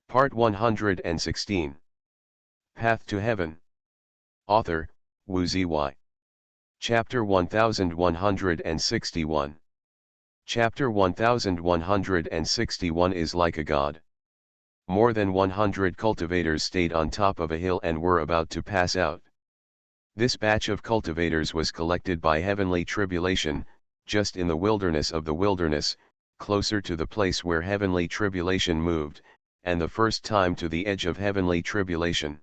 Part 116. Path to Heaven. Author, Wu Ziwei. Chapter 1161. Chapter 1161 is like a god. More than 100 cultivators stayed on top of a hill and were about to pass out. This batch of cultivators was collected by heavenly tribulation, just in the wilderness of the wilderness, closer to the place where heavenly tribulation moved, and the first time to the edge of heavenly tribulation.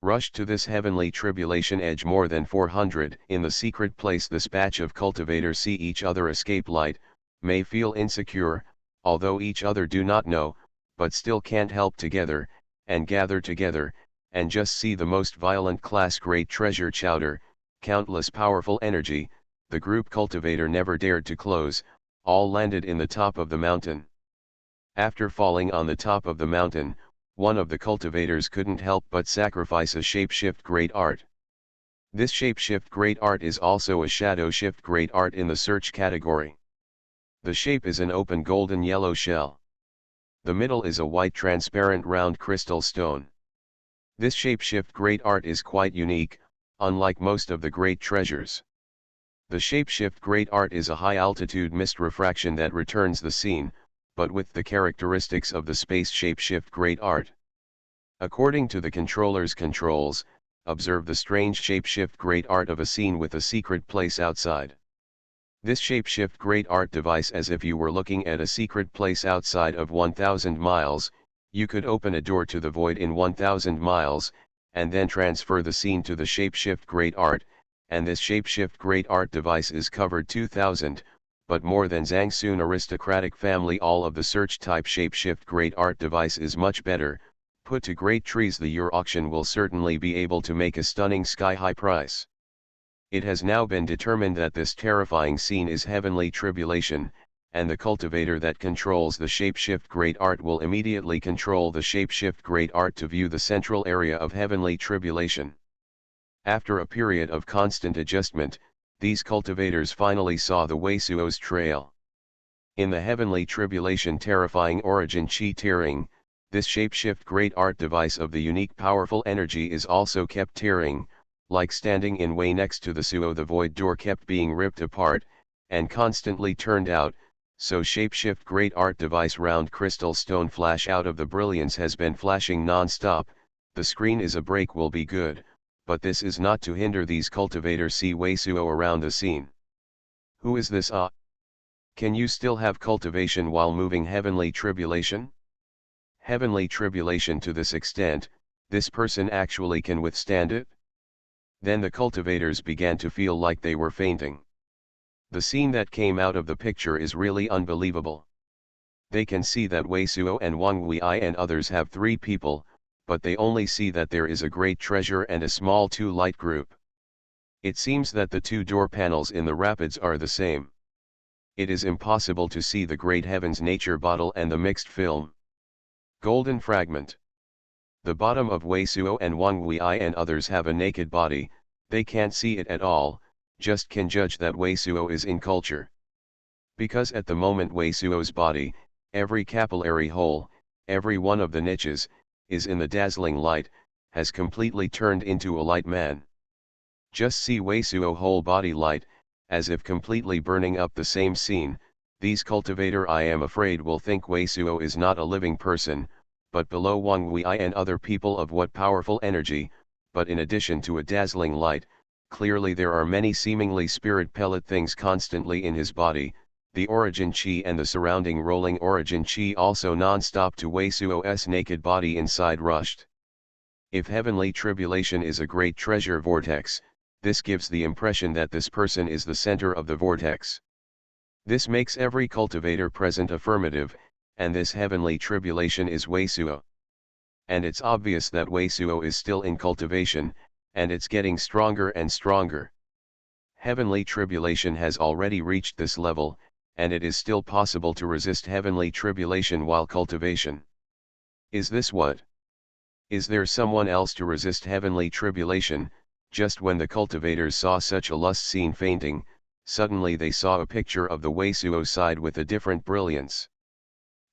Rushed to this heavenly tribulation edge more than 400. In the secret place this batch of cultivators see each other escape light, may feel insecure, although each other do not know, but still can't help together, and gather together, and just see the most violent class great treasure chowder, countless powerful energy. The group cultivator never dared to close, all landed in the top of the mountain. After falling on the top of the mountain, one of the cultivators couldn't help but sacrifice a shapeshift great art. This shapeshift great art is also a shadow shift great art in the search category. The shape is an open golden yellow shell. The middle is a white transparent round crystal stone. This shapeshift great art is quite unique, unlike most of the great treasures. The shapeshift great art is a high altitude mist refraction that returns the scene, but with the characteristics of the space shapeshift great art. According to the controller's controls, observe the strange shapeshift great art of a scene with a secret place outside. This shapeshift great art device, as if you were looking at a secret place outside of 1000 miles, you could open a door to the void in 1000 miles, and then transfer the scene to the shapeshift great art, and this shapeshift great art device is covered 2000, but more than Zhang Sun aristocratic family. All of the search type shapeshift great art device is much better. Put to great trees, the your auction will certainly be able to make a stunning sky-high price. It has now been determined that this terrifying scene is heavenly tribulation, and the cultivator that controls the shapeshift great art will immediately control the shapeshift great art to view the central area of heavenly tribulation. After a period of constant adjustment, these cultivators finally saw the Weisuo's trail. In the heavenly tribulation terrifying origin chi tearing, this shapeshift great art device of the unique powerful energy is also kept tearing, like standing in way next to the Suo. The void door kept being ripped apart, and constantly turned out, so shapeshift great art device round crystal stone flash out of the brilliance has been flashing non-stop. The screen is a break will be good, but this is not to hinder these cultivators see Weisuo around the scene. Who is this? Can you still have cultivation while moving heavenly tribulation? Heavenly tribulation to this extent, this person actually can withstand it? Then the cultivators began to feel like they were fainting. The scene that came out of the picture is really unbelievable. They can see that Weisuo and Wang Wei and others have 3 people, but they only see that there is a great treasure and a small 2 light group. It seems that the 2 door panels in the rapids are the same. It is impossible to see the great heavens nature bottle and the mixed film. Golden fragment. The bottom of Weisuo and Wang Wei and others have a naked body. They can't see it at all, just can judge that Weisuo is in culture. Because at the moment Weisuo's body, every capillary hole, every one of the niches, is in the dazzling light, has completely turned into a light man. Just see Weisuo whole body light, as if completely burning up the same scene. These cultivator I am afraid will think Weisuo is not a living person, but below Wang Wei and other people of what powerful energy, but in addition to a dazzling light, clearly there are many seemingly spirit pellet things constantly in his body. The origin chi and the surrounding rolling origin chi also non-stop to Weisuo's naked body inside rushed. If heavenly tribulation is a great treasure vortex, this gives the impression that this person is the center of the vortex. This makes every cultivator present affirmative, and this heavenly tribulation is Weisuo. And it's obvious that Weisuo is still in cultivation, and it's getting stronger and stronger. Heavenly tribulation has already reached this level, and it is still possible to resist heavenly tribulation while cultivation. Is this what? Is there someone else to resist heavenly tribulation? Just when the cultivators saw such a lust scene fainting, suddenly they saw a picture of the Weisuo side with a different brilliance.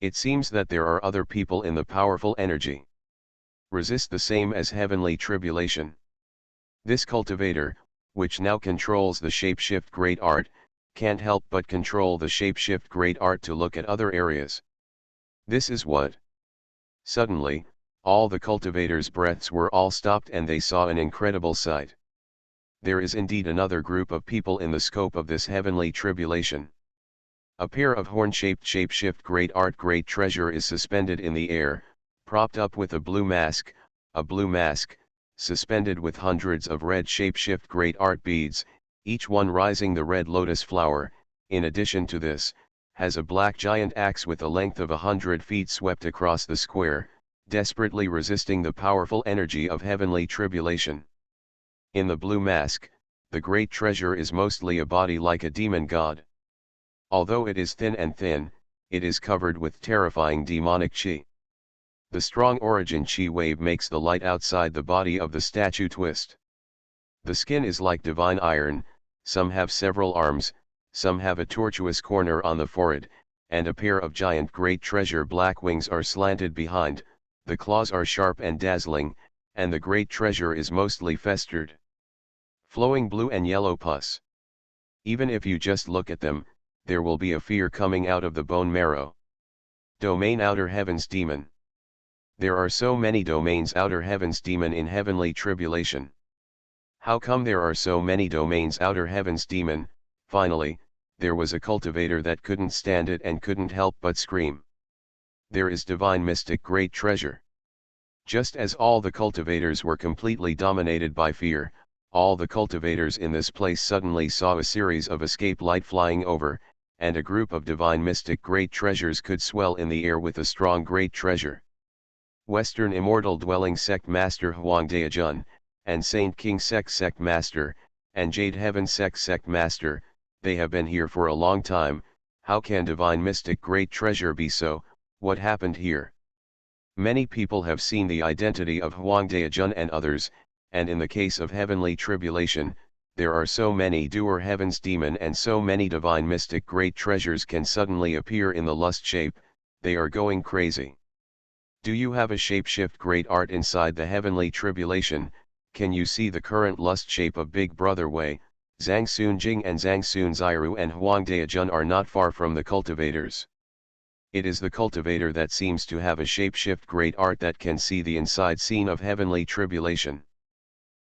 It seems that there are other people in the powerful energy. Resist the same as heavenly tribulation. This cultivator, which now controls the shapeshift great art, can't help but control the shapeshift great art to look at other areas. This is what. Suddenly, all the cultivators' breaths were all stopped and they saw an incredible sight. There is indeed another group of people in the scope of this heavenly tribulation. A pair of horn-shaped shapeshift great art great treasure is suspended in the air, propped up with a blue mask, suspended with hundreds of red shapeshift great art beads, each one rising the red lotus flower. In addition to this, has a black giant axe with a length of 100 feet swept across the square, desperately resisting the powerful energy of heavenly tribulation. In the blue mask, the great treasure is mostly a body like a demon god. Although it is thin, it is covered with terrifying demonic chi. The strong origin chi wave makes the light outside the body of the statue twist. The skin is like divine iron, some have several arms, some have a tortuous corner on the forehead, and a pair of giant great treasure black wings are slanted behind, the claws are sharp and dazzling, and the great treasure is mostly festered. Flowing blue and yellow pus. Even if you just look at them, there will be a fear coming out of the bone marrow. Domain Outer Heavens Demon. There are so many domains Outer Heavens Demon in heavenly tribulation. How come there are so many domains Outer Heavens Demon? Finally, there was a cultivator that couldn't stand it and couldn't help but scream. There is divine mystic great treasure. Just as all the cultivators were completely dominated by fear, all the cultivators in this place suddenly saw a series of escape light flying over, and a group of divine mystic great treasures could swell in the air with a strong great treasure. Western Immortal Dwelling Sect Master Huangdeajun, and Saint King Sect Master, and Jade Heaven Sect Master, they have been here for a long time. How can divine mystic great treasure be so? What happened here? Many people have seen the identity of Huangdeajun and others, and in the case of heavenly tribulation, there are so many doer heavens demon and so many divine mystic great treasures can suddenly appear in the lust shape, they are going crazy. Do you have a shapeshift great art inside the heavenly tribulation? Can you see the current lust shape of Big Brother Wei? Zhang Sunjing and Zhang Sunziru and Huangdeajun are not far from the cultivators. It is the cultivator that seems to have a shapeshift great art that can see the inside scene of heavenly tribulation.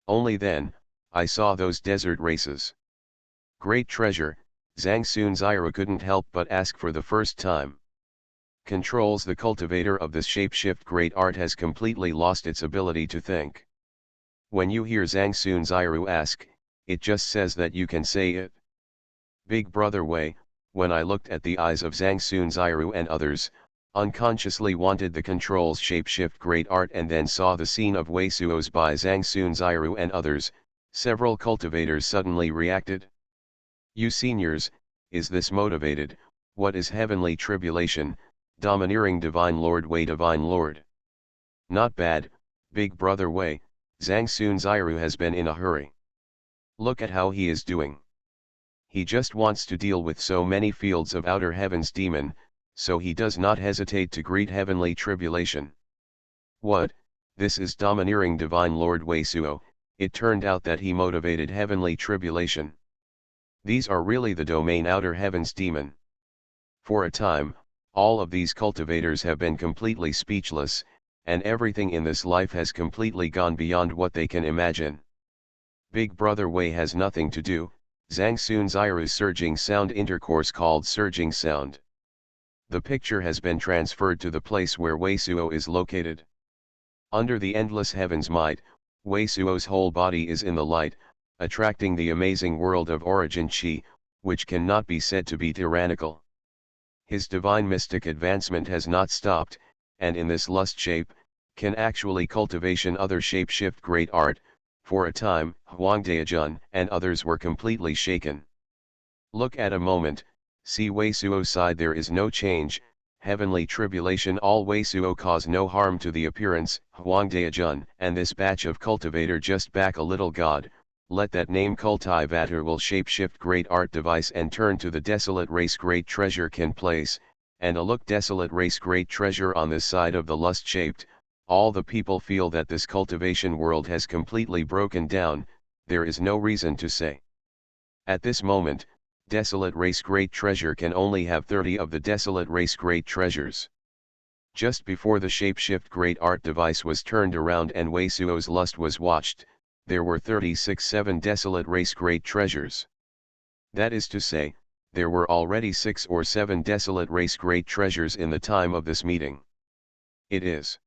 Only then, I saw those desert races. Great treasure, Zhang Sunziru couldn't help but ask for the first time. Controls the cultivator of this shapeshift great art has completely lost its ability to think. When you hear Zhang Sunziru ask, it just says that you can say it. Big Brother Wei, when I looked at the eyes of Zhang Sunziru and others, unconsciously wanted the controls shapeshift great art and then saw the scene of Wei Suos by Zhang Sunziru and others, several cultivators suddenly reacted. You seniors, is this motivated? What is heavenly tribulation? Domineering Divine Lord Wei Divine Lord. Not bad, Big Brother Wei, Zhang Sunziru has been in a hurry. Look at how he is doing. He just wants to deal with so many fields of outer heavens demon, so he does not hesitate to greet heavenly tribulation. What, this is domineering Divine Lord Wei Suo, it turned out that he motivated heavenly tribulation. These are really the domain outer heavens demon. For a time, all of these cultivators have been completely speechless, and everything in this life has completely gone beyond what they can imagine. Big Brother Wei has nothing to do. Zhang Sunziru's surging sound intercourse called surging sound. The picture has been transferred to the place where Wei Suo is located. Under the endless heaven's might, Wei Suo's whole body is in the light, attracting the amazing world of origin chi, which cannot be said to be tyrannical. His divine mystic advancement has not stopped, and in this lust shape, can actually cultivation other shape-shift great art. For a time, Huangdeajun and others were completely shaken. Look at a moment, see Wei Suo's side there is no change, heavenly tribulation all Wei Suo cause no harm to the appearance, Huangdeajun and this batch of cultivator just back a little god, let that name cultivator will shape-shift great art device and turn to the desolate race great treasure can place, and a look desolate race great treasure on this side of the lust-shaped, all the people feel that this cultivation world has completely broken down, there is no reason to say. At this moment, desolate race great treasure can only have 30 of the desolate race great treasures. Just before the shapeshift great art device was turned around and Wei Suo's lust was watched, there were 36-7 desolate race great treasures. That is to say, there were already 6 or 7 desolate race great treasures in the time of this meeting. It is.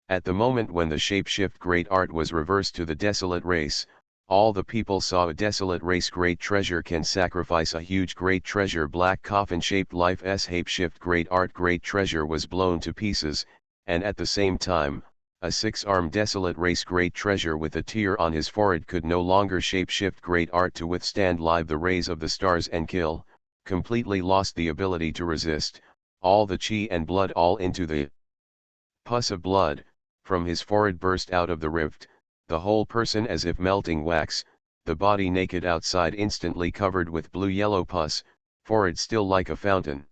At the moment when the shapeshift great art was reversed to the desolate race, all the people saw a desolate race great treasure can sacrifice a huge great treasure black coffin shaped life shapeshift great art great treasure was blown to pieces, and at the same time, a 6-armed desolate race great treasure with a tear on his forehead could no longer shapeshift great art to withstand live the rays of the stars and kill, completely lost the ability to resist, all the chi and blood all into the pus of blood, from his forehead burst out of the rift, the whole person as if melting wax, the body naked outside instantly covered with blue-yellow pus, forehead still like a fountain.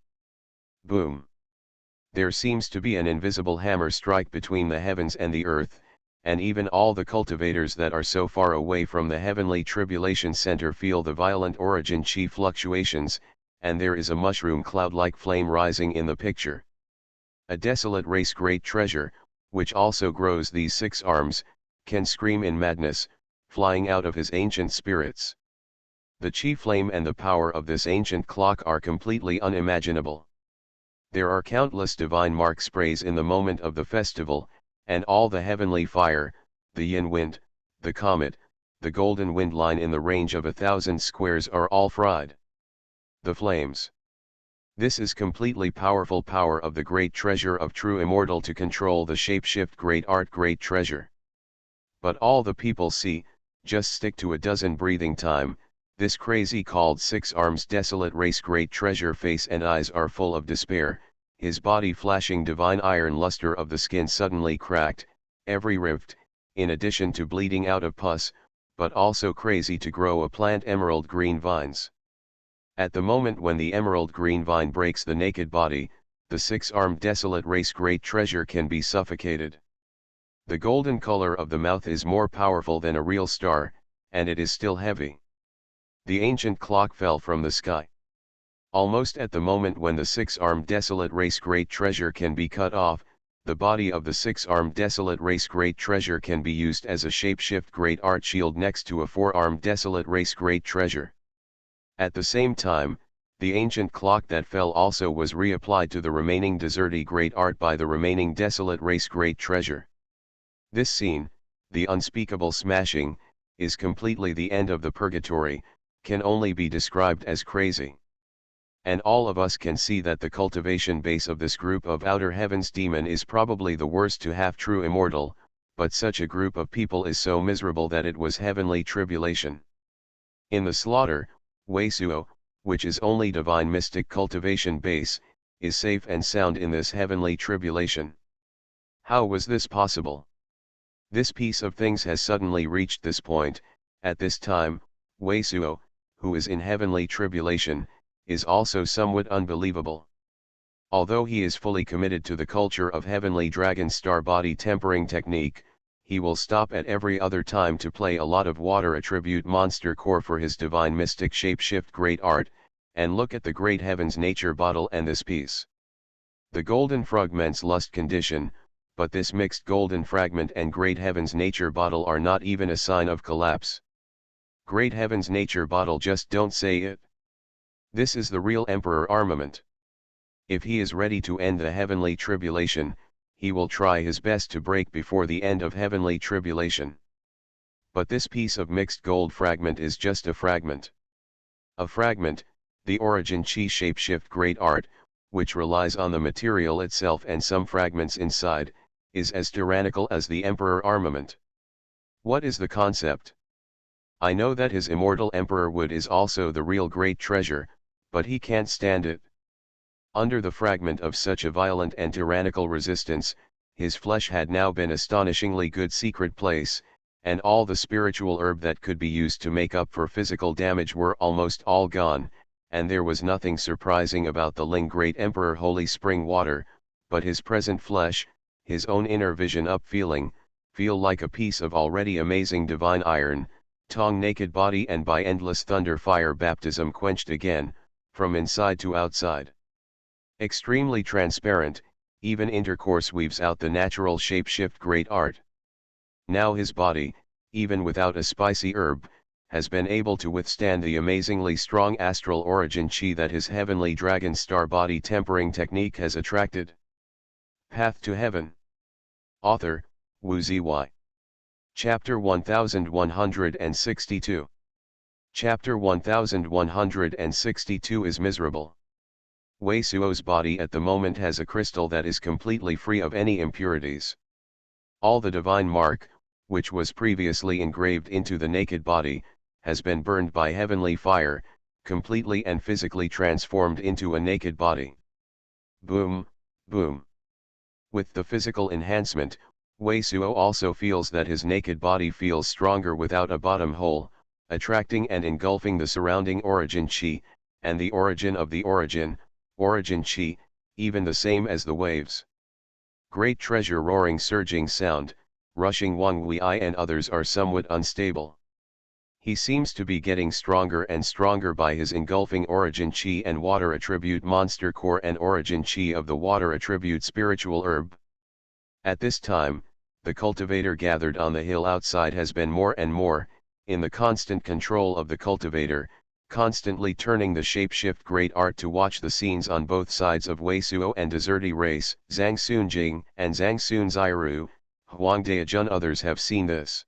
Boom! There seems to be an invisible hammer strike between the heavens and the earth, and even all the cultivators that are so far away from the heavenly tribulation center feel the violent origin chi fluctuations, and there is a mushroom cloud-like flame rising in the picture. A desolate race great treasure, which also grows these 6 arms, can scream in madness, flying out of his ancient spirits. The chi flame and the power of this ancient clock are completely unimaginable. There are countless divine mark sprays in the moment of the festival, and all the heavenly fire, the yin wind, the comet, the golden wind line in the range of 1,000 squares are all fried. The flames. This is completely powerful power of the great treasure of true immortal to control the shapeshift great art great treasure. But all the people see, just stick to a dozen breathing time, this crazy called 6 arms desolate race great treasure face and eyes are full of despair, his body flashing divine iron luster of the skin suddenly cracked, every rift, in addition to bleeding out of pus, but also crazy to grow a plant emerald green vines. At the moment when the emerald green vine breaks the naked body, the 6-armed desolate race great treasure can be suffocated. The golden color of the mouth is more powerful than a real star, and it is still heavy. The ancient clock fell from the sky. Almost at the moment when the 6-armed desolate race great treasure can be cut off, the body of the 6-armed desolate race great treasure can be used as a shapeshift great art shield next to a 4-armed desolate race great treasure. At the same time, the ancient clock that fell also was reapplied to the remaining deserty great art by the remaining desolate race great treasure. This scene, the unspeakable smashing, is completely the end of the purgatory, can only be described as crazy. And all of us can see that the cultivation base of this group of outer heavens demon is probably the worst to have true immortal, but such a group of people is so miserable that it was heavenly tribulation. In the slaughter, Wei Suo, which is only divine mystic cultivation base, is safe and sound in this heavenly tribulation. How was this possible? This piece of things has suddenly reached this point, at this time, Wei Suo, who is in heavenly tribulation, is also somewhat unbelievable. Although he is fully committed to the culture of heavenly dragon star body tempering technique, he will stop at every other time to play a lot of water attribute monster core for his divine mystic shapeshift great art, and look at the great heavens nature bottle and this piece. The golden fragments lust condition, but this mixed golden fragment and great heavens nature bottle are not even a sign of collapse. Great heavens nature bottle just don't say it. This is the real emperor armament. If he is ready to end the heavenly tribulation, he will try his best to break before the end of heavenly tribulation. But this piece of mixed gold fragment is just a fragment. A fragment, the origin chi shapeshift great art, which relies on the material itself and some fragments inside, is as tyrannical as the emperor armament. What is the concept? I know that his immortal emperor wood is also the real great treasure, but he can't stand it. Under the fragment of such a violent and tyrannical resistance, his flesh had now been astonishingly good secret place, and all the spiritual herb that could be used to make up for physical damage were almost all gone, and there was nothing surprising about the Ling Great Emperor Holy Spring Water, but his present flesh, his own inner vision up feel like a piece of already amazing divine iron, Tong naked body and by endless thunder fire baptism quenched again, from inside to outside. Extremely transparent, even intercourse weaves out the natural shape-shift great art. Now his body, even without a spicy herb, has been able to withstand the amazingly strong astral origin chi that his heavenly dragon star body tempering technique has attracted. Path to Heaven. Author, Wu Zy. Chapter 1162. Chapter 1162 is miserable. Wei Suo's body at the moment has a crystal that is completely free of any impurities. All the divine mark, which was previously engraved into the naked body, has been burned by heavenly fire, completely and physically transformed into a naked body. Boom, boom. With the physical enhancement, Wei Suo also feels that his naked body feels stronger without a bottom hole, attracting and engulfing the surrounding origin chi, and the origin of the origin chi, even the same as the waves. Great treasure roaring surging sound, rushing Wang Wei and others are somewhat unstable. He seems to be getting stronger and stronger by his engulfing origin chi and water attribute monster core and origin chi of the water attribute spiritual herb. At this time, the cultivator gathered on the hill outside has been more and more, in the constant control of the cultivator, constantly turning the shape-shift great art to watch the scenes on both sides of Wei Suo and deserty race, Zhang Sunjing and Zhang Sun Zairu, Huang Daijun others have seen this.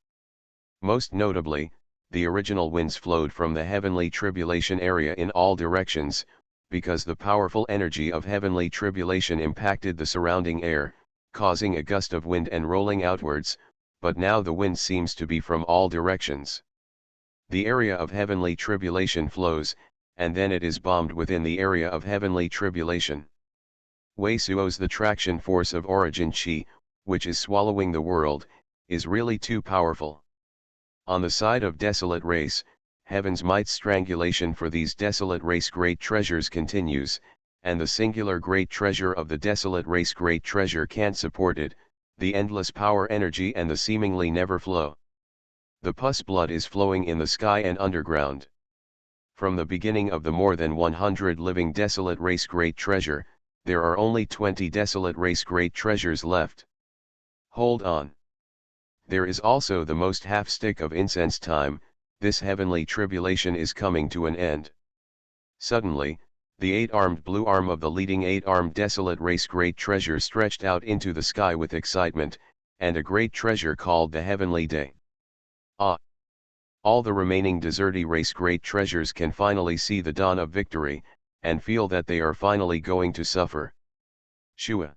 Most notably, the original winds flowed from the heavenly tribulation area in all directions, because the powerful energy of heavenly tribulation impacted the surrounding air, causing a gust of wind and rolling outwards, but now the wind seems to be from all directions. The area of heavenly tribulation flows, and then it is bombed within the area of heavenly tribulation. Wei Suo's the traction force of origin chi, which is swallowing the world, is really too powerful. On the side of desolate race, heaven's might strangulation for these desolate race great treasures continues, and the singular great treasure of the desolate race great treasure can't support it, the endless power energy and the seemingly never flow. The pus blood is flowing in the sky and underground. From the beginning of the more than 100 living desolate race great treasure, there are only 20 desolate race great treasures left. Hold on. There is also the most half stick of incense time, this heavenly tribulation is coming to an end. Suddenly, the eight-armed blue arm of the leading eight-armed desolate race great treasure stretched out into the sky with excitement, and a great treasure called the heavenly day. Ah! All the remaining deserty race great treasures can finally see the dawn of victory, and feel that they are finally going to suffer. Shua.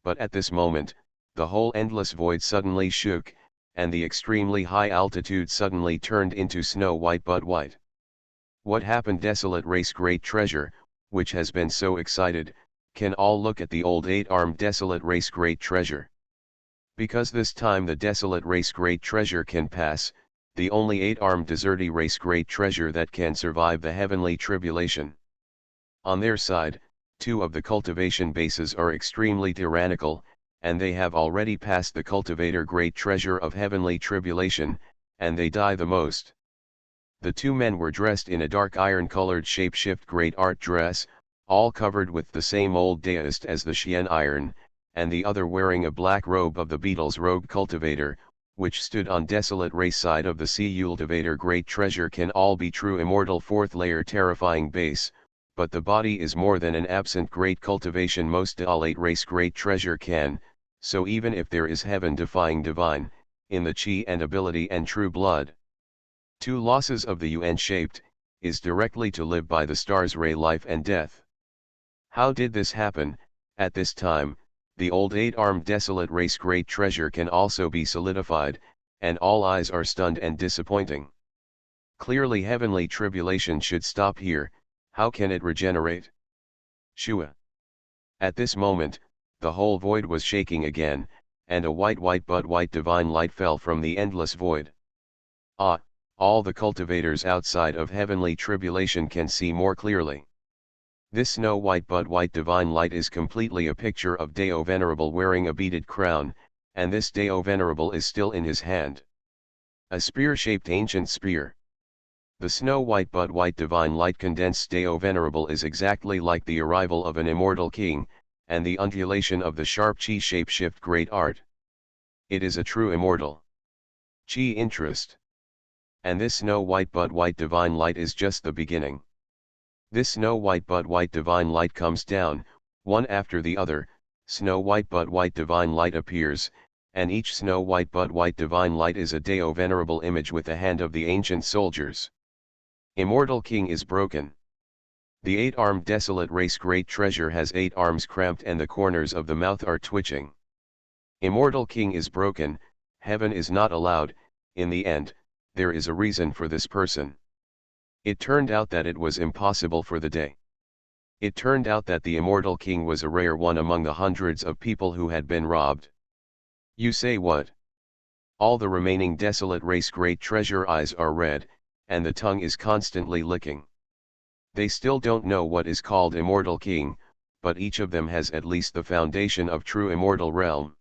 But at this moment, the whole endless void suddenly shook, and the extremely high altitude suddenly turned into snow white but white. What happened? Desolate race great treasure, which has been so excited, can all look at the old eight-armed desolate race great treasure. Because this time the desolate race great treasure can pass, the only eight-armed deserty race great treasure that can survive the heavenly tribulation. On their side, two of the cultivation bases are extremely tyrannical, and they have already passed the cultivator great treasure of heavenly tribulation, and they die the most. The two men were dressed in a dark iron-colored shape-shift great art dress, all covered with the same old daist as the Xian iron, and the other wearing a black robe of the beetle's rogue cultivator, which stood on desolate race side of the sea cultivator great treasure can all be true immortal fourth layer terrifying base, but the body is more than an absent great cultivation most deolate race great treasure can, so even if there is heaven defying divine, in the chi and ability and true blood. Two losses of the UN shaped, is directly to live by the star's ray life and death. How did this happen? At this time, the old eight-armed desolate race great treasure can also be solidified, and all eyes are stunned and disappointing. Clearly heavenly tribulation should stop here, how can it regenerate? Shua. At this moment, the whole void was shaking again, and a white but white divine light fell from the endless void. Ah, all the cultivators outside of heavenly tribulation can see more clearly. This snow white but white divine light is completely a picture of Deo Venerable wearing a beaded crown, and this Deo Venerable is still in his hand. A spear-shaped ancient spear. The snow white but white divine light condensed Deo Venerable is exactly like the arrival of an immortal king, and the undulation of the sharp chi shape-shift great art. It is a true immortal chi interest. And this snow white but white divine light is just the beginning. This snow white but white divine light comes down, one after the other, snow white but white divine light appears, and each snow white but white divine light is a Deo Venerable image with the hand of the ancient soldiers. Immortal king is broken. The eight-armed desolate race great treasure has 8 arms cramped and the corners of the mouth are twitching. Immortal king is broken, heaven is not allowed. In the end, there is a reason for this person. It turned out that it was impossible for the day. It turned out that the immortal king was a rare one among the hundreds of people who had been robbed. You say what? All the remaining desolate race great treasure eyes are red, and the tongue is constantly licking. They still don't know what is called immortal king, but each of them has at least the foundation of true immortal realm.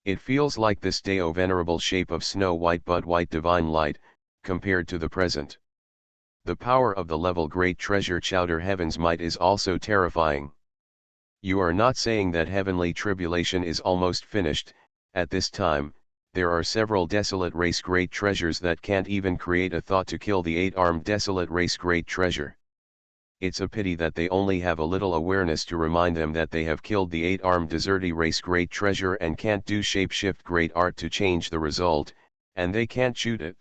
It feels like this Deo Venerable shape of snow white but white divine light, compared to the present. The power of the level great treasure chowder heaven's might is also terrifying. You are not saying that heavenly tribulation is almost finished. At this time, there are several desolate race great treasures that can't even create a thought to kill the 8-armed desolate race great treasure. It's a pity that they only have a little awareness to remind them that they have killed the 8-armed deserty race great treasure and can't do shape-shift great art to change the result, and they can't shoot it.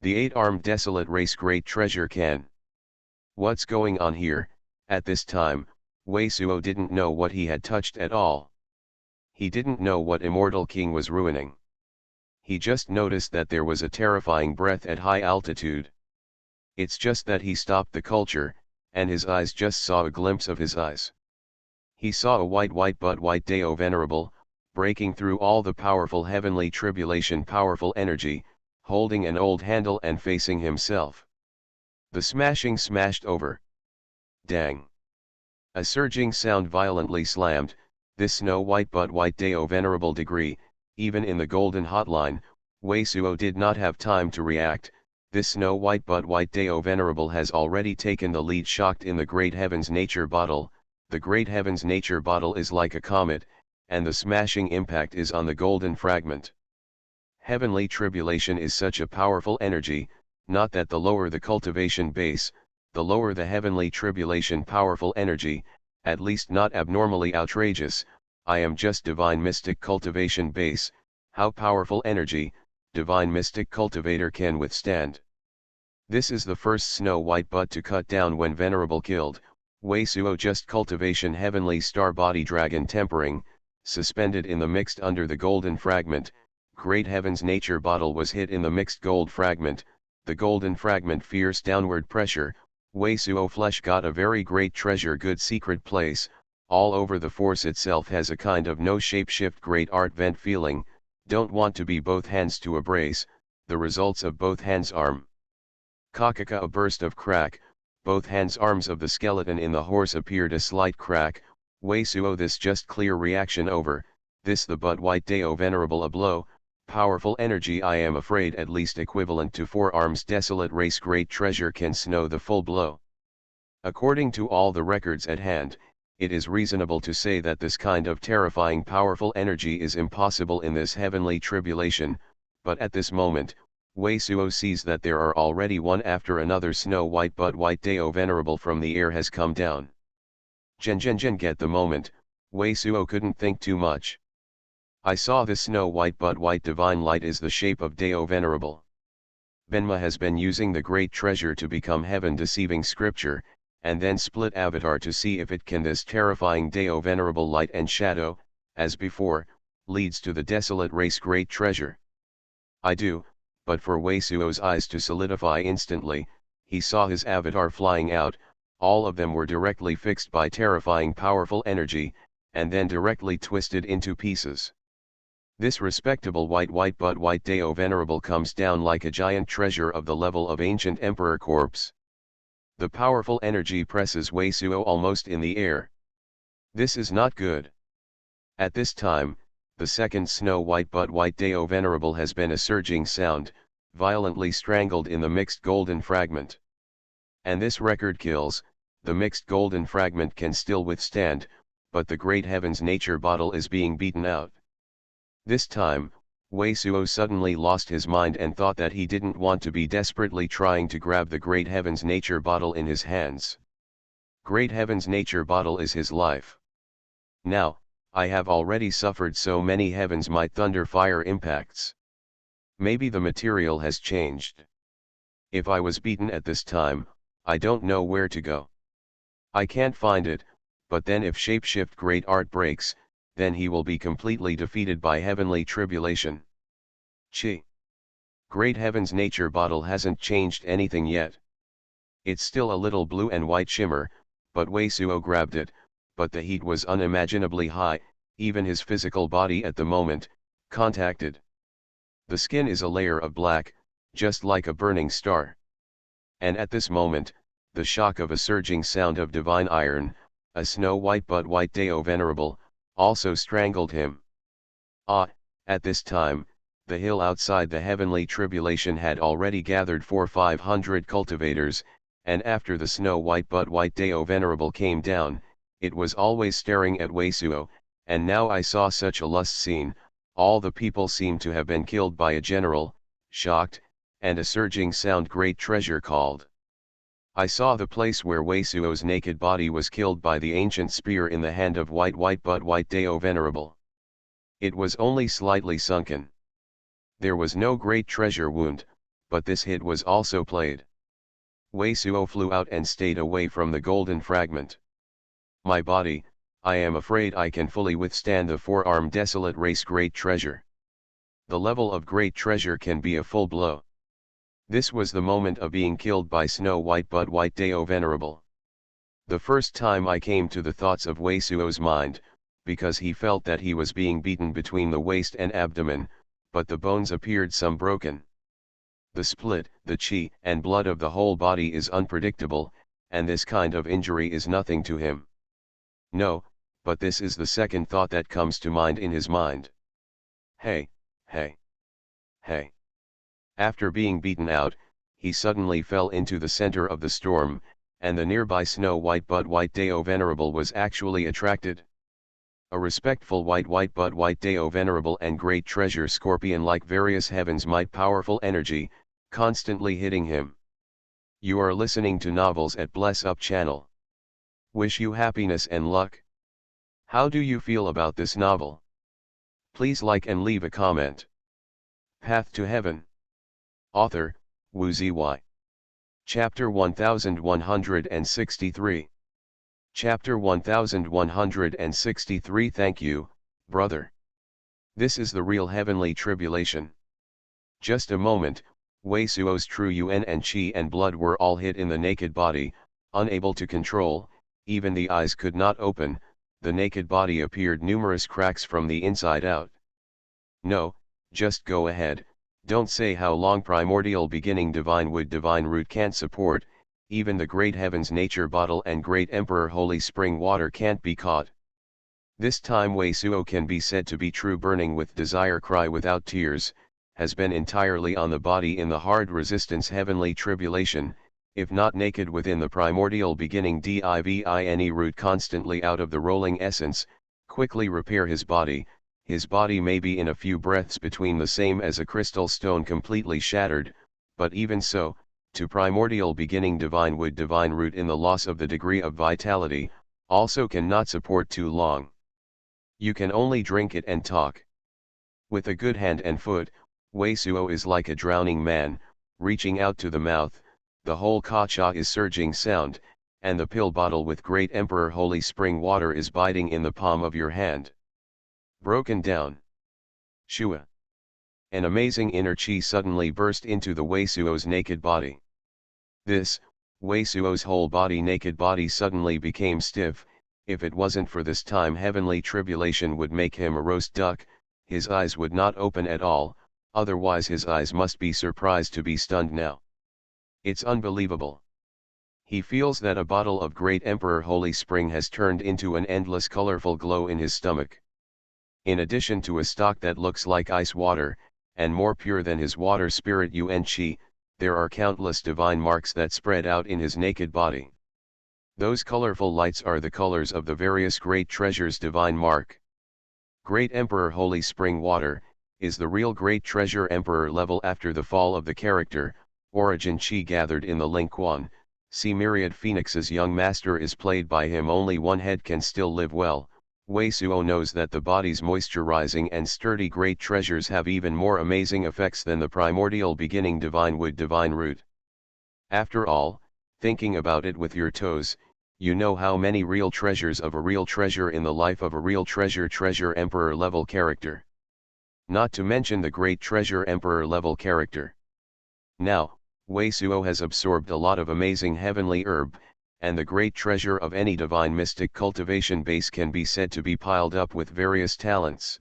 The 8-armed desolate race great treasure can. What's going on here? At this time, Wei Suo didn't know what he had touched at all. He didn't know what Immortal King was ruining. He just noticed that there was a terrifying breath at high altitude. It's just that he stopped the culture, and his eyes just saw a glimpse of his eyes. He saw a white but white Deo Venerable, breaking through all the powerful heavenly tribulation powerful energy, holding an old handle and facing himself. The smashing smashed over. Dang! A surging sound violently slammed, this snow white but white Deo Venerable degree, even in the golden hotline, Wei Suo did not have time to react. This snow white but white Deo Venerable has already taken the lead shocked in the great heavens nature bottle. The great heavens nature bottle is like a comet, and the smashing impact is on the golden fragment. Heavenly tribulation is such a powerful energy, not that the lower the cultivation base, the lower the heavenly tribulation powerful energy, at least not abnormally outrageous. I am just divine mystic cultivation base, how powerful energy, divine mystic cultivator can withstand. This is the first snow white butt to cut down when Venerable killed, Wei Suo just cultivation heavenly star body dragon tempering, suspended in the mixed under the golden fragment, great heavens nature bottle was hit in the mixed gold fragment, the golden fragment fierce downward pressure, Wei Suo flesh got a very great treasure good secret place, all over the force itself has a kind of no shape shift great art vent feeling, don't want to be both hands to embrace, the results of both hands arm. Kakaka a burst of crack, both hands arms of the skeleton in the horse appeared a slight crack, Wei Suo this just clear reaction over, this the but white Deo Venerable a blow, powerful energy I am afraid at least equivalent to 4 arms desolate race great treasure can snow the full blow. According to all the records at hand, it is reasonable to say that this kind of terrifying powerful energy is impossible in this heavenly tribulation, but at this moment, Wei Suo sees that there are already one after another snow white but white Deo Venerable from the air has come down. Gen get the moment, Wei Suo couldn't think too much. I saw the snow white but white divine light is the shape of Deo Venerable. Benma has been using the great treasure to become heaven deceiving scripture, and then split avatar to see if it can this terrifying Deo Venerable light and shadow, as before, leads to the desolate race great treasure. I do, but for Wei Suo's eyes to solidify instantly, he saw his avatar flying out, all of them were directly fixed by terrifying powerful energy, and then directly twisted into pieces. This respectable white but white Deo Venerable comes down like a giant treasure of the level of ancient emperor corpse. The powerful energy presses Wei Suo almost in the air. This is not good. At this time, the second snow white but white Deo Venerable has been a surging sound, violently strangled in the mixed golden fragment. And this record kills. The mixed golden fragment can still withstand, but the great heaven's nature bottle is being beaten out. This time, Wei Suo suddenly lost his mind and thought that he didn't want to be desperately trying to grab the great heaven's nature bottle in his hands. Great heaven's nature bottle is his life. Now, I have already suffered so many heavens might thunder fire impacts. Maybe the material has changed. If I was beaten at this time, I don't know where to go. I can't find it, but then if shapeshift great art breaks, then he will be completely defeated by heavenly tribulation. Chi. Great heaven's nature bottle hasn't changed anything yet. It's still a little blue and white shimmer, but Wei Suo grabbed it, but the heat was unimaginably high, even his physical body at the moment, contacted. The skin is a layer of black, just like a burning star. And at this moment, the shock of a surging sound of divine iron, a snow white but white Deo Venerable, also strangled him. At this time, the hill outside the heavenly tribulation had already gathered 400-500 cultivators, and after the snow white but white Deo Venerable came down, it was always staring at Wei Suo, and now I saw such a lust scene. All the people seemed to have been killed by a general, shocked, and a surging sound great treasure called. I saw the place where Wei Suo's naked body was killed by the ancient spear in the hand of white but white Deo Venerable. It was only slightly sunken. There was no great treasure wound, but this hit was also played. Wei Suo flew out and stayed away from the golden fragment. My body, I am afraid I can fully withstand the four-armed desolate race great treasure. The level of great treasure can be a full blow. This was the moment of being killed by snow white but white Deo Venerable. The first time I came to the thoughts of Wei Suo's mind, because he felt that he was being beaten between the waist and abdomen, but the bones appeared some broken. The split, the chi and blood of the whole body is unpredictable, and this kind of injury is nothing to him. No, but this is the second thought that comes to mind in his mind. Hey. After being beaten out, he suddenly fell into the center of the storm, and the nearby snow white but white Deo Venerable was actually attracted. A respectful white but white Deo Venerable and great treasure scorpion like various heavens might powerful energy, constantly hitting him. You are listening to Novels at Bless Up channel. Wish you happiness and luck. How do you feel about this novel? Please like and leave a comment. Path to Heaven. Author, Wu Zy. Chapter 1163. Chapter 1163. Thank you, brother. This is the real heavenly tribulation. Just a moment, Wei Suo's true yuan and qi and blood were all hit in the naked body, unable to control, even the eyes could not open, the naked body appeared numerous cracks from the inside out. No, just go ahead. Don't say how long primordial beginning divine wood divine root can't support, even the great heaven's nature bottle and great emperor holy spring water can't be caught. This time Wei Suo can be said to be true burning with desire cry without tears, has been entirely on the body in the hard resistance heavenly tribulation, if not naked within the primordial beginning divine root constantly out of the rolling essence, quickly repair his body may be in a few breaths between the same as a crystal stone completely shattered, but even so, to primordial beginning divine wood divine root in the loss of the degree of vitality, also cannot support too long. You can only drink it and talk. With a good hand and foot, Wei Suo is like a drowning man, reaching out to the mouth, the whole kacha is surging sound, and the pill bottle with great emperor holy spring water is biting in the palm of your hand. Broken down. Shua. An amazing inner chi suddenly burst into the Wei Suo's naked body. This, Wei Suo's whole body naked body suddenly became stiff. If it wasn't for this time heavenly tribulation would make him a roast duck, his eyes would not open at all, otherwise his eyes must be surprised to be stunned now. It's unbelievable. He feels that a bottle of Great Emperor Holy Spring has turned into an endless colorful glow in his stomach. In addition to a stock that looks like ice water, and more pure than his water spirit Yuan Qi, there are countless divine marks that spread out in his naked body. Those colorful lights are the colors of the various great treasures' divine mark. Great Emperor Holy Spring Water is the real Great Treasure Emperor level after the fall of the character, Origin Qi gathered in the Ling Quan. See Myriad Phoenix's young master is played by him. Only one head can still live well. Wei Suo knows that the body's moisturizing and sturdy great treasures have even more amazing effects than the primordial beginning divine wood divine root. After all, thinking about it with your toes, you know how many real treasures of a real treasure in the life of a real treasure emperor level character. Not to mention the great treasure emperor level character. Now, Wei Suo has absorbed a lot of amazing heavenly herb, and the great treasure of any divine mystic cultivation base can be said to be piled up with various talents.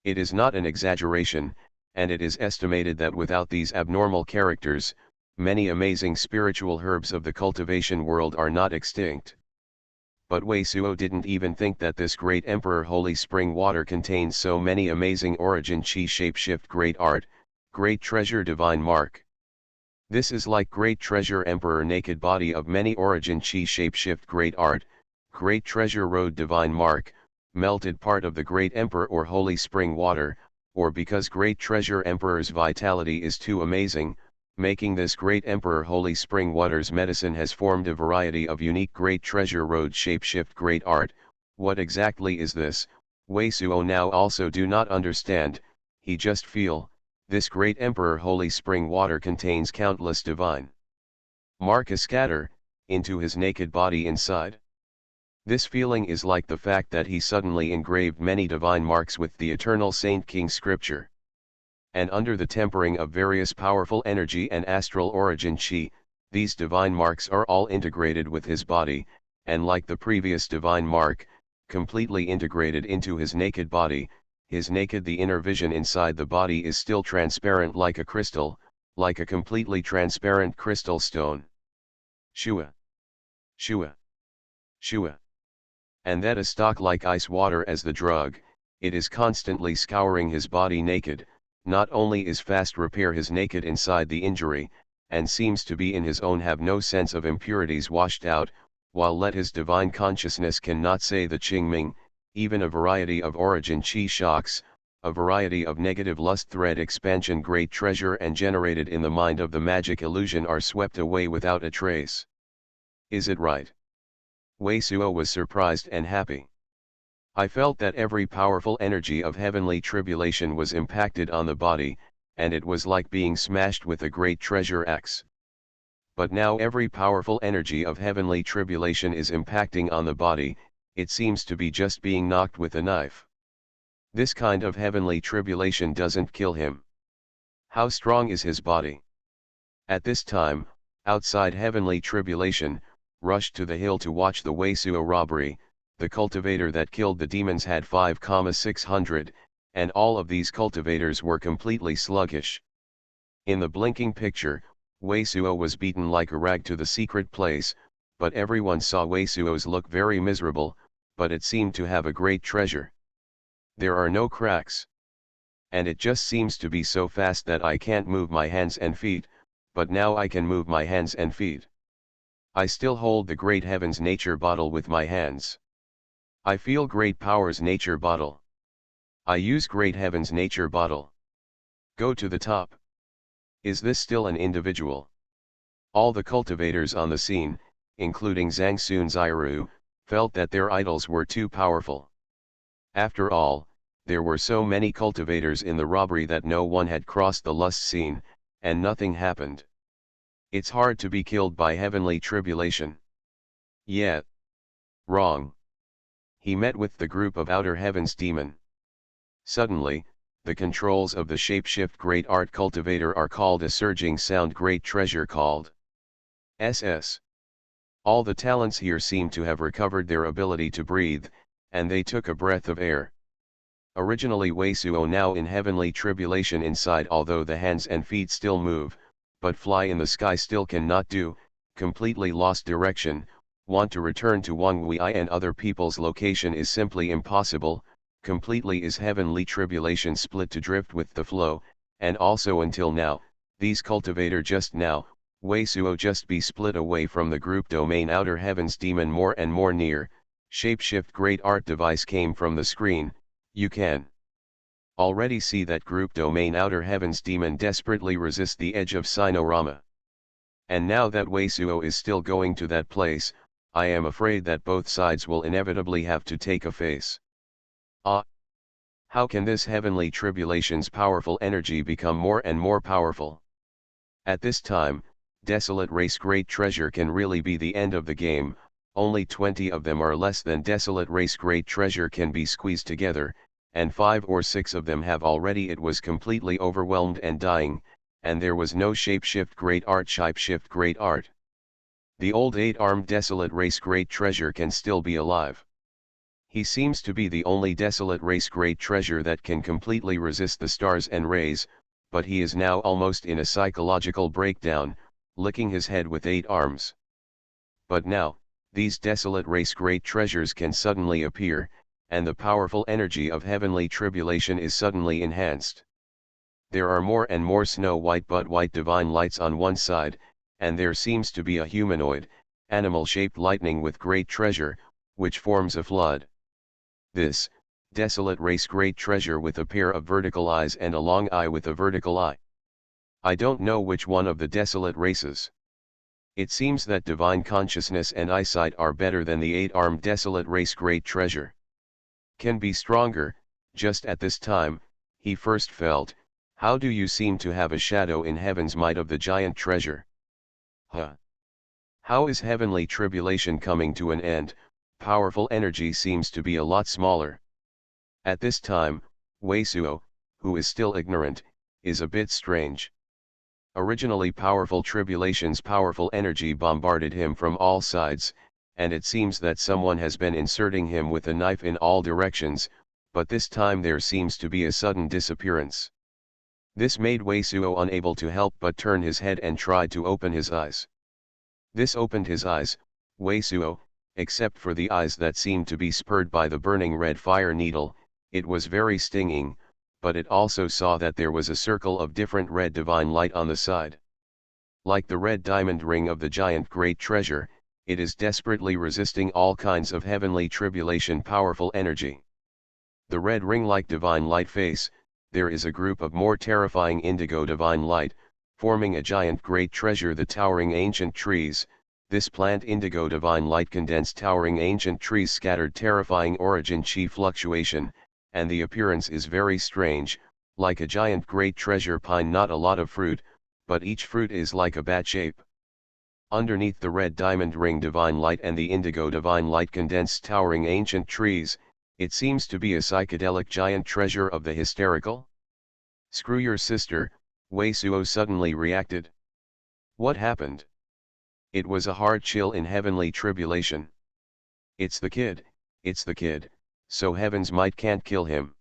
It is not an exaggeration, and it is estimated that without these abnormal characters, many amazing spiritual herbs of the cultivation world are not extinct. But Wei Suo didn't even think that this great Emperor Holy Spring Water contains so many amazing Origin Qi shapeshift great art, great treasure divine mark. This is like great treasure emperor naked body of many Origin Qi shapeshift great art, great treasure road divine mark, melted part of the great emperor or holy spring water, or because great treasure emperor's vitality is too amazing, making this great emperor holy spring water's medicine has formed a variety of unique great treasure road shapeshift great art. What exactly is this? Wei Suo now also do not understand, he just feel, this great emperor holy spring water contains countless divine mark scatter into his naked body inside. This feeling is like the fact that he suddenly engraved many divine marks with the eternal Saint King scripture. And under the tempering of various powerful energy and astral origin Qi, these divine marks are all integrated with his body, and like the previous divine mark, completely integrated into his naked body. His naked the inner vision inside the body is still transparent like a crystal, like a completely transparent crystal stone. Shua. Shua. Shua. And that a stock like ice water as the drug, it is constantly scouring his body naked, not only is fast repair his naked inside the injury, and seems to be in his own have no sense of impurities washed out, while let his divine consciousness cannot say the Qingming, even a variety of origin Qi shocks, a variety of negative lust thread expansion great treasure and generated in the mind of the magic illusion are swept away without a trace. Is it right? Wei Suo was surprised and happy. I felt that every powerful energy of heavenly tribulation was impacted on the body, and it was like being smashed with a great treasure axe. But now every powerful energy of heavenly tribulation is impacting on the body, it seems to be just being knocked with a knife. This kind of heavenly tribulation doesn't kill him. How strong is his body? At this time, outside heavenly tribulation, rushed to the hill to watch the Wei Suo robbery. The cultivator that killed the demons had 5,600, and all of these cultivators were completely sluggish. In the blinking picture, Wei Suo was beaten like a rag to the secret place, but everyone saw Wei Suo's look very miserable, but it seemed to have a great treasure. There are no cracks. And it just seems to be so fast that I can't move my hands and feet, but now I can move my hands and feet. I still hold the great heavens nature bottle with my hands. I feel great powers nature bottle. I use great heavens nature bottle. Go to the top. Is this still an individual? All the cultivators on the scene, including Zhang Sun Zairu, felt that their idols were too powerful. After all, there were so many cultivators in the robbery that no one had crossed the lust scene, and nothing happened. It's hard to be killed by heavenly tribulation. Yeah. Wrong. He met with the group of outer heavens demon. Suddenly, the controls of the shapeshift great art cultivator are called a surging sound great treasure called SS. All the talents here seem to have recovered their ability to breathe, and they took a breath of air. Originally Wei Suo now in heavenly tribulation inside, although the hands and feet still move, but fly in the sky still cannot do, completely lost direction, want to return to Wang Wei and other people's location is simply impossible, completely is heavenly tribulation split to drift with the flow, and also until now, these cultivator just now, Wei Suo just be split away from the group domain outer heavens demon more and more near, shapeshift great art device came from the screen, you can already see that group domain outer heavens demon desperately resist the edge of Sinorama. And now that Wei Suo is still going to that place, I am afraid that both sides will inevitably have to take a face. Ah! How can this heavenly tribulation's powerful energy become more and more powerful? At this time, Desolate Race Great Treasure can really be the end of the game, only 20 of them are less than Desolate Race Great Treasure can be squeezed together, and 5 or 6 of them have already it was completely overwhelmed and dying, and there was no shapeshift great art The old 8-armed Desolate Race Great Treasure can still be alive. He seems to be the only Desolate Race Great Treasure that can completely resist the stars and rays, but he is now almost in a psychological breakdown, licking his head with 8 arms. But now, these Desolate Race Great Treasures can suddenly appear, and the powerful energy of heavenly tribulation is suddenly enhanced. There are more and more snow-white but white divine lights on one side, and there seems to be a humanoid, animal-shaped lightning with great treasure, which forms a flood. This, Desolate Race Great Treasure with a pair of vertical eyes and a long eye with a vertical eye. I don't know which one of the Desolate Races. It seems that divine consciousness and eyesight are better than the 8-armed Desolate Race Great Treasure. Can be stronger, just at this time, he first felt, how do you seem to have a shadow in heaven's might of the giant treasure? Huh? How is heavenly tribulation coming to an end? Powerful energy seems to be a lot smaller. At this time, Wei Suo, who is still ignorant, is a bit strange. Originally powerful tribulation's powerful energy bombarded him from all sides, and it seems that someone has been inserting him with a knife in all directions, but this time there seems to be a sudden disappearance. This made Wei Suo unable to help but turn his head and tried to open his eyes. This opened his eyes, Wei Suo, except for the eyes that seemed to be spurred by the burning red fire needle, it was very stinging, but it also saw that there was a circle of different red divine light on the side. Like the red diamond ring of the giant great treasure, it is desperately resisting all kinds of heavenly tribulation powerful energy. The red ring-like divine light face, there is a group of more terrifying indigo divine light, forming a giant great treasure the towering ancient trees, this plant indigo divine light condensed towering ancient trees scattered terrifying origin chi fluctuation, and the appearance is very strange, like a giant great treasure pine not a lot of fruit, but each fruit is like a bat shape. Underneath the red diamond ring divine light and the indigo divine light condensed towering ancient trees, it seems to be a psychedelic giant treasure of the hysterical. Screw your sister, Wei Suo suddenly reacted. What happened? It was a hard chill in heavenly tribulation. It's the kid, so heaven's might can't kill him.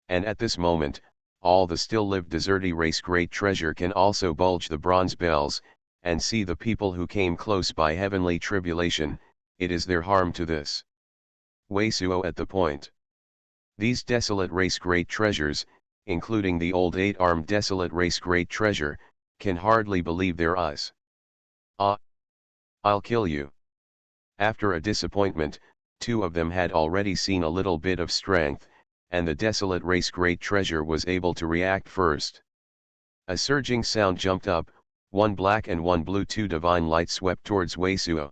And at this moment, all the still-lived deserty race great treasure can also bulge the bronze bells, and see the people who came close by heavenly tribulation, it is their harm to this. Wei Suo at the point. These desolate race great treasures, including the old 8-armed desolate race great treasure, can hardly believe their eyes. Ah! I'll kill you. After a disappointment, 2 of them had already seen a little bit of strength, and the desolate race great treasure was able to react first. A surging sound jumped up, 1 black and 1 blue 2 divine light swept towards Wei Suo.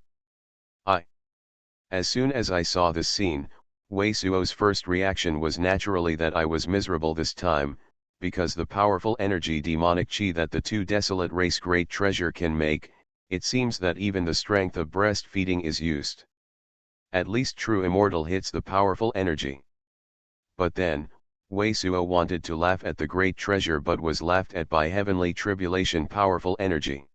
As soon as I saw this scene, Wei Suo's first reaction was naturally that I was miserable this time, because the powerful energy demonic chi that the 2 desolate race great treasure can make, it seems that even the strength of breastfeeding is used. At least true immortal hits the powerful energy. But then, Wei Suo wanted to laugh at the great treasure but was laughed at by heavenly tribulation powerful energy.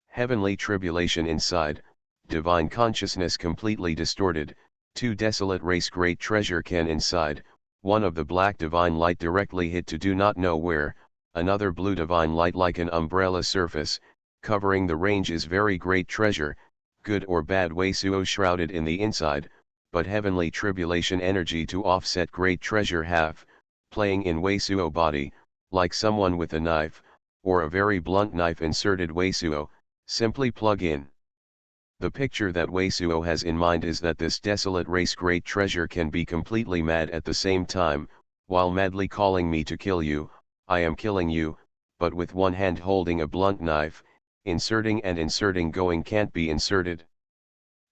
Heavenly tribulation inside, divine consciousness completely distorted, 2 desolate race great treasure can inside, One of the black divine light directly hit to do not know where, another blue divine light like an umbrella surface, covering the range is very great treasure, good or bad Weisuo shrouded in the inside, but heavenly tribulation energy to offset great treasure half, playing in Weisuo body, like someone with a knife, or a very blunt knife inserted Weisuo, simply plug in. The picture that Weisuo has in mind is that this desolate race great treasure can be completely mad at the same time, while madly calling me to kill you, I am killing you, but with one hand holding a blunt knife, inserting and inserting going can't be inserted.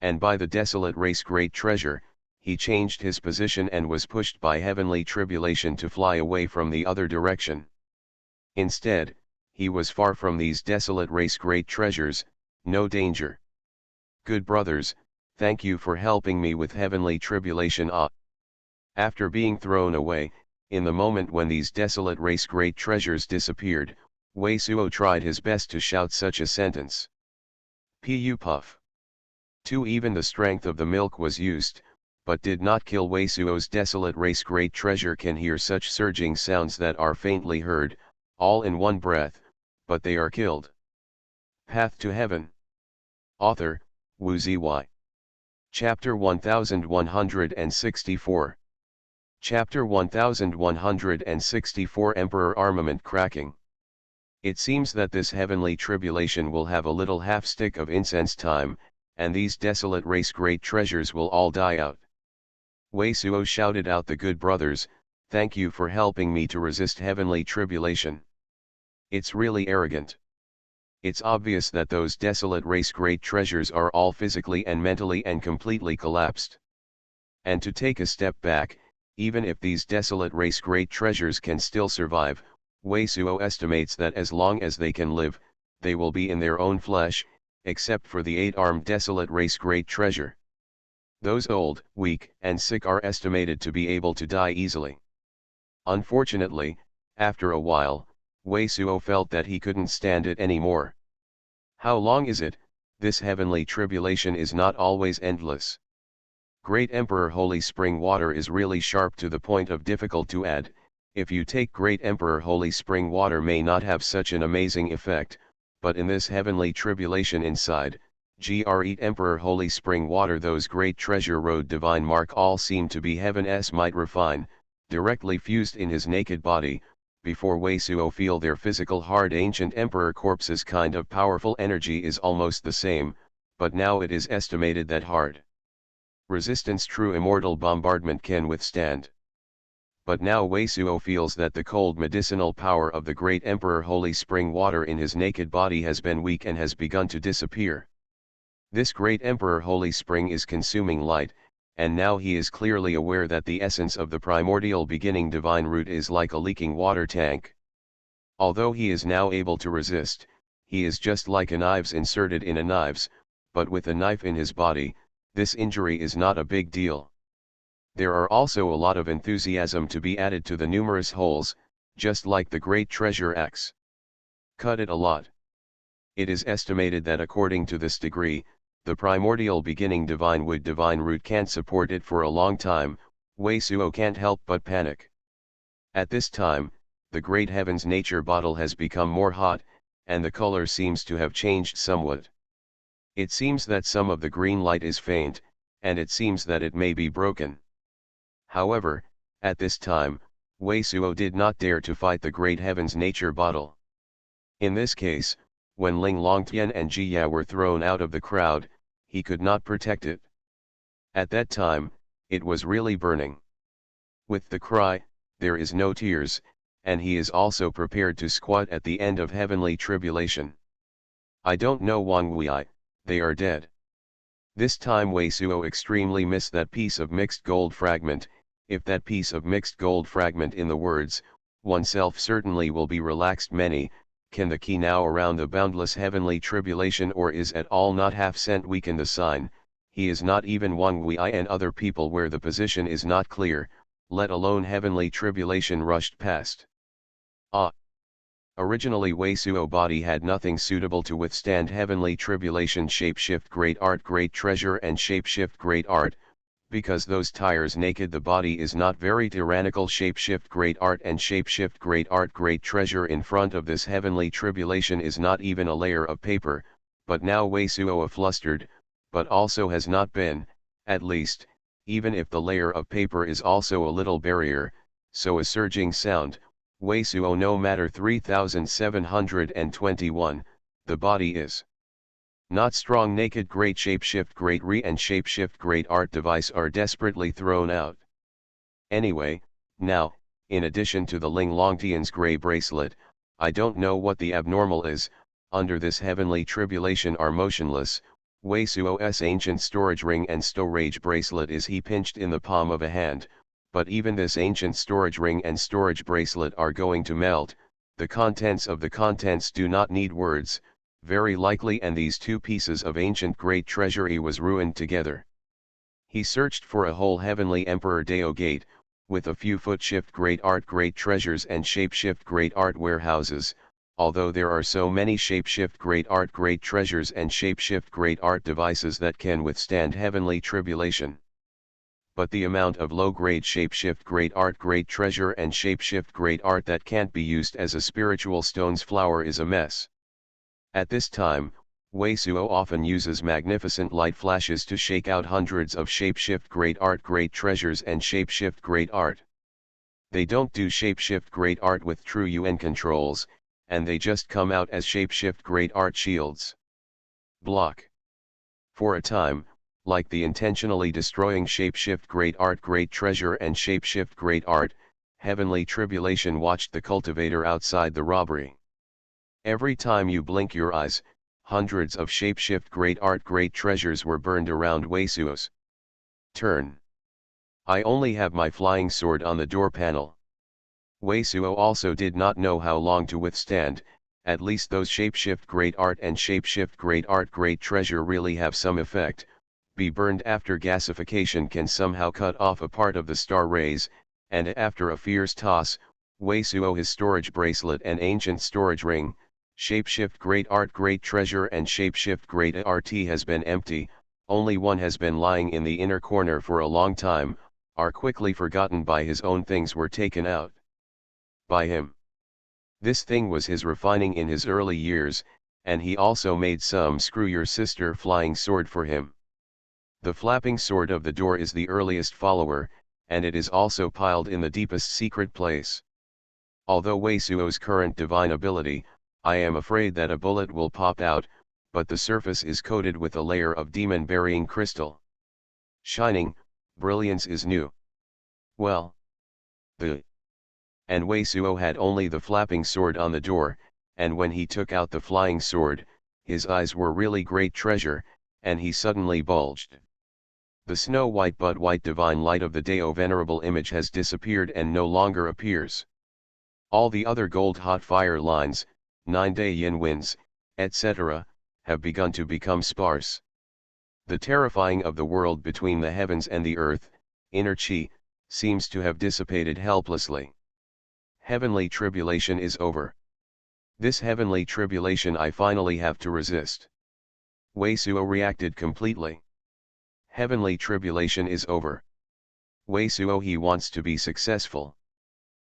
And by the desolate race great treasure, he changed his position and was pushed by heavenly tribulation to fly away from the other direction. Instead, he was far from these desolate race great treasures, no danger. Good brothers, thank you for helping me with heavenly tribulation. After being thrown away, in the moment when these desolate race great treasures disappeared, Weisuo tried his best to shout such a sentence. Pu puff. 2 Even the strength of the milk was used, but did not kill Weisuo's desolate race great treasure can hear such surging sounds that are faintly heard, all in one breath, but they are killed. Path to Heaven. Author, Wu Zy. Chapter 1164. Chapter 1164 Emperor Armament Cracking. It seems that this heavenly tribulation will have a little half stick of incense time, and these desolate race great treasures will all die out. Weisuo shouted out, the good brothers, thank you for helping me to resist heavenly tribulation. It's really arrogant. It's obvious that those desolate race great treasures are all physically and mentally and completely collapsed. And to take a step back, even if these desolate race great treasures can still survive, Weisuo estimates that as long as they can live, they will be in their own flesh, except for the 8-armed desolate race great treasure. Those old, weak, and sick are estimated to be able to die easily. Unfortunately, after a while, Weisuo felt that he couldn't stand it anymore. How long is it? This heavenly tribulation is not always endless. Great Emperor Holy Spring water is really sharp to the point of difficult to add. If you take Great Emperor Holy Spring water may not have such an amazing effect, but in this heavenly tribulation inside, Great Emperor Holy Spring water those great treasure road divine mark all seem to be heaven's might refine, directly fused in his naked body, before Weisuo feel their physical hard ancient emperor corpse's kind of powerful energy is almost the same, but now it is estimated that hard resistance true immortal bombardment can withstand. But now Weisuo feels that the cold medicinal power of the great emperor holy spring water in his naked body has been weak and has begun to disappear. This great emperor holy spring is consuming light, and now he is clearly aware that the essence of the primordial beginning divine root is like a leaking water tank. Although he is now able to resist, he is just like a knives inserted in a knives, but with a knife in his body, this injury is not a big deal. There are also a lot of enthusiasm to be added to the numerous holes, just like the great treasure axe. Cut it a lot. It is estimated that according to this degree, the primordial beginning divine wood divine root can't support it for a long time. Weisuo can't help but panic. At this time, the great heaven's nature bottle has become more hot, and the color seems to have changed somewhat. It seems that some of the green light is faint, and it seems that it may be broken. However, at this time, Weisuo did not dare to fight the great heaven's nature bottle. In this case, when Ling Longtian and Jiya were thrown out of the crowd, he could not protect it. At that time, it was really burning. With the cry, there is no tears, and he is also prepared to squat at the end of heavenly tribulation. I don't know Wang Wei, they are dead. This time Weisuo extremely missed that piece of mixed gold fragment. If that piece of mixed gold fragment in the words, oneself certainly will be relaxed many, can the key now around the boundless heavenly tribulation or is at all not half cent weaken the sign, he is not even Wang Wei and other people where the position is not clear, let alone heavenly tribulation rushed past. Originally Weisuo body had nothing suitable to withstand heavenly tribulation shapeshift great art great treasure and shapeshift great art, Because those tires naked the body is not very tyrannical. Shapeshift great art and shapeshift great art. Great treasure in front of this heavenly tribulation is not even a layer of paper, but now Weisuo a flustered, but also has not been, at least, even if the layer of paper is also a little barrier, so a surging sound, Weisuo no matter 3721, the body is not strong. Naked great shapeshift great re and shapeshift great art device are desperately thrown out. Anyway, now, in addition to the Ling Longtian's gray bracelet, I don't know what the abnormal is. Under this heavenly tribulation are motionless, Weisuo's ancient storage ring and storage bracelet is he pinched in the palm of a hand, but even this ancient storage ring and storage bracelet are going to melt. The contents of the contents do not need words, very likely, and these two pieces of ancient great treasury was ruined together. He searched for a whole heavenly Emperor Dao gate, with a few footshift great art great treasures and shapeshift great art warehouses, although there are so many shapeshift great art great treasures and shapeshift great art devices that can withstand heavenly tribulation. But the amount of low-grade shapeshift great art great treasure and shapeshift great art that can't be used as a spiritual stone's flower is a mess. At this time, Weisuo often uses magnificent light flashes to shake out hundreds of shapeshift great art great treasures and shapeshift great art. They don't do shapeshift great art with true UN controls, and they just come out as shapeshift great art shields. Block. For a time, like the intentionally destroying shapeshift great art great treasure and shapeshift great art, heavenly tribulation watched the cultivator outside the robbery. Every time you blink your eyes, hundreds of shapeshift great art great treasures were burned around Weisuo's turn. I only have my flying sword on the door panel. Weisuo also did not know how long to withstand. At least those shapeshift great art and shapeshift great art great treasure really have some effect. Be burned after gasification can somehow cut off a part of the star rays, and after a fierce toss, Weisuo his storage bracelet and ancient storage ring, shapeshift great art great treasure and shapeshift great art has been empty, only one has been lying in the inner corner for a long time, are quickly forgotten by his own things were taken out by him. This thing was his refining in his early years, and he also made some screw your sister flying sword for him. The flapping sword of the door is the earliest follower, and it is also piled in the deepest secret place. Although Weisuo's current divine ability, I am afraid that a bullet will pop out, but the surface is coated with a layer of demon-burying crystal. Shining, brilliance is new. Well, and Weisuo had only the flapping sword on the door, and when he took out the flying sword, his eyes were really great treasure, and he suddenly bulged. The snow-white but white divine light of the Dao venerable image has disappeared and no longer appears. All the other gold-hot fire lines, 9-day yin winds, etc., have begun to become sparse. The terrifying of the world between the heavens and the earth, inner chi, seems to have dissipated helplessly. Heavenly tribulation is over. This heavenly tribulation I finally have to resist. Weisuo reacted completely. Heavenly tribulation is over. Weisuo he wants to be successful.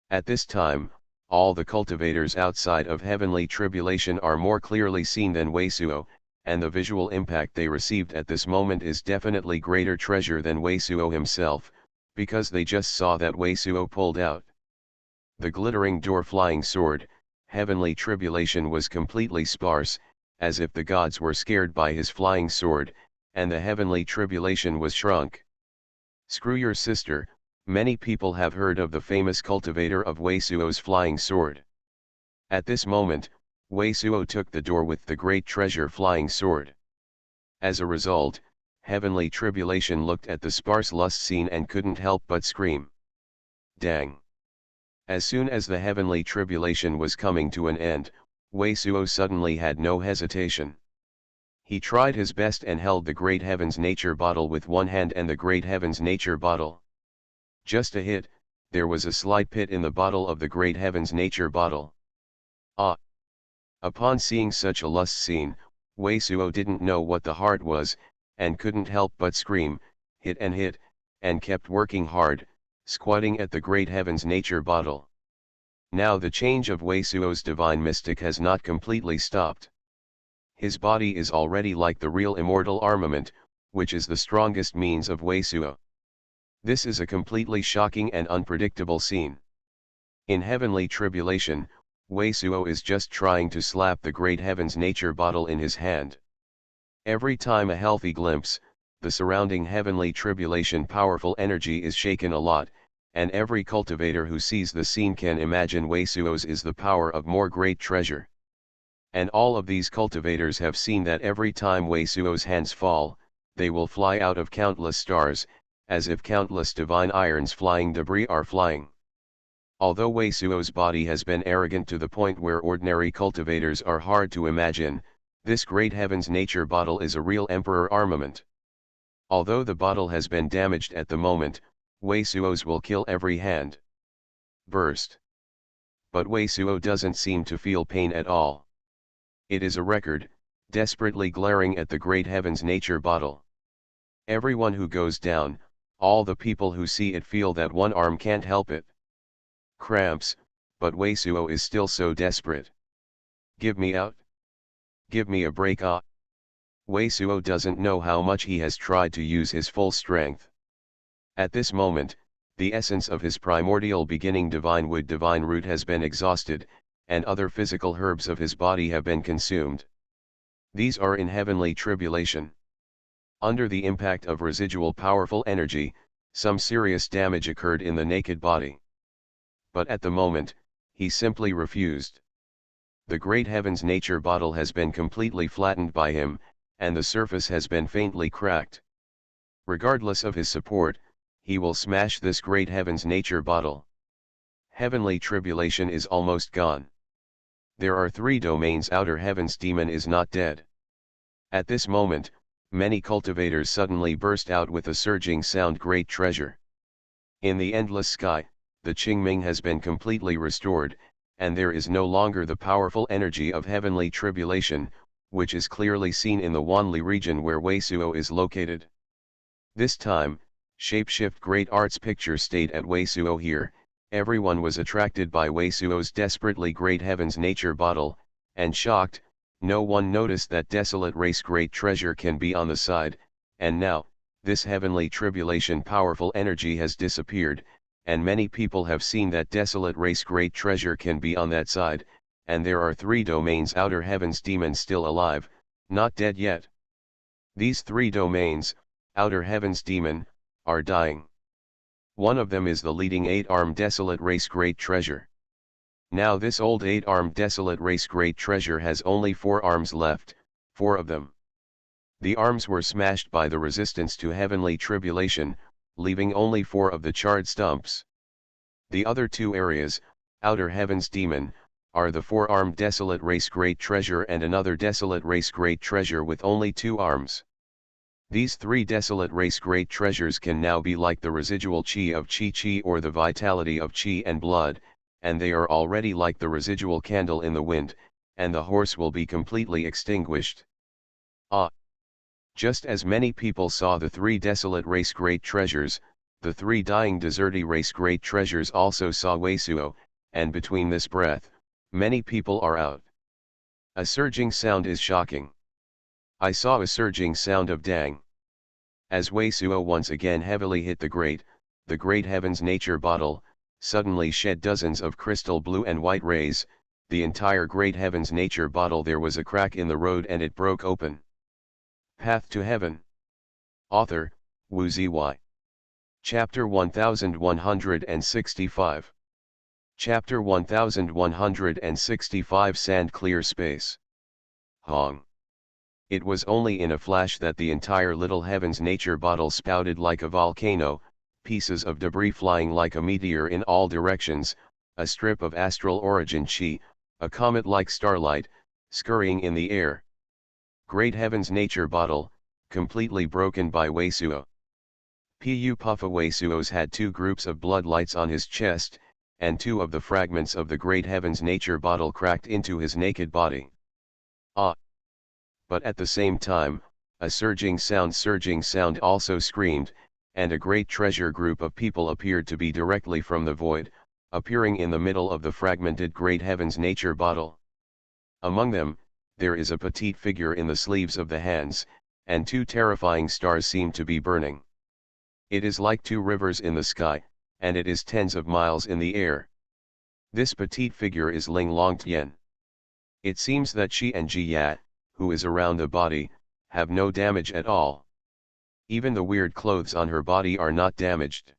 At this time, all the cultivators outside of heavenly tribulation are more clearly seen than Weisuo, and the visual impact they received at this moment is definitely greater treasure than Weisuo himself, because they just saw that Weisuo pulled out the glittering door flying sword. Heavenly tribulation was completely sparse, as if the gods were scared by his flying sword, and the heavenly tribulation was shrunk. Screw your sister. Many people have heard of the famous cultivator of Weisuo's flying sword. At this moment, Weisuo took the door with the great treasure flying sword. As a result, heavenly tribulation looked at the sparse lust scene and couldn't help but scream. Dang! As soon as the heavenly tribulation was coming to an end, Weisuo suddenly had no hesitation. He tried his best and held the great heaven's nature bottle with one hand and the great heaven's nature bottle. Just a hit, there was a slight pit in the bottle of the great heaven's nature bottle. Ah! Upon seeing such a lust scene, Weisuo didn't know what the heart was, and couldn't help but scream, hit and hit, and kept working hard, squatting at the great heaven's nature bottle. Now the change of Wei Suo's divine mystic has not completely stopped. His body is already like the real immortal armament, which is the strongest means of Wei Suo. This is a completely shocking and unpredictable scene. In heavenly tribulation, Wei Suo is just trying to slap the great heaven's nature bottle in his hand. Every time a healthy glimpse, the surrounding heavenly tribulation powerful energy is shaken a lot, and every cultivator who sees the scene can imagine Wei Suo's is the power of more great treasure. And all of these cultivators have seen that every time Wei Suo's hands fall, they will fly out of countless stars, as if countless divine irons flying debris are flying. Although Wei Suo's body has been arrogant to the point where ordinary cultivators are hard to imagine, this great heaven's nature bottle is a real emperor armament. Although the bottle has been damaged at the moment, Wei Suo's will kill every hand burst. But Wei Suo doesn't seem to feel pain at all. It is a record, desperately glaring at the great heaven's nature bottle. Everyone who goes down, all the people who see it feel that one arm can't help it. Cramps, but Wei Suo is still so desperate. Give me out. Give me a break. Wei Suo doesn't know how much he has tried to use his full strength. At this moment, the essence of his primordial beginning divine wood divine root has been exhausted, and other physical herbs of his body have been consumed. These are in heavenly tribulation. Under the impact of residual powerful energy, some serious damage occurred in the naked body. But at the moment, he simply refused. The great heaven's nature bottle has been completely flattened by him, and the surface has been faintly cracked. Regardless of his support, he will smash this great heaven's nature bottle. Heavenly tribulation is almost gone. There are 3 domains. Outer heaven's demon is not dead. At this moment, many cultivators suddenly burst out with a surging sound. Great treasure. In the endless sky, the Qingming has been completely restored, and there is no longer the powerful energy of heavenly tribulation, which is clearly seen in the Wanli region where Wei Suo is located. This time, Shapeshift Great Arts Picture stayed at Wei Suo here. Everyone was attracted by Wei Suo's desperately great heaven's nature bottle, and shocked, no one noticed that desolate race great treasure can be on the side, and now, this heavenly tribulation powerful energy has disappeared, and many people have seen that desolate race great treasure can be on that side, and there are 3 domains. Outer heaven's demon still alive, not dead yet. These 3 domains, outer heaven's demon, are dying. One of them is the leading 8-armed desolate race great treasure. Now this old 8-armed desolate race great treasure has only 4 arms left, 4 of them. The arms were smashed by the resistance to heavenly tribulation, leaving only 4 of the charred stumps. The other 2 areas, outer heaven's demon, are the 4-armed desolate race great treasure and another desolate race great treasure with only 2 arms. These 3 desolate race great treasures can now be like the residual qi of qi or the vitality of qi and blood, and they are already like the residual candle in the wind, and the horse will be completely extinguished. Just as many people saw the 3 desolate race great treasures, the 3 dying deserty race great treasures also saw Wei Suo, and between this breath, many people are out. A surging sound is shocking. I saw a surging sound of dang. As Wei Suo once again heavily hit the great heaven's nature bottle, suddenly shed dozens of crystal blue and white rays, the entire great heaven's nature bottle. There was a crack in the road and it broke open. Path to Heaven. Author, Wu Ziyi. Chapter 1165. Chapter 1165. Sand Clear Space. Hong. It was only in a flash that the entire little heaven's nature bottle spouted like a volcano, pieces of debris flying like a meteor in all directions, a strip of astral origin chi, a comet-like starlight, scurrying in the air. Great heaven's nature bottle, completely broken by Wei Suo. Pu Puffa. Wei Suo's had 2 groups of blood lights on his chest, and 2 of the fragments of the great heaven's nature bottle cracked into his naked body. But at the same time, a surging sound also screamed, and a great treasure group of people appeared to be directly from the void, appearing in the middle of the fragmented great heavens nature bottle. Among them, there is a petite figure in the sleeves of the hands, and two terrifying stars seem to be burning. It is like two rivers in the sky, and it is tens of miles in the air. This petite figure is Ling Longtian. It seems that she and Jia, who is around the body, have no damage at all. Even the weird clothes on her body are not damaged.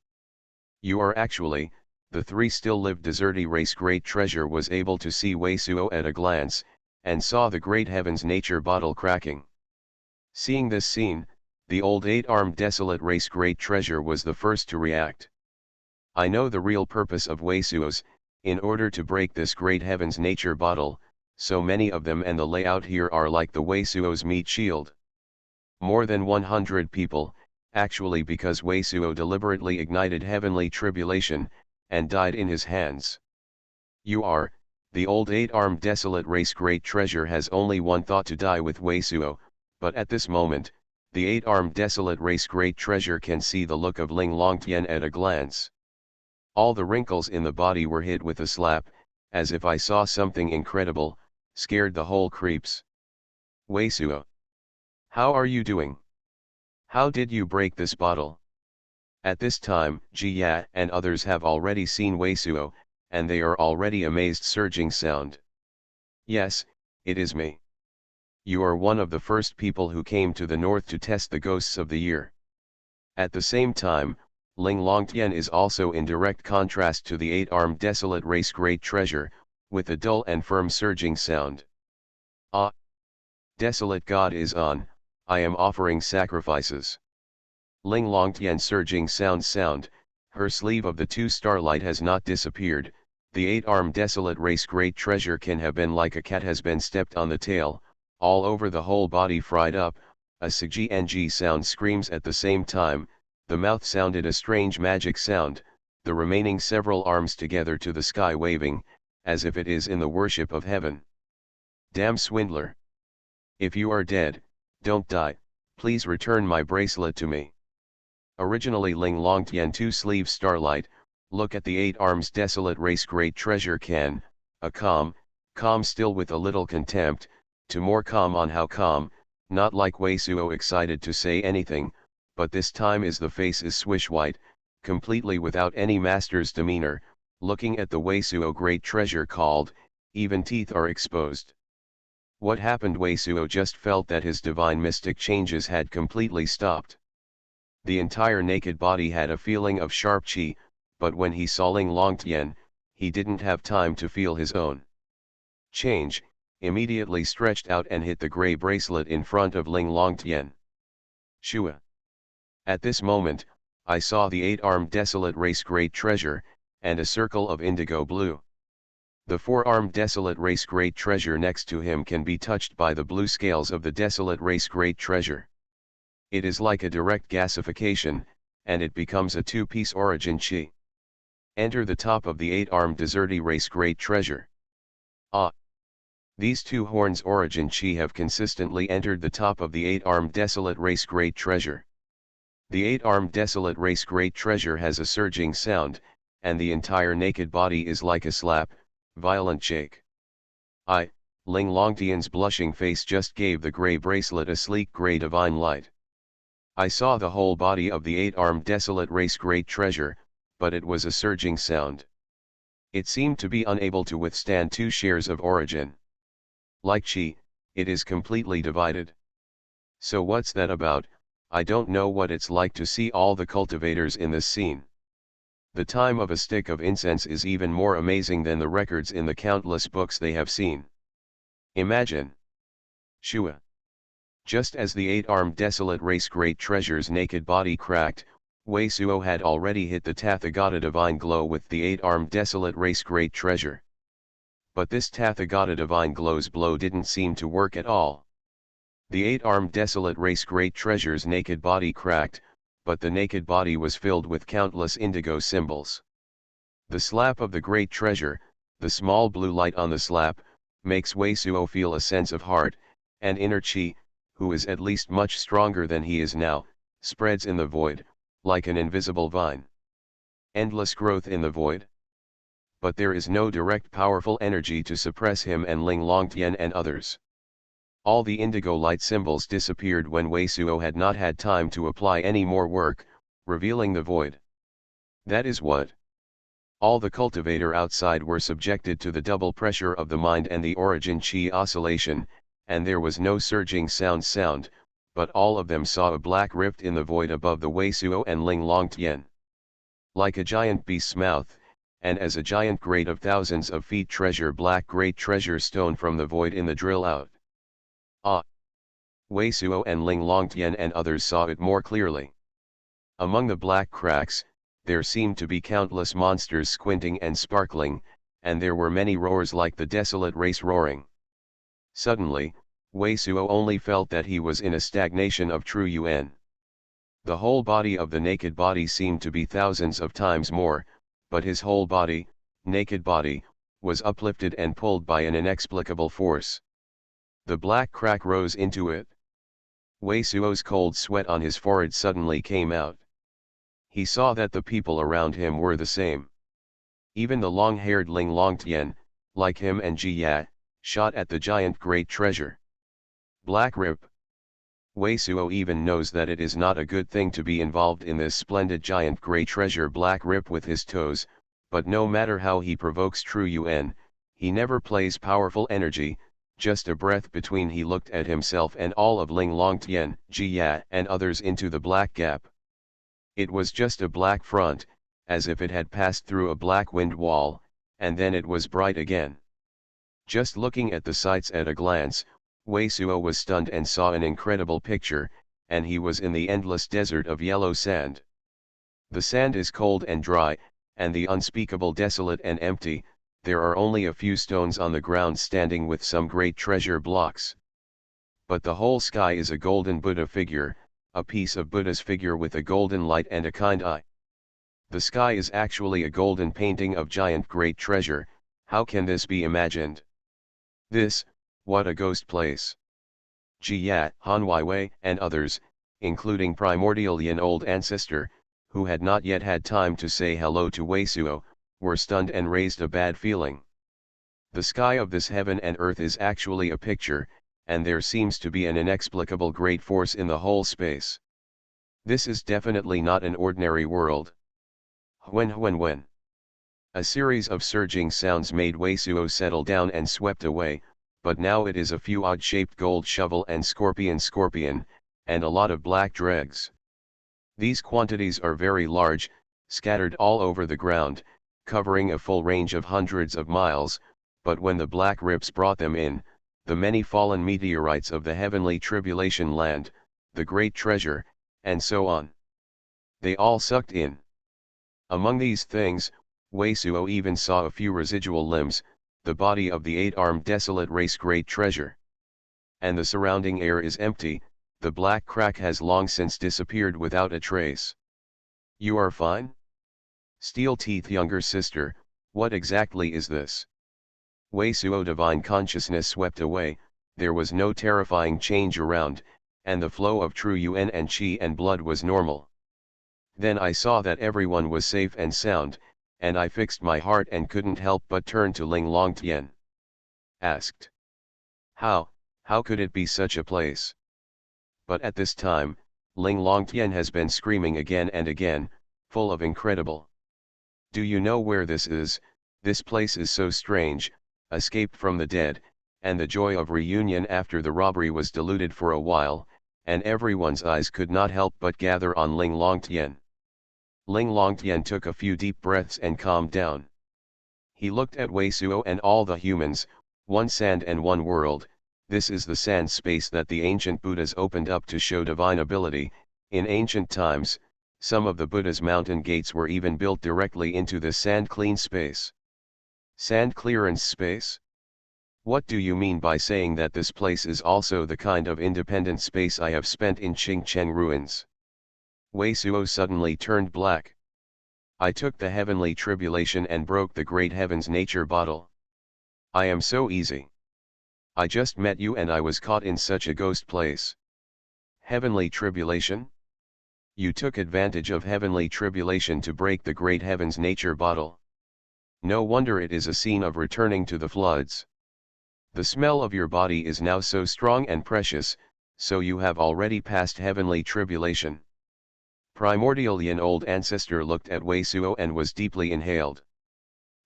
You are actually, the three still live desert race great treasure was able to see Wei Suo at a glance, and saw the great heavens nature bottle cracking. Seeing this scene, the old eight-armed desolate race great treasure was the first to react. I know the real purpose of Wei Suo's, in order to break this great heavens nature bottle, so many of them and the layout here are like the Wei Suo's meat shield. More than 100 people, actually because Wei Suo deliberately ignited heavenly tribulation, and died in his hands. You are, the old eight-armed desolate race great treasure has only one thought to die with Wei Suo, but at this moment, the eight-armed desolate race great treasure can see the look of Ling Longtian at a glance. All the wrinkles in the body were hit with a slap, as if I saw something incredible, scared the whole creeps. Wei Suo. How are you doing? How did you break this bottle? At this time, Jia and others have already seen Wei Suo, and they are already amazed surging sound. Yes, it is me. You are one of the first people who came to the north to test the ghosts of the year. At the same time, Ling Longtian is also in direct contrast to the eight-armed desolate race great treasure, with a dull and firm surging sound. Ah! Desolate God is on, I am offering sacrifices. Ling Longtian surging sound, her sleeve of the two starlight has not disappeared, the eight-armed desolate race great treasure can have been like a cat has been stepped on the tail, all over the whole body fried up, a CGNG sound screams at the same time, the mouth sounded a strange magic sound, the remaining several arms together to the sky waving, as if it is in the worship of heaven. Damn swindler! If you are dead, don't die, please return my bracelet to me. Originally Ling Longtian two sleeve starlight, look at the eight arms desolate race great treasure can, a calm still with a little contempt, to more calm on how calm, not like Wei Suo excited to say anything, but this time is the face is swish white, completely without any master's demeanor, looking at the Wei Suo great treasure called, even teeth are exposed. What happened? Wei Suo just felt that his divine mystic changes had completely stopped. The entire naked body had a feeling of sharp qi, but when he saw Ling Longtian, he didn't have time to feel his own change, immediately stretched out and hit the grey bracelet in front of Ling Longtian. Shua. At this moment, I saw the eight-armed desolate race great treasure, and a circle of indigo blue. The four-armed desolate race great treasure next to him can be touched by the blue scales of the desolate race great treasure. It is like a direct gasification, and it becomes a two-piece origin chi. Enter the top of the eight-armed deserty race great treasure. Ah! These two horns origin chi have consistently entered the top of the eight-armed desolate race great treasure. The eight-armed desolate race great treasure has a surging sound, and the entire naked body is like a slap, violent shake. Ling Longtian's blushing face just gave the grey bracelet a sleek grey divine light. I saw the whole body of the eight-armed desolate race great treasure, but it was a surging sound. It seemed to be unable to withstand two shares of origin. Like chi, it is completely divided. So what's that about? I don't know what it's like to see all the cultivators in this scene. The time of a stick of incense is even more amazing than the records in the countless books they have seen. Imagine. Shua. Just as the eight-armed desolate race great treasure's naked body cracked, Wei Suo had already hit the Tathagata divine glow with the eight-armed desolate race great treasure. But this Tathagata divine glow's blow didn't seem to work at all. The eight-armed desolate race great treasure's naked body cracked, but the naked body was filled with countless indigo symbols. The slap of the great treasure, the small blue light on the slap, makes Wei Suo feel a sense of heart, and inner chi, who is at least much stronger than he is now, spreads in the void, like an invisible vine. Endless growth in the void. But there is no direct powerful energy to suppress him and Ling Longtian and others. All the indigo light symbols disappeared when Wei Suo had not had time to apply any more work, revealing the void. That is what. All the cultivator outside were subjected to the double pressure of the mind and the origin chi oscillation, and there was no surging sound, but all of them saw a black rift in the void above the Wei Suo and Ling Longtian. Like a giant beast's mouth, and as a giant grate of thousands of feet treasure black great treasure stone from the void in the drill out. Ah! Wei Suo and Ling Longtian and others saw it more clearly. Among the black cracks, there seemed to be countless monsters squinting and sparkling, and there were many roars like the desolate race roaring. Suddenly, Wei Suo only felt that he was in a stagnation of true Yuan. The whole body of the naked body seemed to be thousands of times more, but his whole body, naked body, was uplifted and pulled by an inexplicable force. The black crack rose into it. Wei Suo's cold sweat on his forehead suddenly came out. He saw that the people around him were the same. Even the long-haired Ling Longtian, like him and Ji Ya, shot at the giant great treasure. Black rip. Wei Suo even knows that it is not a good thing to be involved in this splendid giant great treasure black rip with his toes, but no matter how he provokes true Yuan, he never plays powerful energy. Just a breath between he looked at himself and all of Ling Longtian, Ji Ya and others into the black gap. It was just a black front, as if it had passed through a black wind wall, and then it was bright again. Just looking at the sights at a glance, Wei Suo was stunned and saw an incredible picture, and he was in the endless desert of yellow sand. The sand is cold and dry, and the unspeakable desolate and empty. There are only a few stones on the ground standing with some great treasure blocks. But the whole sky is a golden Buddha figure, a piece of Buddha's figure with a golden light and a kind eye. The sky is actually a golden painting of giant great treasure. How can this be imagined? This, what a ghost place. Ji Ya, Han Weiwei and others, including primordial Yin old ancestor, who had not yet had time to say hello to Wei Suo, were stunned and raised a bad feeling. The sky of this heaven and earth is actually a picture, and there seems to be an inexplicable great force in the whole space. This is definitely not an ordinary world. When. A series of surging sounds made Wei Suo settle down and swept away, but now it is a few odd-shaped gold shovel and scorpion, and a lot of black dregs. These quantities are very large, scattered all over the ground, covering a full range of hundreds of miles, but when the black rips brought them in, the many fallen meteorites of the heavenly tribulation land, the great treasure, and so on. They all sucked in. Among these things, Wei Suo even saw a few residual limbs, the body of the eight-armed desolate race great treasure. And the surrounding air is empty, the black crack has long since disappeared without a trace. You are fine? Steel teeth younger sister, what exactly is this? Wei Suo divine consciousness swept away, there was no terrifying change around, and the flow of true Yuan and Qi and blood was normal. Then I saw that everyone was safe and sound, and I fixed my heart and couldn't help but turn to Ling Longtian. Asked. How could it be such a place? But at this time, Ling Longtian has been screaming again and again, full of incredible. Do you know where this is? This place is so strange, escaped from the dead, and the joy of reunion after the robbery was diluted for a while, and everyone's eyes could not help but gather on Ling Longtian. Ling Longtian took a few deep breaths and calmed down. He looked at Wei Suo and all the humans, one sand and one world. This is the sand space that the ancient Buddhas opened up to show divine ability. In ancient times, some of the Buddha's mountain gates were even built directly into the sand clean space. Sand clearance space? What do you mean by saying that this place is also the kind of independent space I have spent in Qingcheng ruins? Wei Suo suddenly turned black. I took the heavenly tribulation and broke the great heaven's nature bottle. I am so easy. I just met you and I was caught in such a ghost place. Heavenly tribulation? You took advantage of heavenly tribulation to break the great heaven's nature bottle. No wonder it is a scene of returning to the floods. The smell of your body is now so strong and precious, so you have already passed heavenly tribulation. Primordial Yin old ancestor looked at Wei Suo and was deeply inhaled.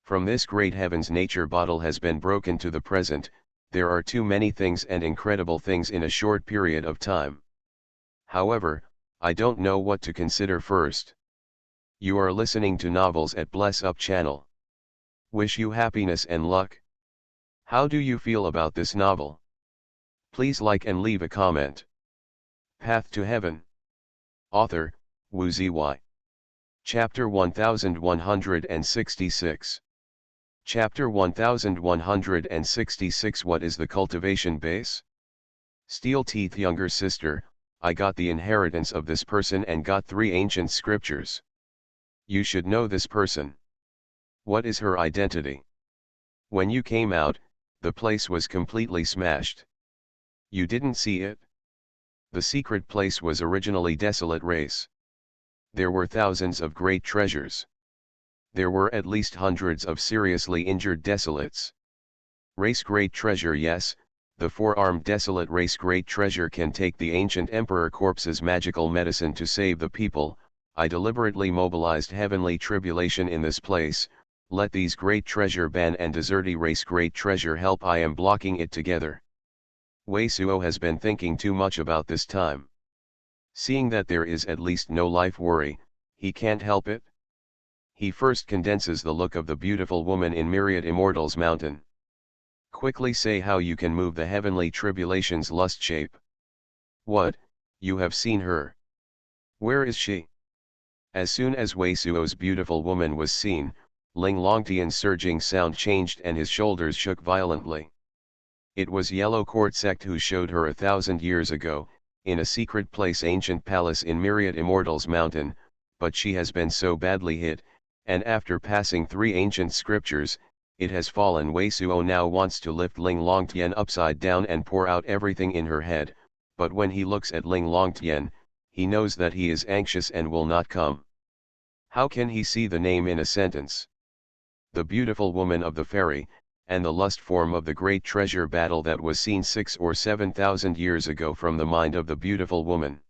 From this great heaven's nature bottle has been broken to the present, there are too many things and incredible things in a short period of time. However, I don't know what to consider first. You are listening to novels at Bless Up channel. Wish you happiness and luck. How do you feel about this novel? Please like and leave a comment. Path to Heaven. Author, Wu Ziyi. Chapter 1166. Chapter 1166. What is the cultivation base? Steel Teeth younger sister, I got the inheritance of this person and got 3 ancient scriptures. You should know this person. What is her identity? When you came out, the place was completely smashed. You didn't see it? The secret place was originally desolate race. There were thousands of great treasures. There were at least hundreds of seriously injured desolates. Race great treasure. Yes, the 4-armed desolate race great treasure can take the ancient emperor corpse's magical medicine to save the people. I deliberately mobilized heavenly tribulation in this place. Let these great treasure ban and deserty race great treasure help. I am blocking it together. Wei Suo has been thinking too much about this time. Seeing that there is at least no life worry, he can't help it. He first condenses the look of the beautiful woman in Myriad Immortals Mountain. Quickly say how you can move the heavenly tribulation's lust shape. What, you have seen her? Where is she? As soon as Wei Suo's beautiful woman was seen, Ling Longtian's surging sound changed and his shoulders shook violently. It was Yellow Court sect who showed her 1,000 years ago, in a secret place ancient palace in Myriad Immortals Mountain, but she has been so badly hit, and after passing 3 ancient scriptures, it has fallen. Wei Suo now wants to lift Ling Longtian upside down and pour out everything in her head, but when he looks at Ling Longtian, he knows that he is anxious and will not come. How can he see the name in a sentence? The beautiful woman of the fairy, and the lust form of the great treasure battle that was seen 6 or 7,000 years ago from the mind of the beautiful woman.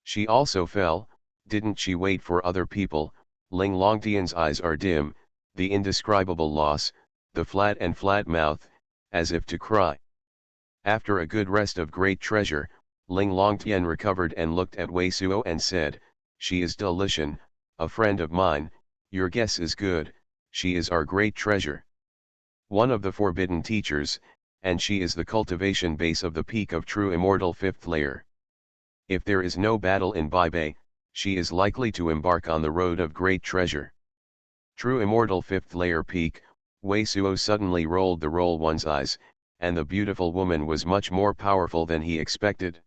She also fell, didn't she? Wait for other people. Ling Longtian's eyes are dim, the indescribable loss, the flat mouth, as if to cry. After a good rest of great treasure, Ling Longtian recovered and looked at Wei Suo and said, "She is Delician, a friend of mine. Your guess is good, she is our great treasure. One of the forbidden teachers, and she is the cultivation base of the peak of true immortal 5th layer. If there is no battle in Baibei, she is likely to embark on the road of great treasure." True immortal 5th layer peak. Wei Suo suddenly rolled one's eyes, and the beautiful woman was much more powerful than he expected.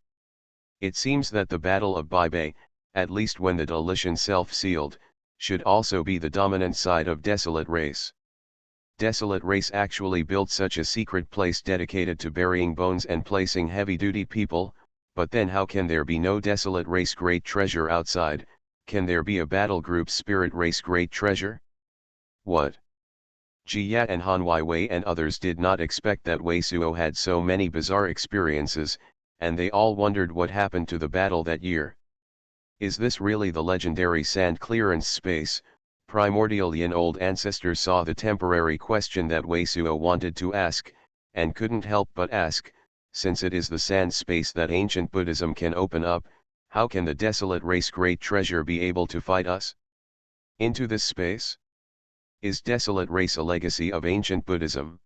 It seems that the battle of Baibei, at least when the Delician self-sealed, should also be the dominant side of desolate race. Desolate race actually built such a secret place dedicated to burying bones and placing heavy-duty people, but then how can there be no desolate race great treasure outside? Can there be a battle group spirit race great treasure? What? Jia and Han Wei and others did not expect that Wei Suo had so many bizarre experiences, and they all wondered what happened to the battle that year. Is this really the legendary sand clearance space? Primordial Yin old ancestor saw the temporary question that Wei Suo wanted to ask, and couldn't help but ask, since it is the sand space that ancient Buddhism can open up, how can the desolate race great treasure be able to fight us? Into this space? Is desolate race a legacy of ancient Buddhism?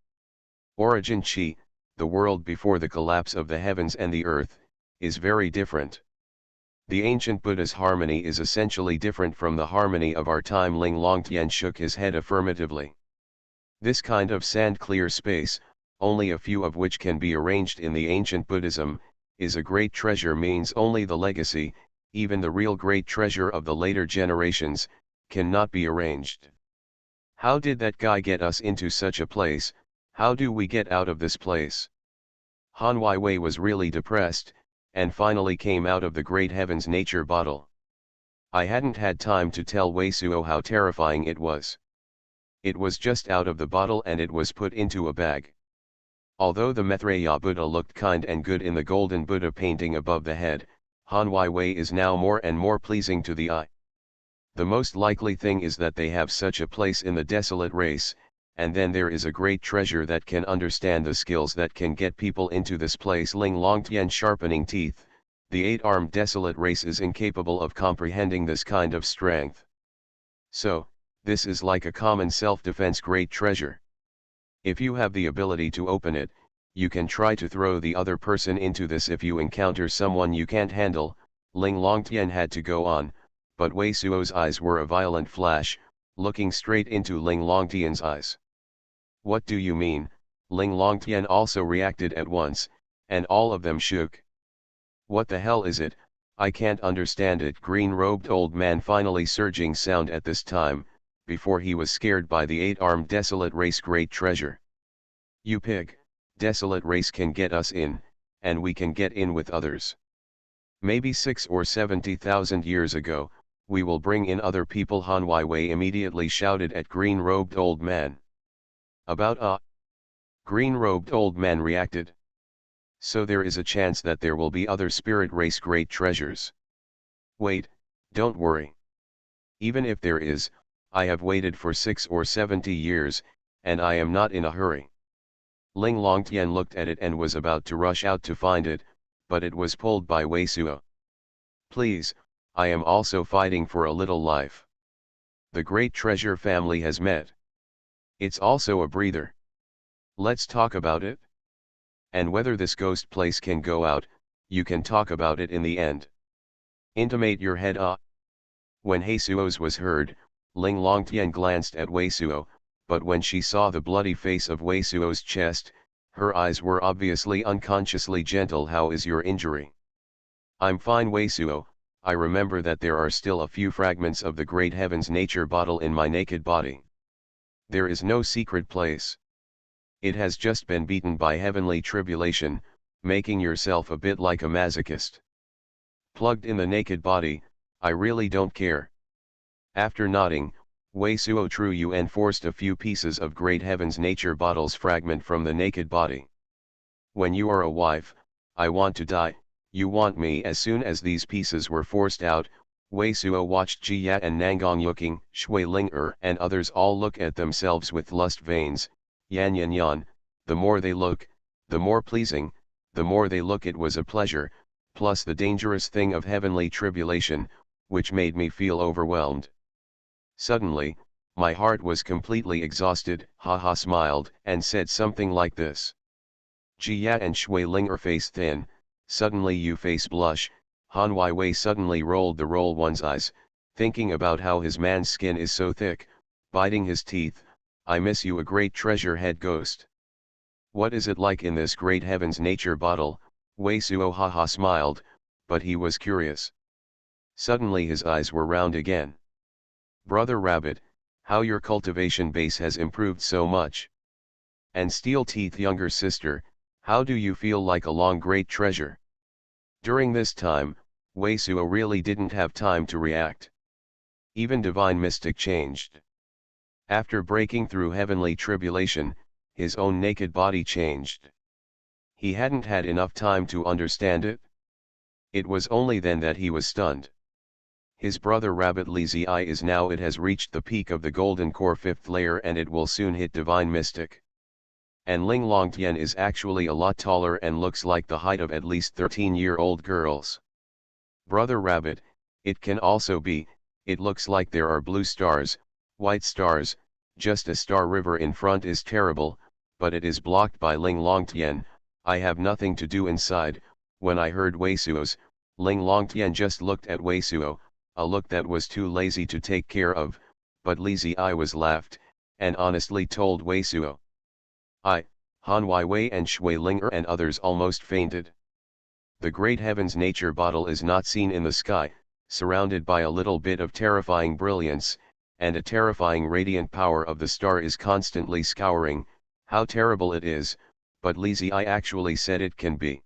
Origin Chi, the world before the collapse of the heavens and the earth, is very different. The ancient Buddha's harmony is essentially different from the harmony of our time. Ling Longtian shook his head affirmatively. This kind of sand-clear space, only a few of which can be arranged in the ancient Buddhism, is a great treasure. Means only the legacy, even the real great treasure of the later generations, cannot be arranged. How did that guy get us into such a place? How do we get out of this place? Han Wei was really depressed, and finally came out of the great heaven's nature bottle. I hadn't had time to tell Wei Suo how terrifying it was. It was just out of the bottle and it was put into a bag. Although the Maitreya Buddha looked kind and good in the golden Buddha painting above the head, Han Wei is now more and more pleasing to the eye. The most likely thing is that they have such a place in the desolate race, and then there is a great treasure that can understand the skills that can get people into this place. Ling Longtian sharpening teeth, the eight-armed desolate race is incapable of comprehending this kind of strength. So, this is like a common self-defense great treasure. If you have the ability to open it, you can try to throw the other person into this if you encounter someone you can't handle. Ling Longtian had to go on, but Wei Suo's eyes were a violent flash, looking straight into Ling Longtian's eyes. What do you mean? Ling Longtian also reacted at once, and all of them shook. What the hell is it? I can't understand it. Green-robed old man finally surging sound at this time, before he was scared by the eight-armed desolate race great treasure. You pig, desolate race can get us in, and we can get in with others. Maybe 6 or 70,000 years ago, we will bring in other people. Han Wei immediately shouted at green-robed old man. About green-robed old man reacted. So there is a chance that there will be other spirit race great treasures. Wait, don't worry. Even if there is, I have waited for 6 or 70 years, and I am not in a hurry. Ling Longtian looked at it and was about to rush out to find it, but it was pulled by Wei Suo. Please, I am also fighting for a little life. The great treasure family has met. It's also a breather. Let's talk about it. And whether this ghost place can go out, you can talk about it in the end. Intimate your head up. When He Suo's was heard, Ling Longtian glanced at Wei Suo, but when she saw the bloody face of Wei Suo's chest, her eyes were obviously unconsciously gentle. How is your injury? I'm fine, Wei Suo. I remember that there are still a few fragments of the great heaven's nature bottle in my naked body. There is no secret place. It has just been beaten by heavenly tribulation, making yourself a bit like a masochist. Plugged in the naked body, I really don't care. After nodding, Wei Suo True Yuan forced a few pieces of great heaven's nature bottle's fragment from the naked body. When you are a wife, I want to die, you want me. As soon as these pieces were forced out, Wei Suo watched Ji Ya and Nangang looking, Shui Ling and others all look at themselves with lust veins. Yan yan yan, the more they look, the more pleasing, the more they look it was a pleasure, plus the dangerous thing of heavenly tribulation, which made me feel overwhelmed. Suddenly, my heart was completely exhausted. Ha smiled, and said something like this. Ji Ya and Shui Ling face thin, suddenly you face blush. Han Wei suddenly rolled one's eyes, thinking about how his man's skin is so thick, biting his teeth. I miss you, a great treasure head ghost. What is it like in this great heaven's nature bottle? Wei Suo haha smiled, but he was curious. Suddenly his eyes were round again. Brother Rabbit, how your cultivation base has improved so much. And Steel Teeth younger sister, how do you feel like a long great treasure? During this time, Wei Suo really didn't have time to react. Even Divine Mystic changed. After breaking through heavenly tribulation, his own naked body changed. He hadn't had enough time to understand it. It was only then that he was stunned. His brother Rabbit Lazy Eye is now it has reached the peak of the golden core 5th layer and it will soon hit Divine Mystic. And Ling Longtian is actually a lot taller and looks like the height of at least 13-year-old girls. Brother Rabbit, it can also be, it looks like there are blue stars, white stars, just a star river in front is terrible, but it is blocked by Ling Longtian. I have nothing to do inside. When I heard Wei Suo's, Ling Longtian just looked at Wei Suo, a look that was too lazy to take care of, but Lazy Eye was laughed, and honestly told Wei Suo. Han Wei and Shui Ling and others almost fainted. The great heaven's nature bottle is not seen in the sky, surrounded by a little bit of terrifying brilliance, and a terrifying radiant power of the star is constantly scouring. How terrible it is, but Lazy Eye actually said it can be.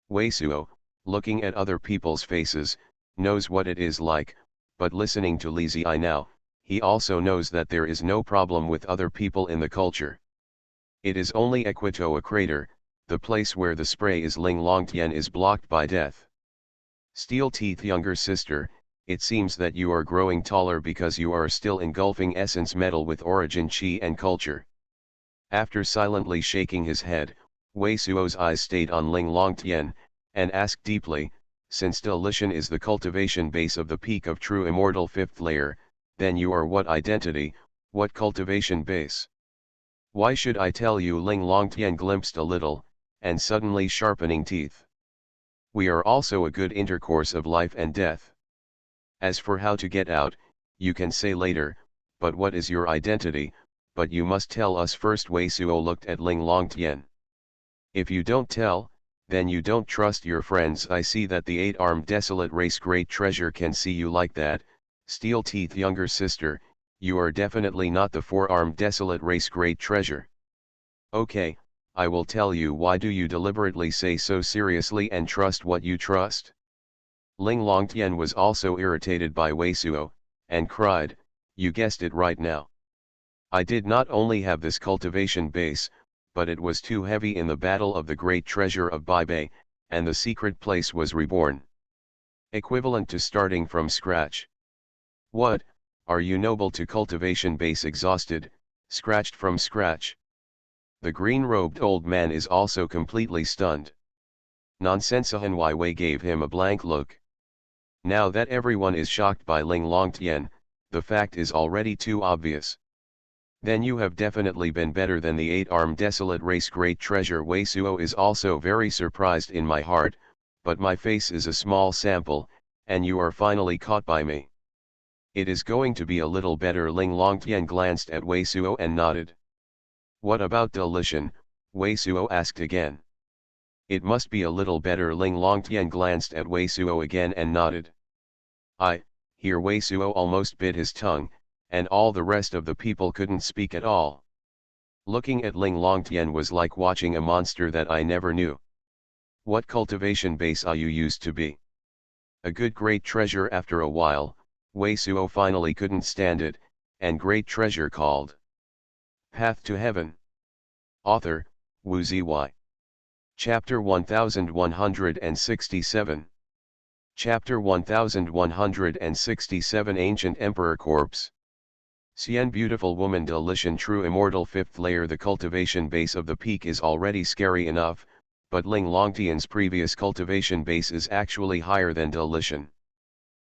Wei Suo, looking at other people's faces, knows what it is like, but listening to Li Ziyi now, he also knows that there is no problem with other people in the culture. It is only Equatoa crater, the place where the spray is Ling Longtian is blocked by death. Steel Teeth younger sister, it seems that you are growing taller because you are still engulfing essence metal with origin chi and culture. After silently shaking his head, Wei Suo's eyes stayed on Ling Longtian, and asked deeply, since deletion is the cultivation base of the peak of true immortal fifth layer, then you are what identity, what cultivation base? Why should I tell you? Ling Longtian glimpsed a little, and suddenly sharpening teeth. We are also a good intercourse of life and death. As for how to get out, you can say later, but what is your identity? But you must tell us first. Wei Suo looked at Ling Longtian. If you don't tell, then you don't trust your friends. I see that the eight-armed desolate race great treasure can see you like that. Steel Teeth younger sister, you are definitely not the four-armed desolate race great treasure. Okay, I will tell you. Why do you deliberately say so seriously and trust what you trust? Ling Longtian was also irritated by Wei Suo, and cried, you guessed it right now. I did not only have this cultivation base, but it was too heavy in the battle of the great treasure of Baibei, and the secret place was reborn. Equivalent to starting from scratch. What, are you noble to cultivation base exhausted, scratched from scratch? The green-robed old man is also completely stunned. Nonsense. Xuanhuan Wei gave him a blank look. Now that everyone is shocked by Ling Longtian, the fact is already too obvious. Then you have definitely been better than the eight-armed desolate race great treasure. Wei Suo is also very surprised in my heart, but my face is a small sample, and you are finally caught by me. It is going to be a little better. Ling Longtian glanced at Wei Suo and nodded. What about deletion? Wei Suo asked again. It must be a little better. Ling Longtian glanced at Wei Suo again and nodded. Here Wei Suo almost bit his tongue, and all the rest of the people couldn't speak at all. Looking at Ling Longtian was like watching a monster that I never knew. What cultivation base are you used to be? A good great treasure. After a while, Wei Suo finally couldn't stand it, and great treasure called. Path to Heaven. Author, Wu Ziyi. Chapter 1167. Chapter 1167 Ancient Emperor Corpse. Xian beautiful woman deletion true immortal fifth layer. The cultivation base of the peak is already scary enough, but Ling Longtian's previous cultivation base is actually higher than deletion.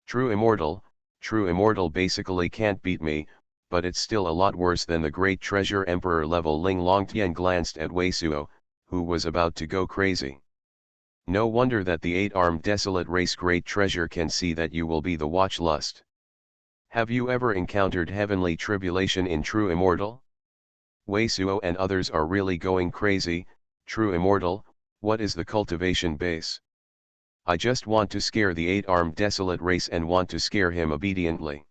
True immortal basically can't beat me, but it's still a lot worse than the great treasure emperor level. Ling Longtian glanced at Wei Suo, who was about to go crazy. No wonder that the eight-armed desolate race great treasure can see that you will be the watch lust. Have you ever encountered heavenly tribulation in true immortal? Wei Suo and others are really going crazy. True immortal, what is the cultivation base? I just want to scare the eight-armed desolate race and want to scare him obediently.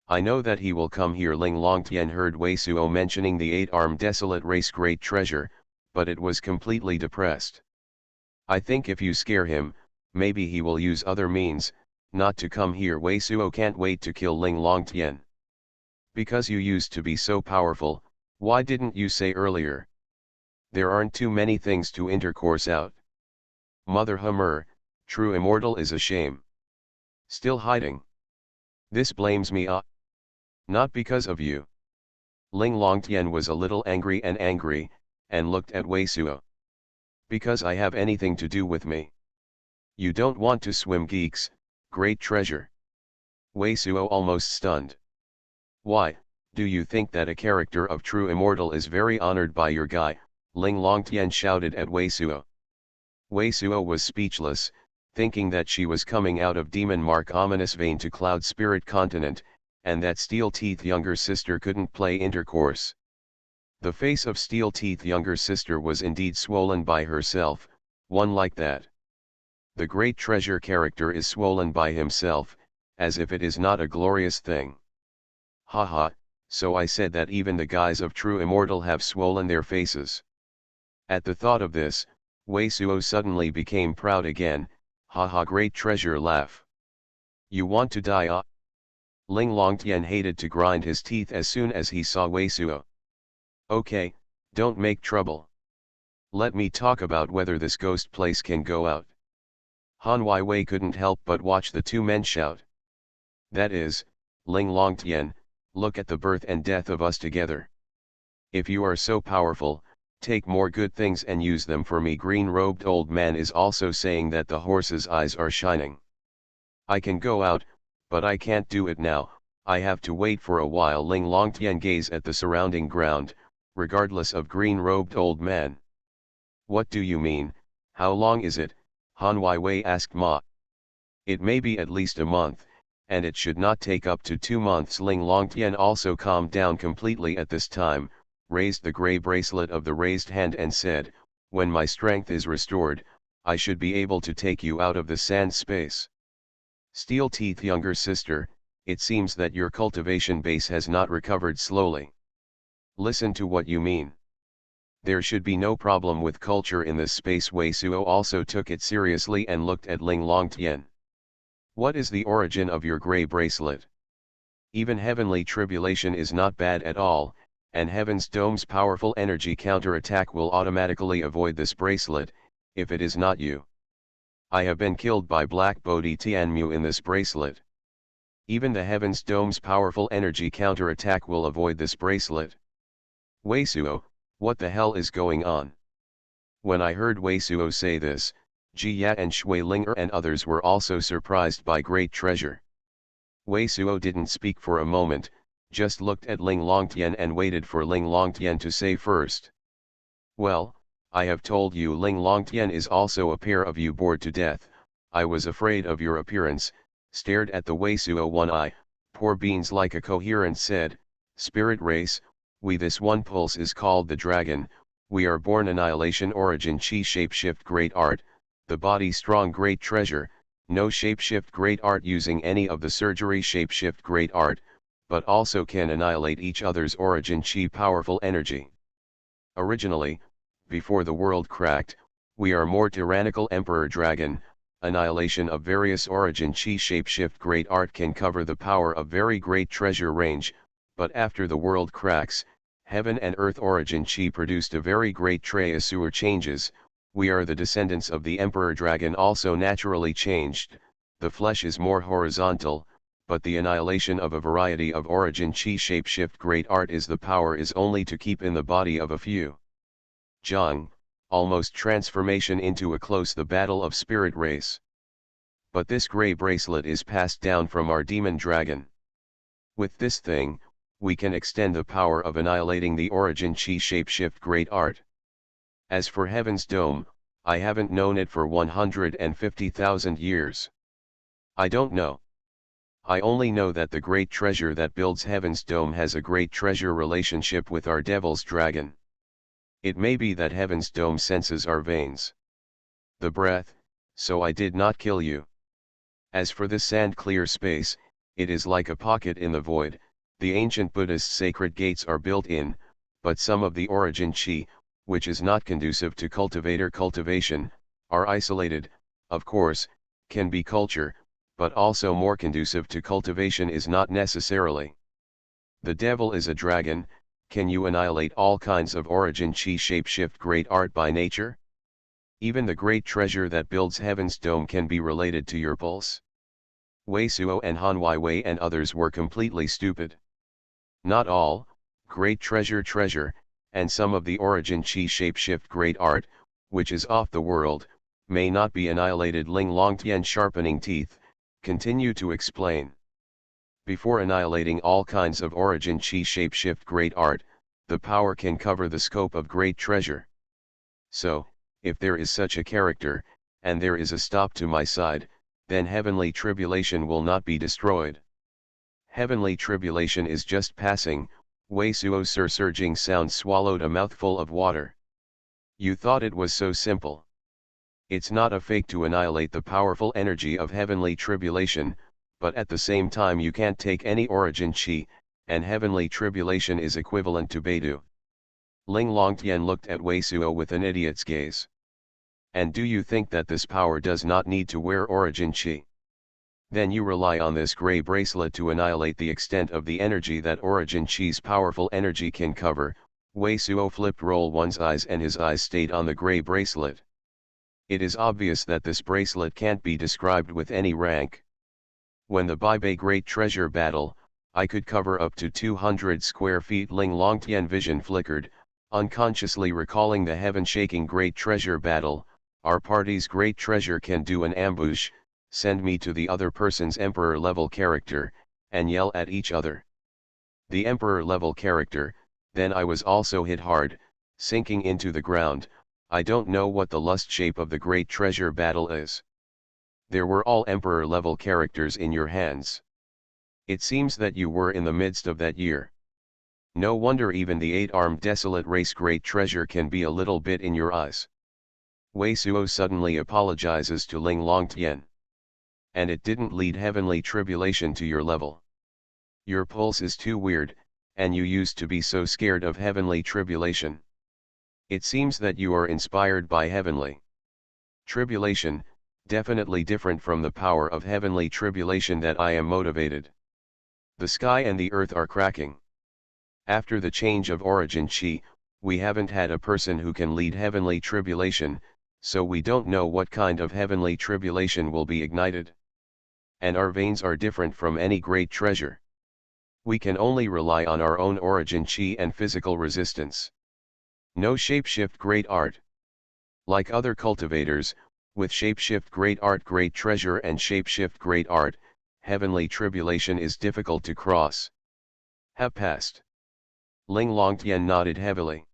I know that he will come here. Ling Longtian heard Wei Suo mentioning the eight-armed desolate race great treasure, but it was completely depressed. I think if you scare him, maybe he will use other means, not to come here. Wei Suo can't wait to kill Ling Longtian. Because you used to be so powerful, why didn't you say earlier? There aren't too many things to intercourse out. Mother Hummer, true immortal is a shame. Still hiding. This blames me. Not because of you. Ling Longtian was a little angry, and looked at Wei Suo. Because I have anything to do with me. You don't want to swim geeks, great treasure. Wei Suo almost stunned. Why, do you think that a character of true immortal is very honored by your guy? Ling Longtian shouted at Wei Suo. Wei Suo was speechless, thinking that she was coming out of demon mark ominous vein to cloud spirit continent, and that Steel Teeth younger sister couldn't play intercourse. The face of Steel Teeth younger sister was indeed swollen by herself, one like that. The great treasure character is swollen by himself, as if it is not a glorious thing. Haha, so I said that even the guys of true immortal have swollen their faces. At the thought of this, Wei Suo suddenly became proud again. Haha, great treasure laugh. You want to die? Ling Longtian hated to grind his teeth as soon as he saw Wei Suo. Okay, don't make trouble. Let me talk about whether this ghost place can go out. Han Wei couldn't help but watch the two men shout. That is, Ling Longtian, look at the birth and death of us together. If you are so powerful, take more good things and use them for me. Green-robed old man is also saying that the horse's eyes are shining. I can go out, but I can't do it now, I have to wait for a while. Ling Longtian gazed at the surrounding ground, regardless of green-robed old man. What do you mean, how long is it? Han Wei asked Ma. It may be at least a month, and it should not take up to 2 months. Ling Longtian also calmed down completely at this time, raised the grey bracelet of the raised hand and said, when my strength is restored, I should be able to take you out of the sand space. Steel Teeth younger sister, it seems that your cultivation base has not recovered slowly. Listen to what you mean. There should be no problem with culture in this space. Wei Suo also took it seriously and looked at Ling Longtian. What is the origin of your grey bracelet? Even heavenly tribulation is not bad at all, and Heaven's Dome's powerful energy counterattack will automatically avoid this bracelet, if it is not you. I have been killed by Black Bodhi Tianmu in this bracelet. Even the Heaven's Dome's powerful energy counterattack will avoid this bracelet. Wei Suo, what the hell is going on? When I heard Wei Suo say this, Ji Ya and Shui Linger and others were also surprised by great treasure. Wei Suo didn't speak for a moment, just looked at Ling Longtian and waited for Ling Longtian to say first. Well, I have told you Ling Longtian is also a pair of you bored to death. I was afraid of your appearance, stared at the Wei Suo one eye, poor beans like a coherent said, spirit race, we this one pulse is called the dragon, we are born annihilation origin chi shapeshift great art, the body strong great treasure, no shapeshift great art using any of the surgery shapeshift great art, but also can annihilate each other's origin chi powerful energy. Originally, before the world cracked, we are more tyrannical emperor dragon, annihilation of various origin chi shapeshift great art can cover the power of very great treasure range, but after the world cracks, heaven and earth origin chi produced a very great Trayasur changes, we are the descendants of the emperor dragon also naturally changed, the flesh is more horizontal, but the annihilation of a variety of origin chi shapeshift great art is the power is only to keep in the body of a few. Zhang, almost transformation into a close the battle of spirit race. But this grey bracelet is passed down from our demon dragon. With this thing, we can extend the power of annihilating the origin chi shapeshift great art. As for Heaven's Dome, I haven't known it for 150,000 years. I don't know. I only know that the great treasure that builds Heaven's Dome has a great treasure relationship with our devil's dragon. It may be that Heaven's Dome senses our veins. The breath, so I did not kill you. As for this sand clear space, it is like a pocket in the void, the ancient Buddhist sacred gates are built in, but some of the origin chi, which is not conducive to cultivator cultivation, are isolated, of course, can be culture, but also more conducive to cultivation is not necessarily. The devil is a dragon, can you annihilate all kinds of origin chi shapeshift great art by nature? Even the great treasure that builds Heaven's Dome can be related to your pulse. Wei Suo and Han Wei and others were completely stupid. Not all, great treasure, and some of the origin chi shapeshift great art, which is off the world, may not be annihilated. Ling Longtian sharpening teeth, continue to explain. Before annihilating all kinds of origin chi shapeshift great art, the power can cover the scope of great treasure. So, if there is such a character, and there is a stop to my side, then heavenly tribulation will not be destroyed. Heavenly tribulation is just passing. Wei Suo surging sound swallowed a mouthful of water. You thought it was so simple. It's not a fake to annihilate the powerful energy of heavenly tribulation, but at the same time you can't take any origin chi, and heavenly tribulation is equivalent to Baidu. Ling Longtian looked at Wei Suo with an idiot's gaze. And do you think that this power does not need to wear origin chi? Then you rely on this gray bracelet to annihilate the extent of the energy that Origin Chi's powerful energy can cover. Wei Suo flipped Roll One's eyes and his eyes stayed on the gray bracelet. It is obvious that this bracelet can't be described with any rank. When the Baibei Great Treasure battle, I could cover up to 200 square feet. Ling Longtian vision flickered, unconsciously recalling the heaven-shaking Great Treasure battle. Our party's great treasure can do an ambush, send me to the other person's emperor-level character, and yell at each other. The emperor-level character, then I was also hit hard, sinking into the ground. I don't know what the lust shape of the Great Treasure battle is. There were all emperor-level characters in your hands. It seems that you were in the midst of that year. No wonder even the 8-armed desolate race Great Treasure can be a little bit in your eyes. Wei Suo suddenly apologizes to Ling Longtian. And it didn't lead heavenly tribulation to your level. Your pulse is too weird, and you used to be so scared of heavenly tribulation. It seems that you are inspired by heavenly tribulation, definitely different from the power of heavenly tribulation that I am motivated. The sky and the earth are cracking. After the change of Origin Chi, we haven't had a person who can lead heavenly tribulation, so we don't know what kind of heavenly tribulation will be ignited. And our veins are different from any great treasure. We can only rely on our own Origin Chi and physical resistance. No shapeshift great art. Like other cultivators, with shapeshift great art great treasure and shapeshift great art, heavenly tribulation is difficult to cross. Have passed. Ling Longtian nodded heavily.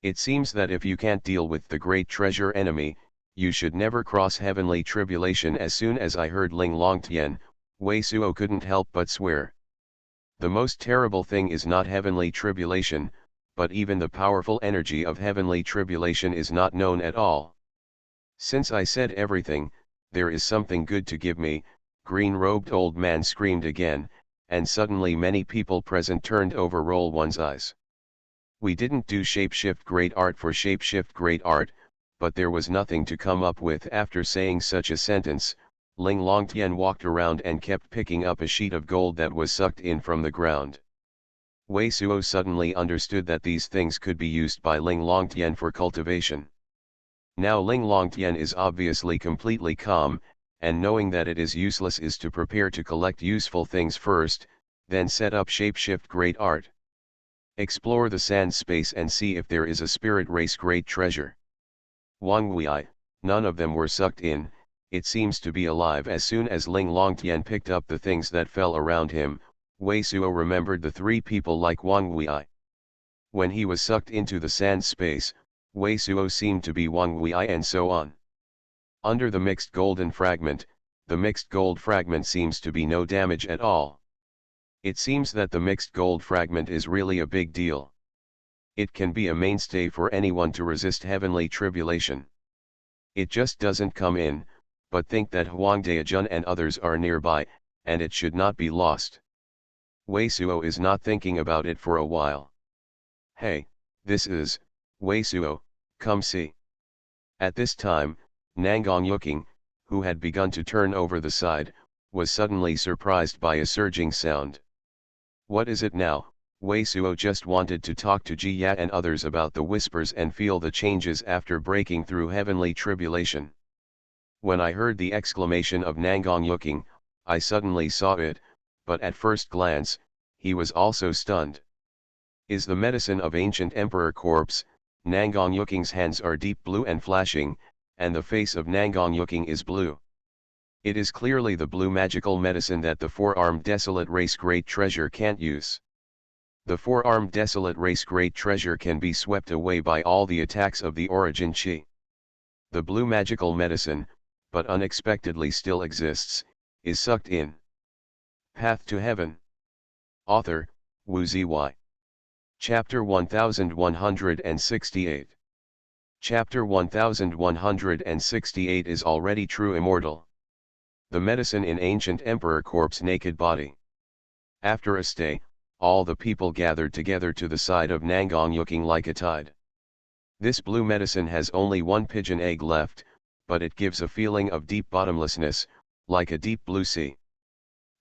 It seems that if you can't deal with the great treasure enemy, you should never cross heavenly tribulation. As soon as I heard Ling Longtian, Wei Suo couldn't help but swear. The most terrible thing is not heavenly tribulation, but even the powerful energy of heavenly tribulation is not known at all. Since I said everything, there is something good to give me, green-robed old man screamed again, and suddenly many people present turned over Roll One's eyes. We didn't do shapeshift great art for shapeshift great art, but there was nothing to come up with after saying such a sentence. Ling Longtian walked around and kept picking up a sheet of gold that was sucked in from the ground. Wei Suo suddenly understood that these things could be used by Ling Longtian for cultivation. Now Ling Longtian is obviously completely calm, and knowing that it is useless is to prepare to collect useful things first, then set up shapeshift great art. Explore the sand space and see if there is a spirit race great treasure. Wang Wei, none of them were sucked in. It seems to be alive. As soon as Ling Longtian picked up the things that fell around him, Wei Suo remembered the three people like Wang Wei. When he was sucked into the sand space, Wei Suo seemed to be Wang Wei and so on. Under the mixed golden fragment, the mixed gold fragment seems to be no damage at all. It seems that the mixed gold fragment is really a big deal. It can be a mainstay for anyone to resist heavenly tribulation. It just doesn't come in, but think that Huang Daijun and others are nearby, and it should not be lost. Wei Suo is not thinking about it for a while. Hey, this is, Wei Suo, come see. At this time, Nangong Yuking, who had begun to turn over the side, was suddenly surprised by a surging sound. What is it now? Wei Suo just wanted to talk to Ji Ya and others about the whispers and feel the changes after breaking through heavenly tribulation. When I heard the exclamation of Nangong Yuking, I suddenly saw it, but at first glance, he was also stunned. Is the medicine of ancient emperor corpse. Nangong Yuking's hands are deep blue and flashing, and the face of Nangong Yuking is blue. It is clearly the blue magical medicine that the four-armed desolate race great treasure can't use. The four-armed desolate race great treasure can be swept away by all the attacks of the Origin Chi. The blue magical medicine, but unexpectedly still exists, is sucked in. Path to Heaven. Author, Wu Zy. Chapter 1168. Chapter 1168 is already true immortal. The medicine in ancient emperor corpse naked body. After a stay, all the people gathered together to the side of Nangong Yuking like a tide. This blue medicine has only one pigeon egg left, but it gives a feeling of deep bottomlessness. like a deep blue sea.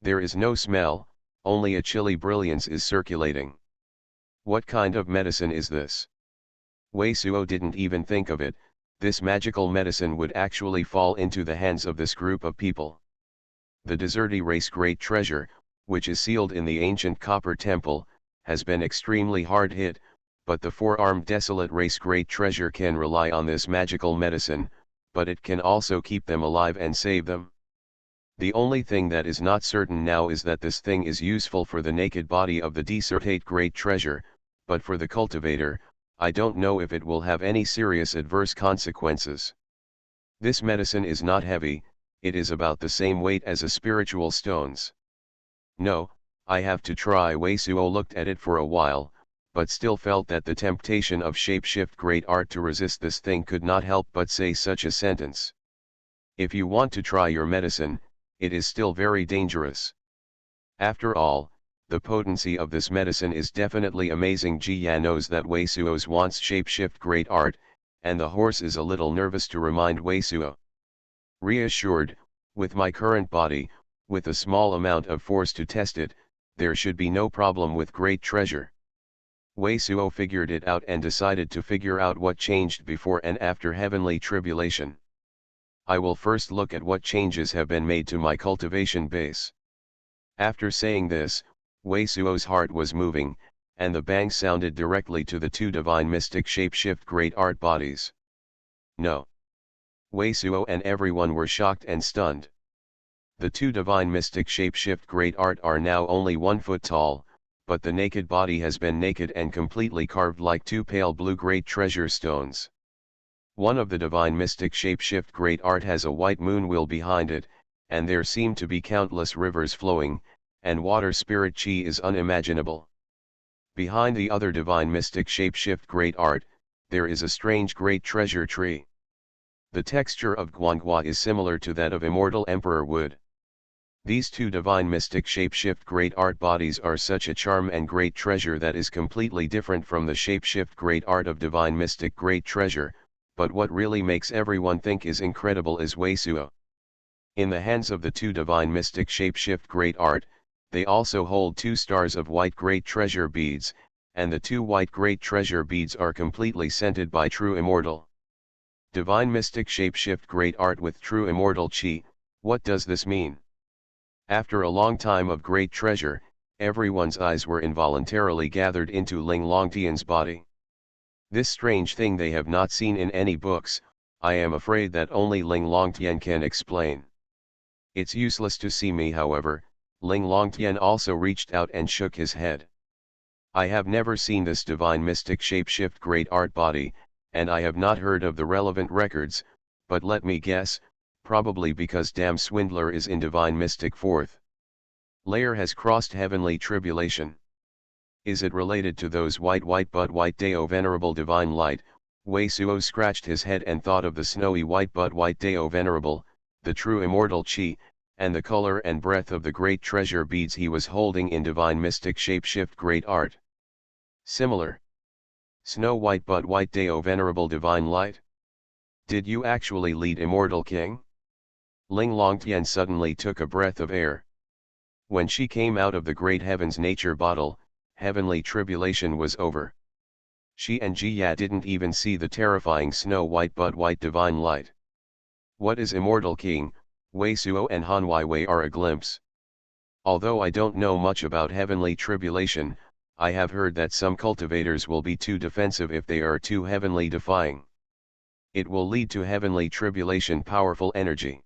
There is no smell, only a chilly brilliance is circulating. What kind of medicine is this? Wei Suo didn't even think of it, this magical medicine would actually fall into the hands of this group of people. The deserty race great treasure, which is sealed in the ancient copper temple, has been extremely hard hit, but the four-armed desolate race great treasure can rely on this magical medicine, but it can also keep them alive and save them. The only thing that is not certain now is that this thing is useful for the naked body of the desertate great treasure, but for the cultivator, I don't know if it will have any serious adverse consequences. This medicine is not heavy, it is about the same weight as a spiritual stones. No, I have to try. Wei Suo looked at it for a while, but still felt that the temptation of shape-shift great art to resist this thing could not help but say such a sentence. If you want to try your medicine, it is still very dangerous. After all, the potency of this medicine is definitely amazing. Ji Ya knows that Wei Suo's wants shape-shift great art, and the horse is a little nervous to remind Wei Suo. Reassured, with my current body, with a small amount of force to test it, there should be no problem with great treasure. Wei Suo figured it out and decided to figure out what changed before and after heavenly tribulation. I will first look at what changes have been made to my cultivation base. After saying this, Wei Suo's heart was moving, and the bang sounded directly to the two divine mystic shape-shift great art bodies. No. Wei Suo and everyone were shocked and stunned. The two divine mystic shape-shift great art are now only 1 foot tall, but the naked body has been naked and completely carved like two pale blue great treasure stones. One of the divine mystic shape-shift great art has a white moon wheel behind it, and there seem to be countless rivers flowing, and water spirit chi is unimaginable. Behind the other divine mystic shape-shift great art, there is a strange great treasure tree. The texture of Xuanhuan is similar to that of immortal emperor wood. These two divine mystic shape-shift great art bodies are such a charm and great treasure that is completely different from the shape-shift great art of divine mystic great treasure, but what really makes everyone think is incredible is Wei Suo. In the hands of the two divine mystic shape-shift great art, they also hold 2 stars of white great treasure beads, and the 2 white great treasure beads are completely scented by true immortal. Divine mystic shape-shift great art with true immortal chi, what does this mean? After a long time of great treasure, everyone's eyes were involuntarily gathered into Ling Longtian's body. This strange thing they have not seen in any books, I am afraid that only Ling Longtian can explain. It's useless to see me, however. Ling Longtian also reached out and shook his head. I have never seen this divine mystic shape-shift great art body, and I have not heard of the relevant records, but let me guess, probably because damn swindler is in divine mystic 4th layer has crossed heavenly tribulation. Is it related to those white but white Deo venerable divine light? Wei Suo scratched his head and thought of the snowy white but white Deo venerable, the true immortal chi, and the color and breadth of the great treasure beads he was holding in divine mystic shape-shift great art. Similar. Snow white but white Deo venerable divine light? Did you actually lead immortal king? Ling Longtian suddenly took a breath of air. When she came out of the great heavens nature bottle, heavenly tribulation was over. She and Ji Ya didn't even see the terrifying snow white but white divine light. What is immortal king? Wei Suo and Han Wei are a glimpse. Although I don't know much about heavenly tribulation, I have heard that some cultivators will be too defensive if they are too heavenly defying. It will lead to heavenly tribulation powerful energy.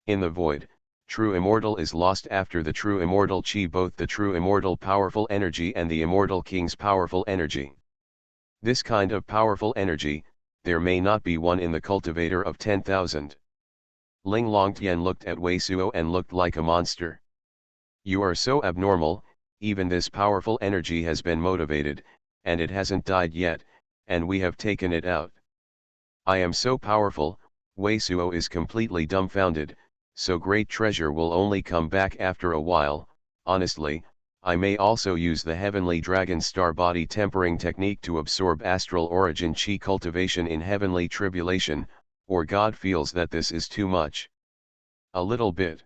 In the void, true immortal is lost after the true immortal chi, both the true immortal powerful energy and the immortal king's powerful energy. This kind of powerful energy, there may not be one in the cultivator of 10,000. Ling Longtian looked at Wei Suo and looked like a monster. You are so abnormal, even this powerful energy has been motivated, and it hasn't died yet, and we have taken it out. I am so powerful, Wei Suo is completely dumbfounded, so great treasure will only come back after a while. Honestly, I may also use the heavenly dragon star body tempering technique to absorb astral origin chi cultivation in heavenly tribulation, or God feels that this is too much. A little bit.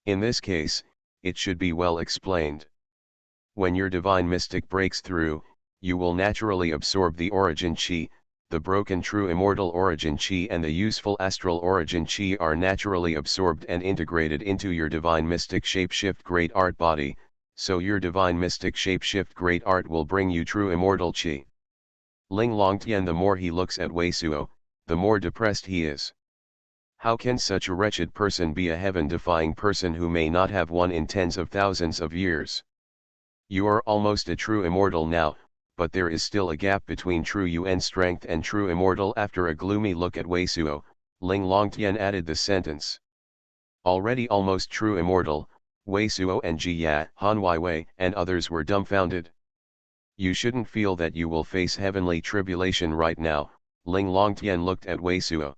In this case, it should be well explained. When your divine mystic breaks through, you will naturally absorb the origin chi, the broken true immortal origin chi and the useful astral origin chi are naturally absorbed and integrated into your divine mystic shapeshift great art body, so your divine mystic shapeshift great art will bring you true immortal chi. Ling Longtian, the more he looks at Wei Suo, the more depressed he is. How can such a wretched person be a heaven-defying person who may not have won in tens of thousands of years? You are almost a true immortal now, but there is still a gap between true UN strength and true immortal. After a gloomy look at Wei Suo, Ling Longtian added the sentence. Already almost true immortal, Wei Suo and Ji Ya, Han Wei and others were dumbfounded. You shouldn't feel that you will face heavenly tribulation right now, Ling Longtian looked at Wei Suo.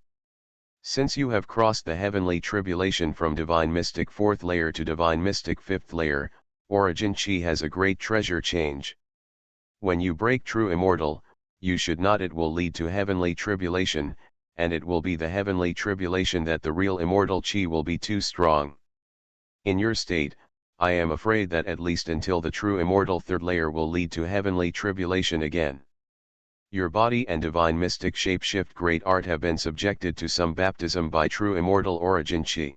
Since you have crossed the heavenly tribulation from divine mystic 4th layer to divine mystic 5th layer, origin chi has a great treasure change. When you break true immortal, you should not, it will lead to heavenly tribulation, and it will be the heavenly tribulation that the real immortal chi will be too strong. In your state, I am afraid that at least until the true immortal 3rd layer will lead to heavenly tribulation again. Your body and divine mystic shapeshift great art have been subjected to some baptism by true immortal origin chi.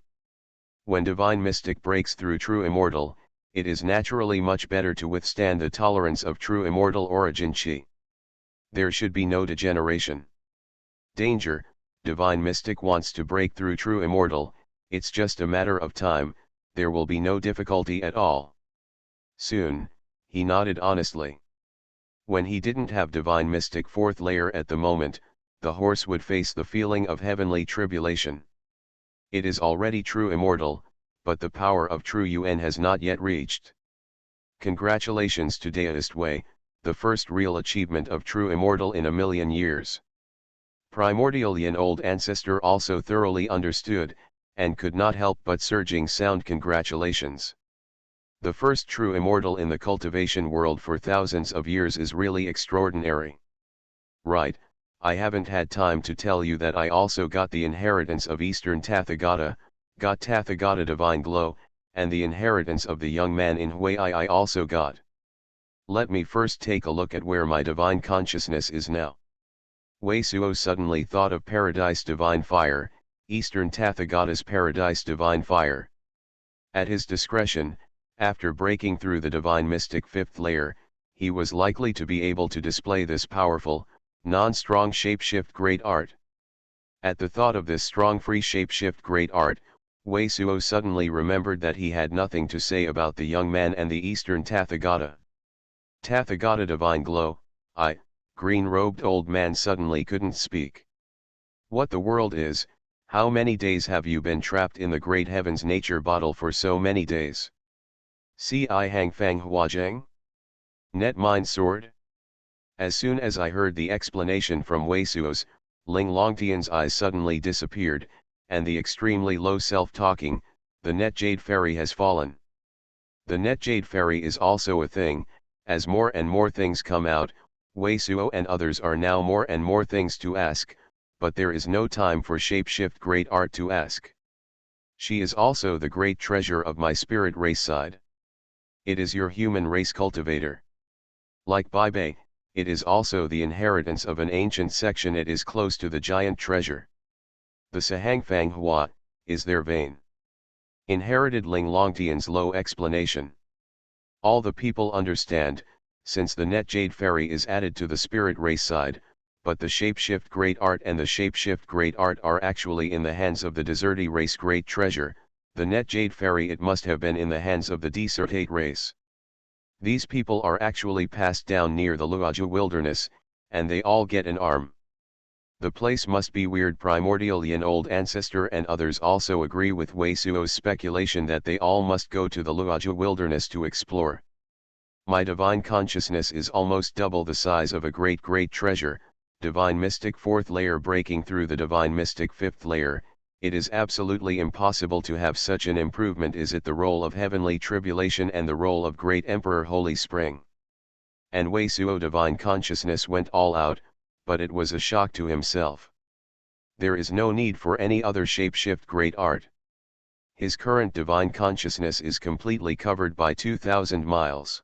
When divine mystic breaks through true immortal, it is naturally much better to withstand the tolerance of true immortal origin chi. There should be no degeneration. Danger, divine mystic wants to break through true immortal, it's just a matter of time, there will be no difficulty at all. Soon, he nodded honestly. When he didn't have divine mystic 4th layer at the moment, the horse would face the feeling of heavenly tribulation. It is already true immortal, but the power of true UN has not yet reached. Congratulations to Deist Wei, the first real achievement of true immortal in a million years. Primordial Yin old ancestor also thoroughly understood, and could not help but surging sound congratulations. The first true immortal in the cultivation world for thousands of years is really extraordinary. Right, I haven't had time to tell you that I also got the inheritance of Eastern Tathagata, got Tathagata divine glow, and the inheritance of the young man in Hui I also got. Let me first take a look at where my divine consciousness is now. Wei Suo suddenly thought of Paradise Divine Fire, Eastern Tathagata's Paradise Divine Fire. At his discretion, after breaking through the divine mystic 5th layer, he was likely to be able to display this powerful, non-strong shapeshift great art. At the thought of this strong free shapeshift great art, Wei Suo suddenly remembered that he had nothing to say about the young man and the Eastern Tathagata. Tathagata divine glow, green-robed old man suddenly couldn't speak. What the world is, how many days have you been trapped in the great heavens nature bottle for so many days? Si I hang fang huajang? Net mind sword? As soon as I heard the explanation from Wei Suo's, Ling Longtian's eyes suddenly disappeared, and the extremely low self-talking, the net jade fairy has fallen. The net jade fairy is also a thing, as more and more things come out, Wei Suo and others are now more and more things to ask, but there is no time for shapeshift great art to ask. She is also the great treasure of my spirit race side. It is your human race cultivator. Like Bai Bei, it is also the inheritance of an ancient section. It is close to the giant treasure. The Sahangfang Hua, is their vein. Inherited Ling Longtian's low explanation. All the people understand, since the net jade fairy is added to the spirit race side, but the shapeshift great art and the shapeshift great art are actually in the hands of the deserty race great treasure, the net jade fairy it must have been in the hands of the desertate race. These people are actually passed down near the Luoju wilderness, and they all get an arm. The place must be weird. Primordial Yin old ancestor and others also agree with Wei Suo's speculation that they all must go to the Luoju wilderness to explore. My divine consciousness is almost double the size of a great treasure, divine mystic 4th layer breaking through the divine mystic 5th layer. It is absolutely impossible to have such an improvement. Is it the role of heavenly tribulation and the role of great emperor Holy Spring? And Wei Suo divine consciousness went all out, but it was a shock to himself. There is no need for any other shapeshift great art. His current divine consciousness is completely covered by 2,000 miles.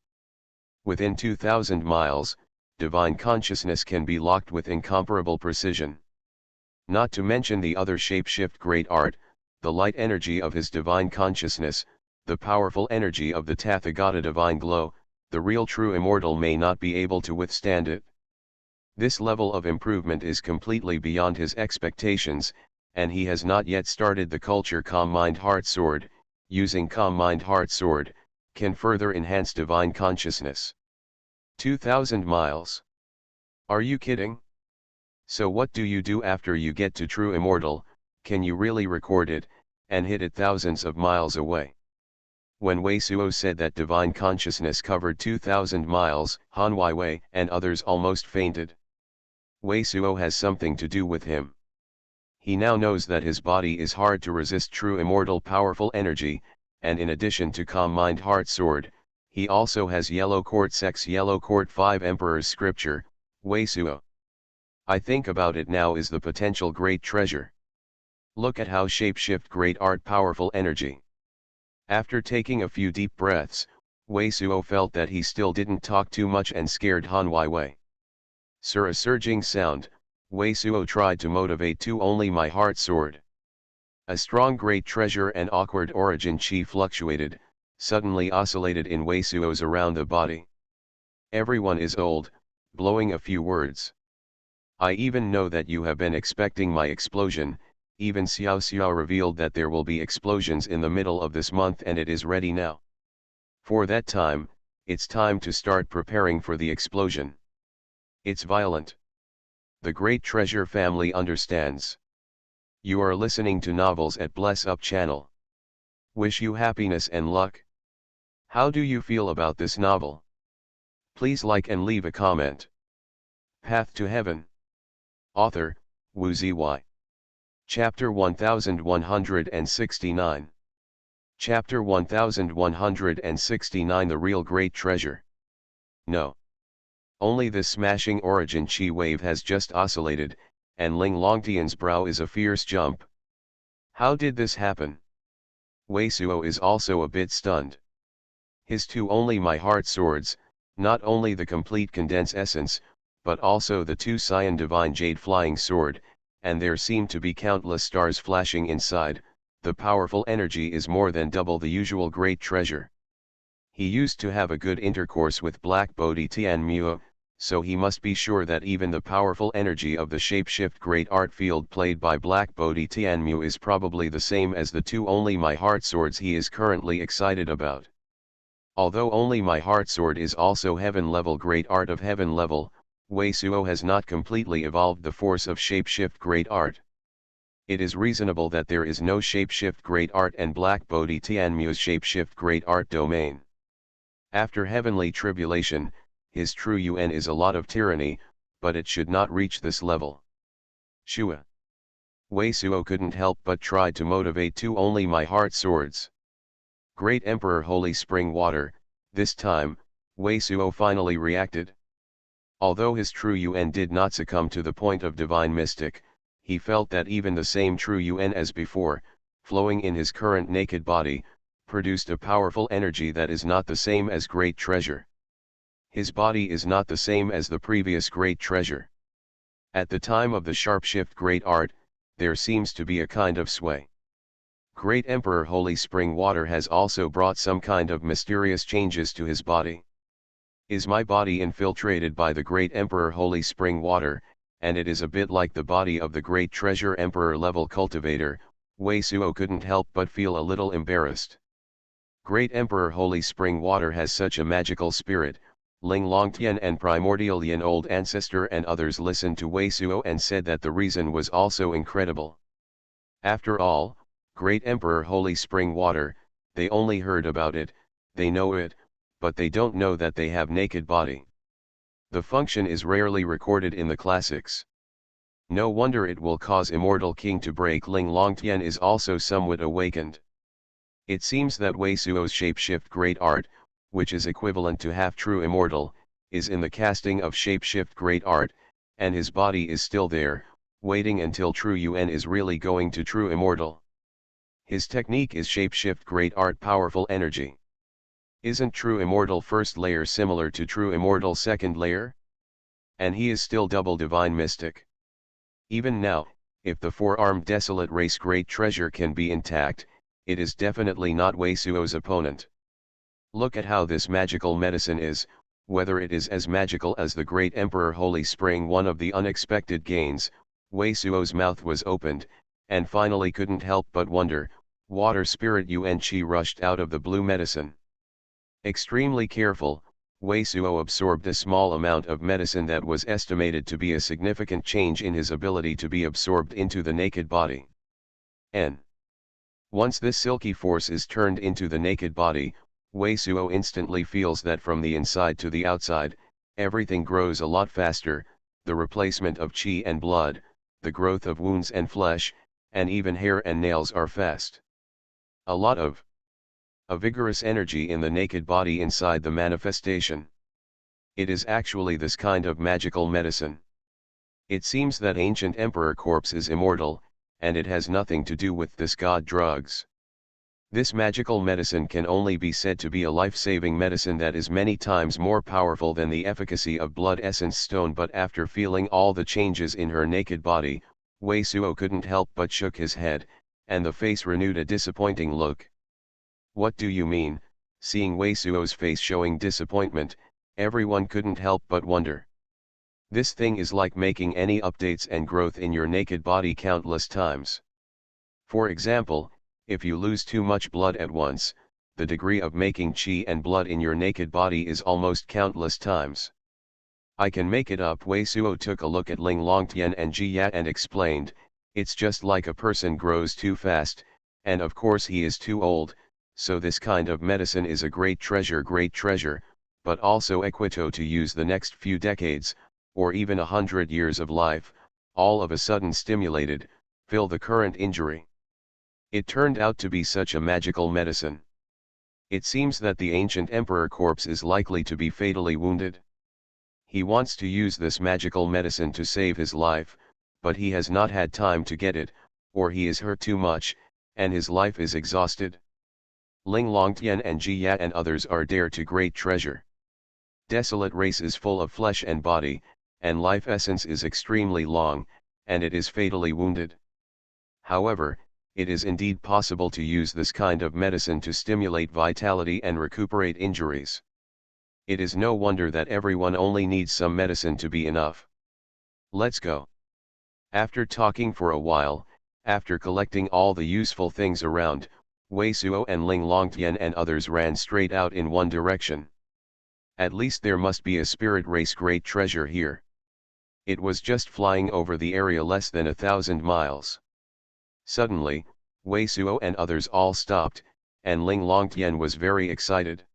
Within 2,000 miles, divine consciousness can be locked with incomparable precision. Not to mention the other shapeshift great art, the light energy of his divine consciousness, the powerful energy of the Tathagata divine glow, the real true immortal may not be able to withstand it. This level of improvement is completely beyond his expectations, and he has not yet started the culture Calm Mind Heart Sword. Using Calm Mind Heart Sword can further enhance divine consciousness. 2,000 miles. Are you kidding? So what do you do after you get to true immortal? Can you really record it, and hit it thousands of miles away? When Wei Suo said that divine consciousness covered 2,000 miles, Han Weiwei and others almost fainted. Wei Suo has something to do with him. He now knows that his body is hard to resist true immortal powerful energy, and in addition to Calm Mind Heart Sword, he also has Yellow Court 5 Emperor's Scripture, Wei Suo. I think about it now is the potential great treasure. Look at how shapeshift great art powerful energy. After taking a few deep breaths, Wei Suo felt that he still didn't talk too much and scared Han Weiwei. Sir, a surging sound, Wei Suo tried to motivate to only my heart sword. A strong great treasure and awkward origin chi fluctuated, suddenly oscillated in Wei Suo's around the body. Everyone is old, blowing a few words. I even know that you have been expecting my explosion, even Xiao Xiao revealed that there will be explosions in the middle of this month and it is ready now. For that time, it's time to start preparing for the explosion. It's violent. The Great Treasure family understands. You are listening to Novels at Bless Up channel. Wish you happiness and luck. How do you feel about this novel? Please like and leave a comment. Path to Heaven. Author, Wu Zy. Chapter 1169. Chapter 1169 The Real Great Treasure. No. Only this smashing origin chi wave has just oscillated, and Ling Longtian's brow is a fierce jump. How did this happen? Wei Suo is also a bit stunned. His two only my heart swords, not only the complete condense essence, but also the two Cyan Divine Jade Flying Sword, and there seem to be countless stars flashing inside, the powerful energy is more than double the usual great treasure. He used to have a good intercourse with Black Bodhi Tianmu, so he must be sure that even the powerful energy of the shapeshift great art field played by Black Bodhi Tianmu is probably the same as the two only my heart swords he is currently excited about. Although only my heart sword is also heaven level great art of heaven level, Wei Suo has not completely evolved the force of shapeshift great art. It is reasonable that there is no shapeshift great art and Black Bodhi Tianmu's shapeshift great art domain. After heavenly tribulation, his true UN is a lot of tyranny, but it should not reach this level. Shua. Wei Suo couldn't help but tried to motivate to only my heart swords. Great Emperor Holy Spring Water, this time, Wei Suo finally reacted. Although his true UN did not succumb to the point of divine mystic, he felt that even the same true UN as before, flowing in his current naked body, produced a powerful energy that is not the same as great treasure. His body is not the same as the previous great treasure. At the time of the sharpshift great art, there seems to be a kind of sway. Great Emperor Holy Spring Water has also brought some kind of mysterious changes to his body. Is my body infiltrated by the Great Emperor Holy Spring Water, and it is a bit like the body of the Great Treasure Emperor level cultivator? Wei Suo couldn't help but feel a little embarrassed. Great Emperor Holy Spring Water has such a magical spirit. Ling Longtian and Primordial Yin Old Ancestor and others listened to Wei Suo and said that the reason was also incredible. After all, Great Emperor Holy Spring Water, they only heard about it, they know it, but they don't know that they have naked body. The function is rarely recorded in the classics. No wonder it will cause Immortal King to break. Ling Longtian is also somewhat awakened. It seems that Wei Suo's shapeshift great art, which is equivalent to half true immortal, is in the casting of shapeshift great art, and his body is still there, waiting until true UN is really going to true immortal. His technique is shapeshift great art powerful energy. Isn't true immortal first layer similar to true immortal second layer? And he is still double divine mystic. Even now, if the four-armed desolate race great treasure can be intact, it is definitely not Wei Suo's opponent. Look at how this magical medicine is, whether it is as magical as the great Emperor Holy Spring. One of the unexpected gains, Wei Suo's mouth was opened, and finally couldn't help but wonder, water spirit Yuan Qi rushed out of the blue medicine. Extremely careful, Wei Suo absorbed a small amount of medicine that was estimated to be a significant change in his ability to be absorbed into the naked body. Once this silky force is turned into the naked body, Wei Suo instantly feels that from the inside to the outside, everything grows a lot faster, the replacement of qi and blood, the growth of wounds and flesh, and even hair and nails are fast. A lot of a vigorous energy in the naked body inside the manifestation. It is actually this kind of magical medicine. It seems that ancient emperor corpse is immortal, and it has nothing to do with this god drugs. This magical medicine can only be said to be a life-saving medicine that is many times more powerful than the efficacy of blood essence stone. But after feeling all the changes in her naked body, Wei Suo couldn't help but shook his head, and the face renewed a disappointing look. What do you mean? Seeing Wei Suo's face showing disappointment, everyone couldn't help but wonder. This thing is like making any updates and growth in your naked body countless times. For example, if you lose too much blood at once, the degree of making qi and blood in your naked body is almost countless times. I can make it up. Wei Suo took a look at Ling Longtian and Ji Ya and explained, it's just like a person grows too fast, and of course he is too old, so this kind of medicine is a great treasure, but also equito to use the next few decades, or even 100 years of life, all of a sudden stimulated, fill the current injury. It turned out to be such a magical medicine. It seems that the ancient emperor corpse is likely to be fatally wounded. He wants to use this magical medicine to save his life, but he has not had time to get it, or he is hurt too much, and his life is exhausted. Ling Longtian and Ji Ya and others are dare to great treasure. Desolate race is full of flesh and body, and life essence is extremely long, and it is fatally wounded. However, it is indeed possible to use this kind of medicine to stimulate vitality and recuperate injuries. It is no wonder that everyone only needs some medicine to be enough. Let's go. After talking for a while, after collecting all the useful things around, Wei Suo and Ling Longtian and others ran straight out in one direction. At least there must be a spirit race great treasure here. It was just flying over the area less than 1,000 miles. Suddenly, Wei Suo and others all stopped, and Ling Longtian was very excited.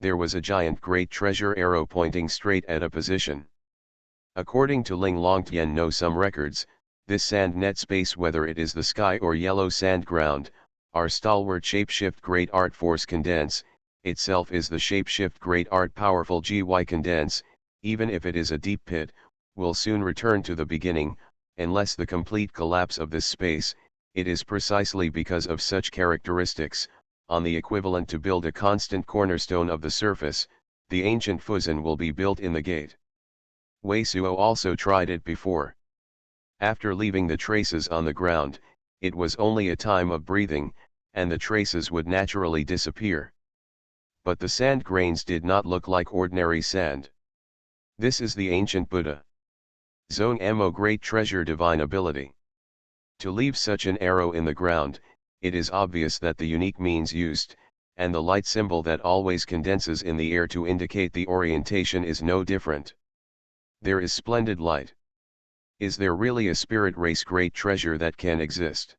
There was a giant great treasure arrow pointing straight at a position. According to Ling Longtian know some records, this sand net space, whether it is the sky or yellow sand ground, our stalwart shapeshift great art force condense, itself is the shapeshift great art powerful GY condense, even if it is a deep pit, will soon return to the beginning, unless the complete collapse of this space. It is precisely because of such characteristics, on the equivalent to build a constant cornerstone of the surface, the ancient Fuzan will be built in the gate. Wei Suo also tried it before. After leaving the traces on the ground, it was only a time of breathing, and the traces would naturally disappear. But the sand grains did not look like ordinary sand. This is the ancient Buddha. Zong Mo great treasure divine ability. To leave such an arrow in the ground, it is obvious that the unique means used, and the light symbol that always condenses in the air to indicate the orientation is no different. There is splendid light. Is there really a spirit race great treasure that can exist?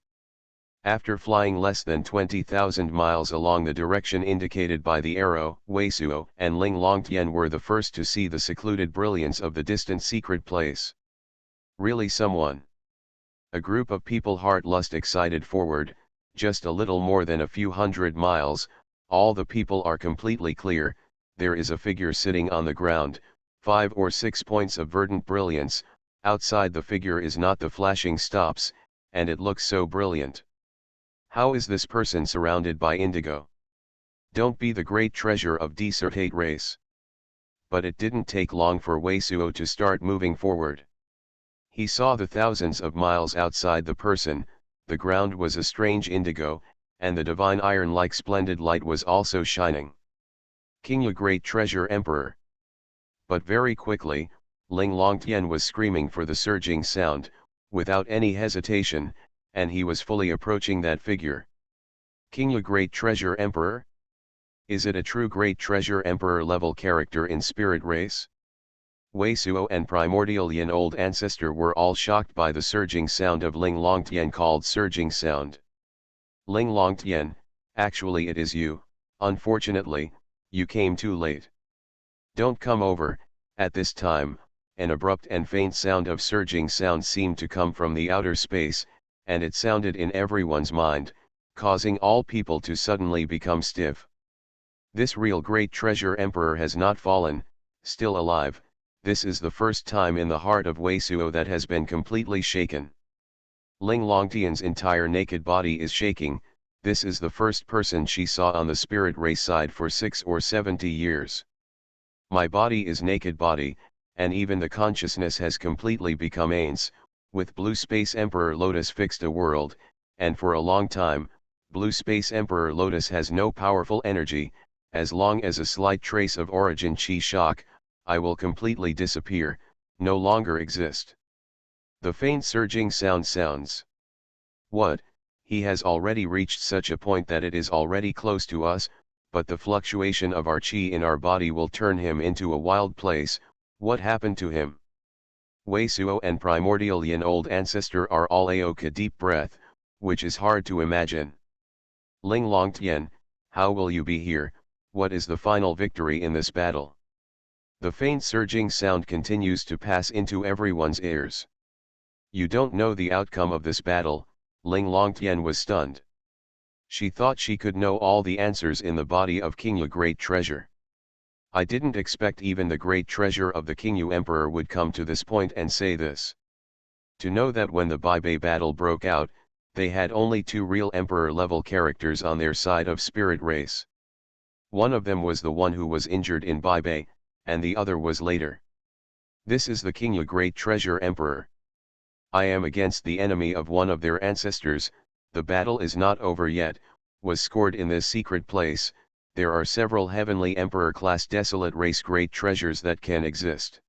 After flying less than 20,000 miles along the direction indicated by the arrow, Wei Suo and Ling Longtian were the first to see the secluded brilliance of the distant secret place. Really someone. A group of people heart lust excited forward, just a little more than a few hundred miles, all the people are completely clear, there is a figure sitting on the ground, 5 or 6 points of verdant brilliance, outside the figure is not the flashing stops, and it looks so brilliant. How is this person surrounded by indigo? Don't be the great treasure of desertate race. But it didn't take long for Wei Suo to start moving forward. He saw the thousands of miles outside the person, the ground was a strange indigo, and the divine iron-like splendid light was also shining. King Yu, great treasure emperor. But very quickly, Ling Longtian was screaming for the surging sound, without any hesitation, and he was fully approaching that figure. King Yu, great treasure emperor? Is it a true great treasure emperor level character in spirit race? Wei Suo and primordial Yin old ancestor were all shocked by the surging sound of Ling Longtian, called surging sound. Ling Longtian, actually it is you, unfortunately, you came too late. Don't come over. At this time, an abrupt and faint sound of surging sound seemed to come from the outer space, and it sounded in everyone's mind, causing all people to suddenly become stiff. This real great treasure emperor has not fallen, still alive. This is the first time in the heart of Wei Suo that has been completely shaken. Ling Longtian's entire naked body is shaking. This is the first person she saw on the spirit race side for 6 or 70 years. My body is naked body, and even the consciousness has completely become ains, with Blue Space Emperor Lotus fixed a world, and for a long time, Blue Space Emperor Lotus has no powerful energy. As long as a slight trace of origin chi shock, I will completely disappear, no longer exist. The faint surging sound sounds. What? He has already reached such a point that it is already close to us, but the fluctuation of our chi in our body will turn him into a wild place. What happened to him? Wei Suo and primordial Yin old ancestor are all aoka deep breath, which is hard to imagine. Ling Longtian, how will you be here? What is the final victory in this battle? The faint surging sound continues to pass into everyone's ears. You don't know the outcome of this battle. Ling Longtian was stunned. She thought she could know all the answers in the body of King Yu, great treasure. I didn't expect even the great treasure of the King Yu Emperor would come to this point and say this. To know that when the Baibei battle broke out, they had only 2 real Emperor level characters on their side of spirit race. One of them was the one who was injured in Baibei, and the other was later. This is the King Yu, great treasure emperor. I am against the enemy of one of their ancestors. The battle is not over yet, was scored in this secret place. There are several heavenly emperor class desolate race great treasures that can exist.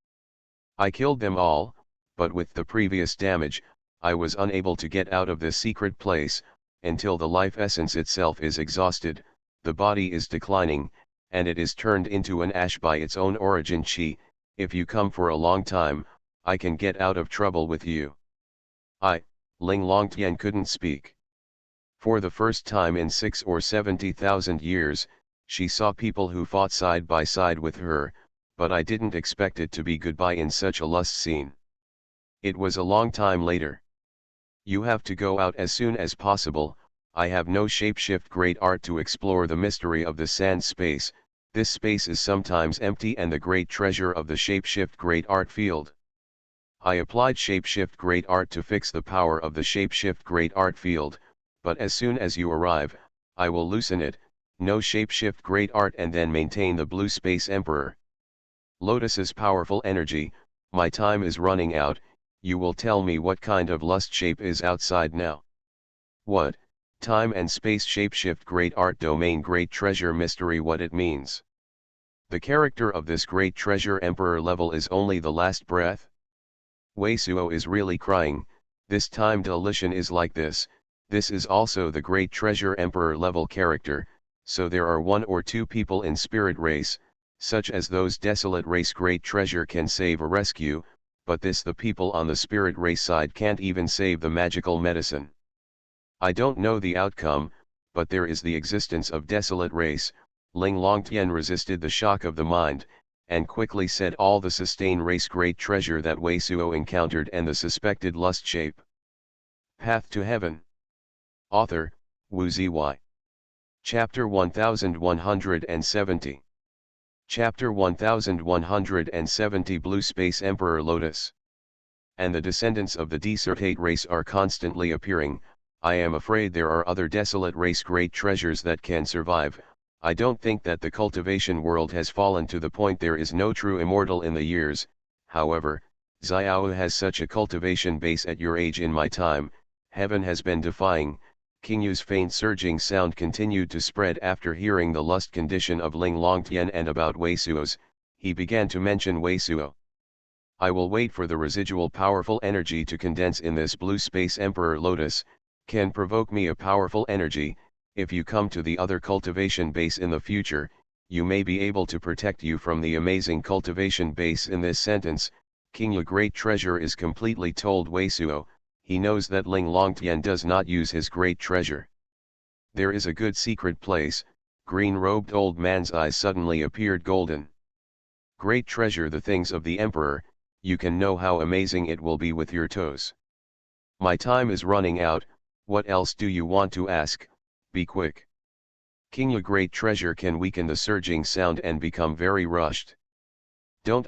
I killed them all, but with the previous damage, I was unable to get out of this secret place. Until the life essence itself is exhausted, the body is declining, and it is turned into an ash by its own origin chi. If you come for a long time, I can get out of trouble with you. Ling Longtian couldn't speak. For the first time in 6 or 70,000 years, she saw people who fought side by side with her, but I didn't expect it to be goodbye in such a lust scene. It was a long time later. You have to go out as soon as possible. I have no shapeshift great art to explore the mystery of the sand space. This space is sometimes empty and the great treasure of the shapeshift great art field. I applied shapeshift great art to fix the power of the shapeshift great art field, but as soon as you arrive, I will loosen it. No shapeshift great art and then maintain the Blue Space Emperor. Lotus's powerful energy. My time is running out. You will tell me what kind of lust shape is outside now. What? Time and space shapeshift great art domain great treasure mystery, what it means. The character of this great treasure emperor level is only the last breath. Wei Suo is really crying. This time deletion is like this. This is also the great treasure emperor level character, so there are 1 or 2 people in spirit race, such as those desolate race great treasure can save or rescue, but this the people on the spirit race side can't even save the magical medicine. I don't know the outcome, but there is the existence of desolate race. Ling Longtian resisted the shock of the mind, and quickly said all the sustain race great treasure that Wei Suo encountered and the suspected lust shape. Path to Heaven. Author, Wu Zy. Chapter 1170. Chapter 1170 Blue Space Emperor Lotus. And the descendants of the desertate race are constantly appearing. I am afraid there are other desolate race great treasures that can survive. I don't think that the cultivation world has fallen to the point there is no true immortal in the years. However, Xiao has such a cultivation base at your age in my time, heaven has been defying. King Yu's faint surging sound continued to spread after hearing the lust condition of Ling Longtian and about Wei Suo's. He began to mention Wei Suo. I will wait for the residual powerful energy to condense in this blue space. Emperor Lotus can provoke me a powerful energy. If you come to the other cultivation base in the future, you may be able to protect you from the amazing cultivation base. In this sentence, King Yu great treasure is completely told Wei Suo. He knows that Ling Longtian does not use his great treasure. There is a good secret place. Green-robed old man's eyes suddenly appeared golden. Great treasure, the things of the emperor, you can know how amazing it will be with your toes. My time is running out, what else do you want to ask? Be quick. King Yu great treasure can weaken the surging sound and become very rushed. Don't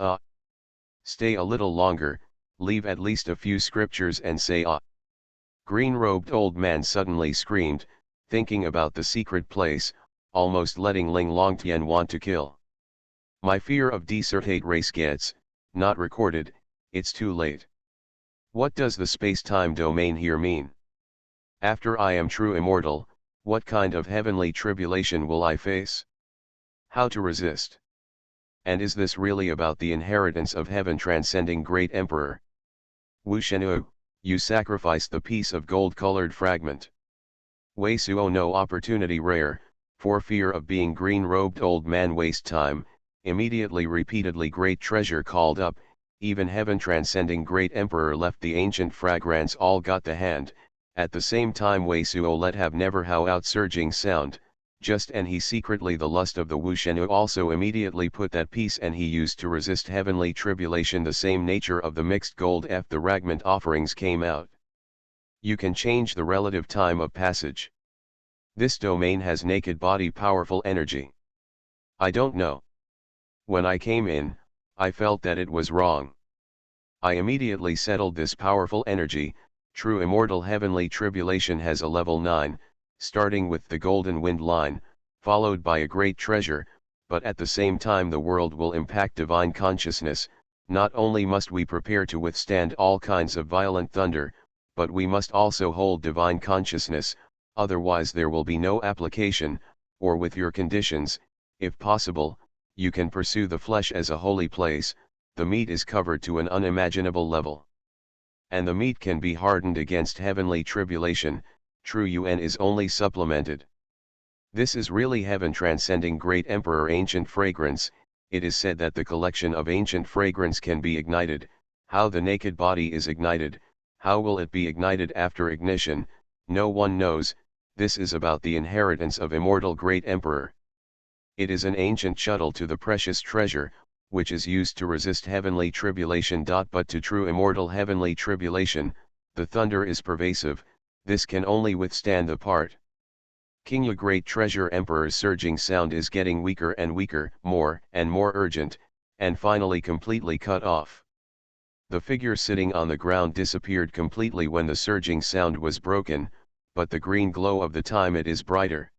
stay a little longer, leave at least a few scriptures and say Green-robed old man suddenly screamed, thinking about the secret place, almost letting Ling Longtian want to kill. My fear of desertate race gets, not recorded, it's too late. What does the space-time domain here mean? After I am true immortal, what kind of heavenly tribulation will I face? How to resist? And is this really about the inheritance of heaven transcending great emperor? Wu Shenhu, you sacrificed the piece of gold-colored fragment. Wei Suo no opportunity rare, for fear of being green-robed old man waste time, immediately repeatedly great treasure called up, even heaven transcending great emperor left the ancient fragrance all got the hand, at the same time Wei Suo let have never how out surging sound, just and he secretly the lust of the Wu Shenhu also immediately put that piece and he used to resist heavenly tribulation the same nature of the mixed gold F the ragment offerings came out. You can change the relative time of passage. This domain has naked body powerful energy. I don't know. When I came in, I felt that it was wrong. I immediately settled this powerful energy. True immortal heavenly tribulation has a level 9, starting with the golden wind line, followed by a great treasure, but at the same time the world will impact divine consciousness. Not only must we prepare to withstand all kinds of violent thunder, but we must also hold divine consciousness, otherwise there will be no application, or with your conditions, if possible, you can pursue the flesh as a holy place. The meat is covered to an unimaginable level. And the meat can be hardened against heavenly tribulation. True UN is only supplemented. This is really heaven transcending great emperor ancient fragrance. It is said that the collection of ancient fragrance can be ignited. How the naked body is ignited, how will it be ignited after ignition, no one knows. This is about the inheritance of immortal great emperor. It is an ancient shuttle to the precious treasure, which is used to resist heavenly tribulation. But to true immortal heavenly tribulation, the thunder is pervasive, this can only withstand the part. King Yu great treasure emperor's surging sound is getting weaker and weaker, more and more urgent, and finally completely cut off. The figure sitting on the ground disappeared completely when the surging sound was broken, but the green glow of the time it is brighter.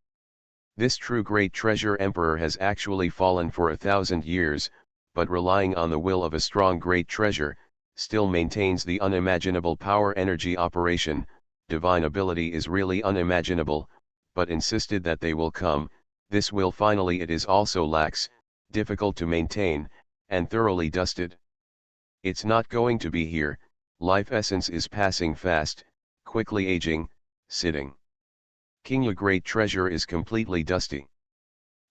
This true great treasure emperor has actually fallen for 1,000 years, but relying on the will of a strong great treasure, still maintains the unimaginable power energy operation. Divine ability is really unimaginable, but insisted that they will come. This will finally it is also lax, difficult to maintain, and thoroughly dusted. It's not going to be here. Life essence is passing fast, quickly aging, sitting. King Yu great treasure is completely dusty.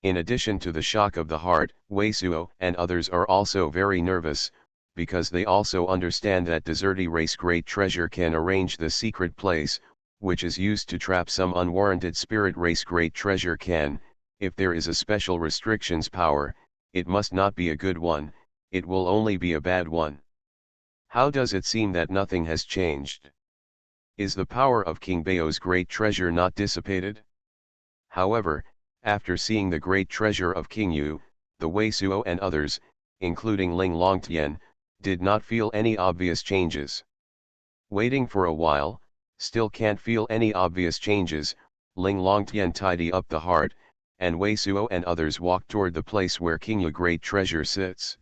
In addition to the shock of the heart, Wei Suo and others are also very nervous, because they also understand that deserty race great treasure can arrange the secret place, which is used to trap some unwarranted spirit race great treasure can, if there is a special restrictions power, it must not be a good one, it will only be a bad one. How does it seem that nothing has changed? Is the power of King Bao's great treasure not dissipated? However, after seeing the great treasure of King Yu, the Wei Suo and others, including Ling Longtian, did not feel any obvious changes. Waiting for a while, Still can't feel any obvious changes. Ling Longtian tidy up the heart, and Wei Suo and others walk toward the place where King Yu Great Treasure sits.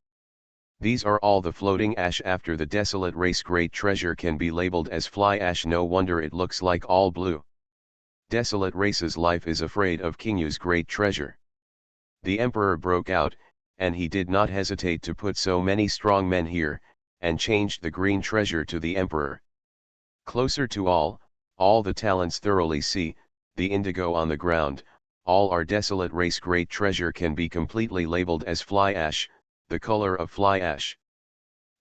These are all the floating ash after the desolate race Great Treasure can be labeled as fly ash, no wonder it looks like all blue. Desolate race's life is afraid of King Yu's Great Treasure. The emperor broke out, and he did not hesitate to put so many strong men here, and changed the green treasure to the emperor. Closer to all the talents thoroughly see, the indigo on the ground, all our desolate race Great Treasure can be completely labeled as fly ash, the color of fly ash.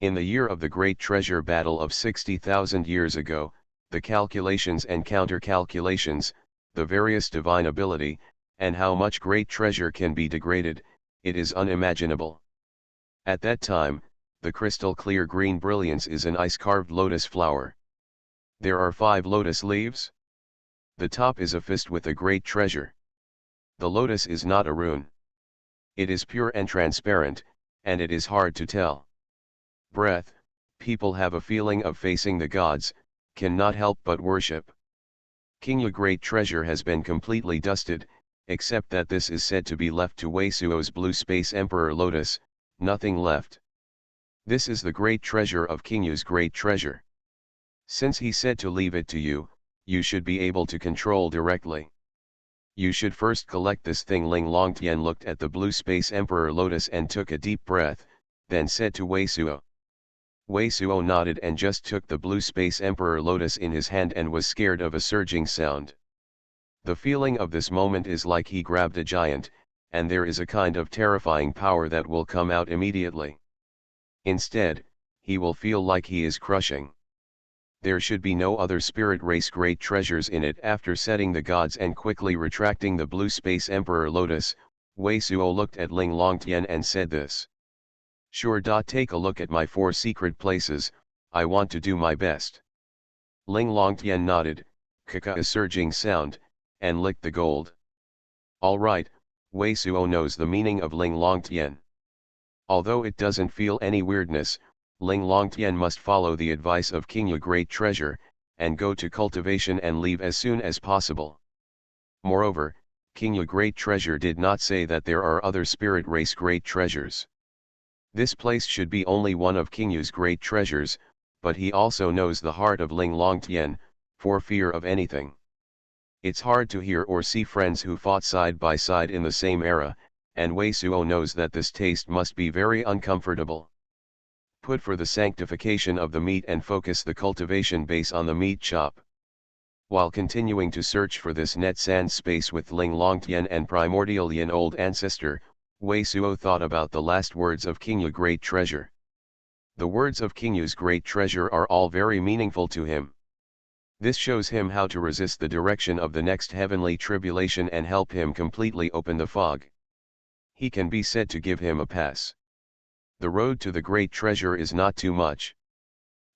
In the year of the Great Treasure battle of 60,000 years ago, the calculations and counter-calculations, the various divine ability, and how much Great Treasure can be degraded, it is unimaginable. At that time, the crystal clear green brilliance is an ice-carved lotus flower. There are 5 lotus leaves. The top is a fist with a great treasure. The lotus is not a rune. It is pure and transparent, and it is hard to tell. Breath, people have a feeling of facing the gods, cannot help but worship. King Yu Great Treasure has been completely dusted, except that this is said to be left to Wei Suo's Blue Space Emperor Lotus, nothing left. This is the great treasure of King Yu's Great Treasure. Since he said to leave it to you, you should be able to control directly. You should first collect this thing. Ling Longtian looked at the Blue Space Emperor Lotus and took a deep breath, then said to Wei Suo. Wei Suo nodded and just took the Blue Space Emperor Lotus in his hand and was scared of a surging sound. The feeling of this moment is like he grabbed a giant, and there is a kind of terrifying power that will come out immediately. Instead, he will feel like he is crushing. There should be no other spirit race great treasures in it. After setting the gods and quickly retracting the Blue Space Emperor Lotus, Wei Suo looked at Ling Longtian and said this. Sure. Take a look at my 4 secret places, I want to do my best. Ling Longtian nodded, kaka a surging sound, and licked the gold. Alright, Wei Suo knows the meaning of Ling Longtian. Although it doesn't feel any weirdness, Ling Longtian must follow the advice of King Yu Great Treasure, and go to cultivation and leave as soon as possible. Moreover, King Yu Great Treasure did not say that there are other spirit race great treasures. This place should be only one of King Yu's great treasures, but he also knows the heart of Ling Longtian, for fear of anything. It's hard to hear or see friends who fought side by side in the same era, and Wei Suo knows that this taste must be very uncomfortable. Put for the sanctification of the meat and focus the cultivation base on the meat chop. While continuing to search for this net sand space with Ling Longtian and Primordial Yin Old Ancestor, Wei Suo thought about the last words of King Yu Great Treasure. The words of King Yu's Great Treasure are all very meaningful to him. This shows him how to resist the direction of the next heavenly tribulation and help him completely open the fog. He can be said to give him a pass. The road to the Great Treasure is not too much.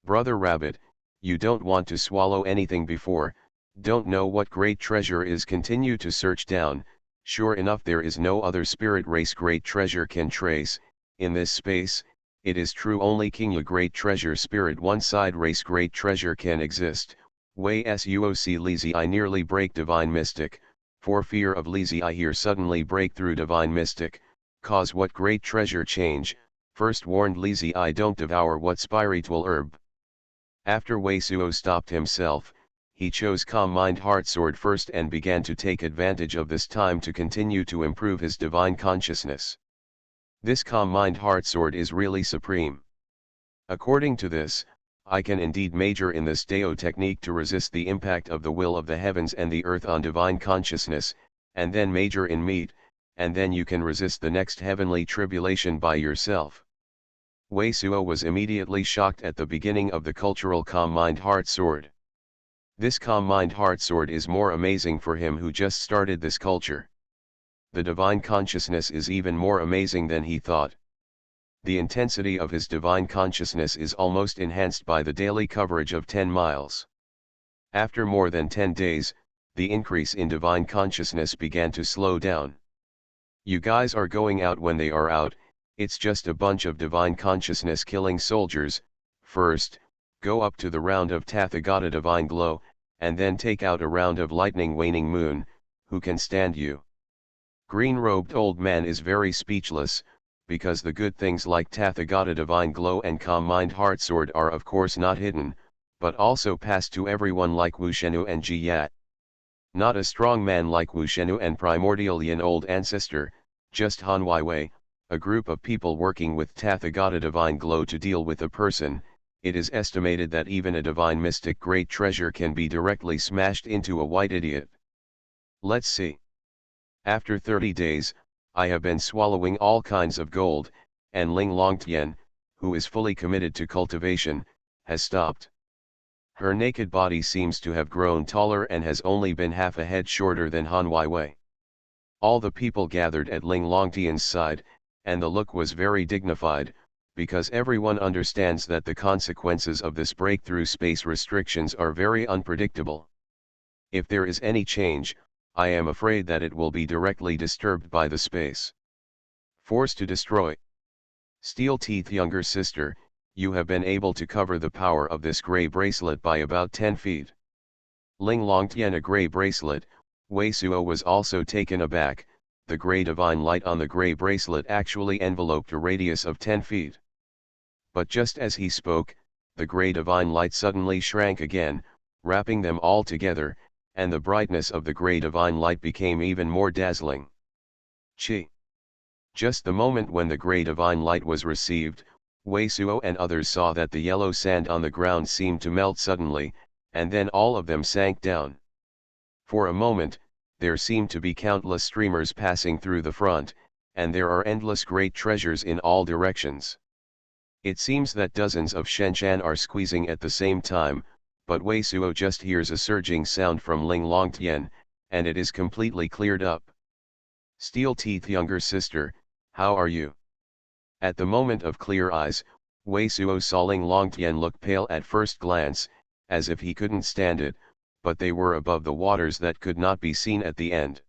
Brother Rabbit, you don't want to swallow anything before, don't know what Great Treasure is. Continue to search down. Sure enough, there is no other spirit race Great Treasure can trace. In this space, it is true only King Yu Great Treasure spirit one side race Great Treasure can exist. Wei Suoc Lazy I nearly break Divine Mystic, for fear of Lazy I here suddenly break through Divine Mystic, cause what Great Treasure change, first warned Lazy I don't devour what spiritual herb. After Wei Suo stopped himself, he chose Calm Mind Heart Sword first and began to take advantage of this time to continue to improve his divine consciousness. This Calm Mind Heart Sword is really supreme. According to this, I can indeed major in this Dao technique to resist the impact of the will of the heavens and the earth on divine consciousness, and then major in meat, and then you can resist the next heavenly tribulation by yourself. Wei Suo was immediately shocked at the beginning of the cultural Calm Mind Heart Sword. This Calm Mind Heart Sword is more amazing for him who just started this culture. The divine consciousness is even more amazing than he thought. The intensity of his divine consciousness is almost enhanced by the daily coverage of 10 miles. After more than 10 days, the increase in divine consciousness began to slow down. You guys are going out when they are out, it's just a bunch of divine consciousness killing soldiers. First, go up to the round of Tathagata divine glow, and then take out a round of lightning waning moon, who can stand you? Green-robed old man is very speechless, because the good things like Tathagata divine glow and calm mind heart sword are of course not hidden, but also passed to everyone like Wushenu and Ji Yat. Not a strong man like Wushenu and primordial Yin old ancestor, just Han Wei, a group of people working with Tathagata divine glow to deal with a person. It is estimated that even a divine mystic great treasure can be directly smashed into a white idiot. Let's see. After 30 days, I have been swallowing all kinds of gold, and Ling Longtian, who is fully committed to cultivation, has stopped. Her naked body seems to have grown taller and has only been half a head shorter than Han Wei. All the people gathered at Ling Longtian's side, and the look was very dignified, because everyone understands that the consequences of this breakthrough space restrictions are very unpredictable. If there is any change, I am afraid that it will be directly disturbed by the space force to destroy. Steel Teeth younger sister, you have been able to cover the power of this gray bracelet by about 10 feet. Ling Longtian a gray bracelet, Wei Suo was also taken aback. The gray divine light on the gray bracelet actually enveloped a radius of 10 feet. But just as he spoke, the gray divine light suddenly shrank again, wrapping them all together, and the brightness of the gray divine light became even more dazzling. Chi. Just the moment when the gray divine light was received, Wei Suo and others saw that the yellow sand on the ground seemed to melt suddenly, and then all of them sank down. For a moment, there seemed to be countless streamers passing through the front, and there are endless great treasures in all directions. It seems that dozens of Shenshan are squeezing at the same time, but Wei Suo just hears a surging sound from Ling Longtian, and it is completely cleared up. Steel Teeth younger sister, how are you? At the moment of clear eyes, Wei Suo saw Ling Longtian look pale at first glance, as if he couldn't stand it, but they were above the waters that could not be seen at the end.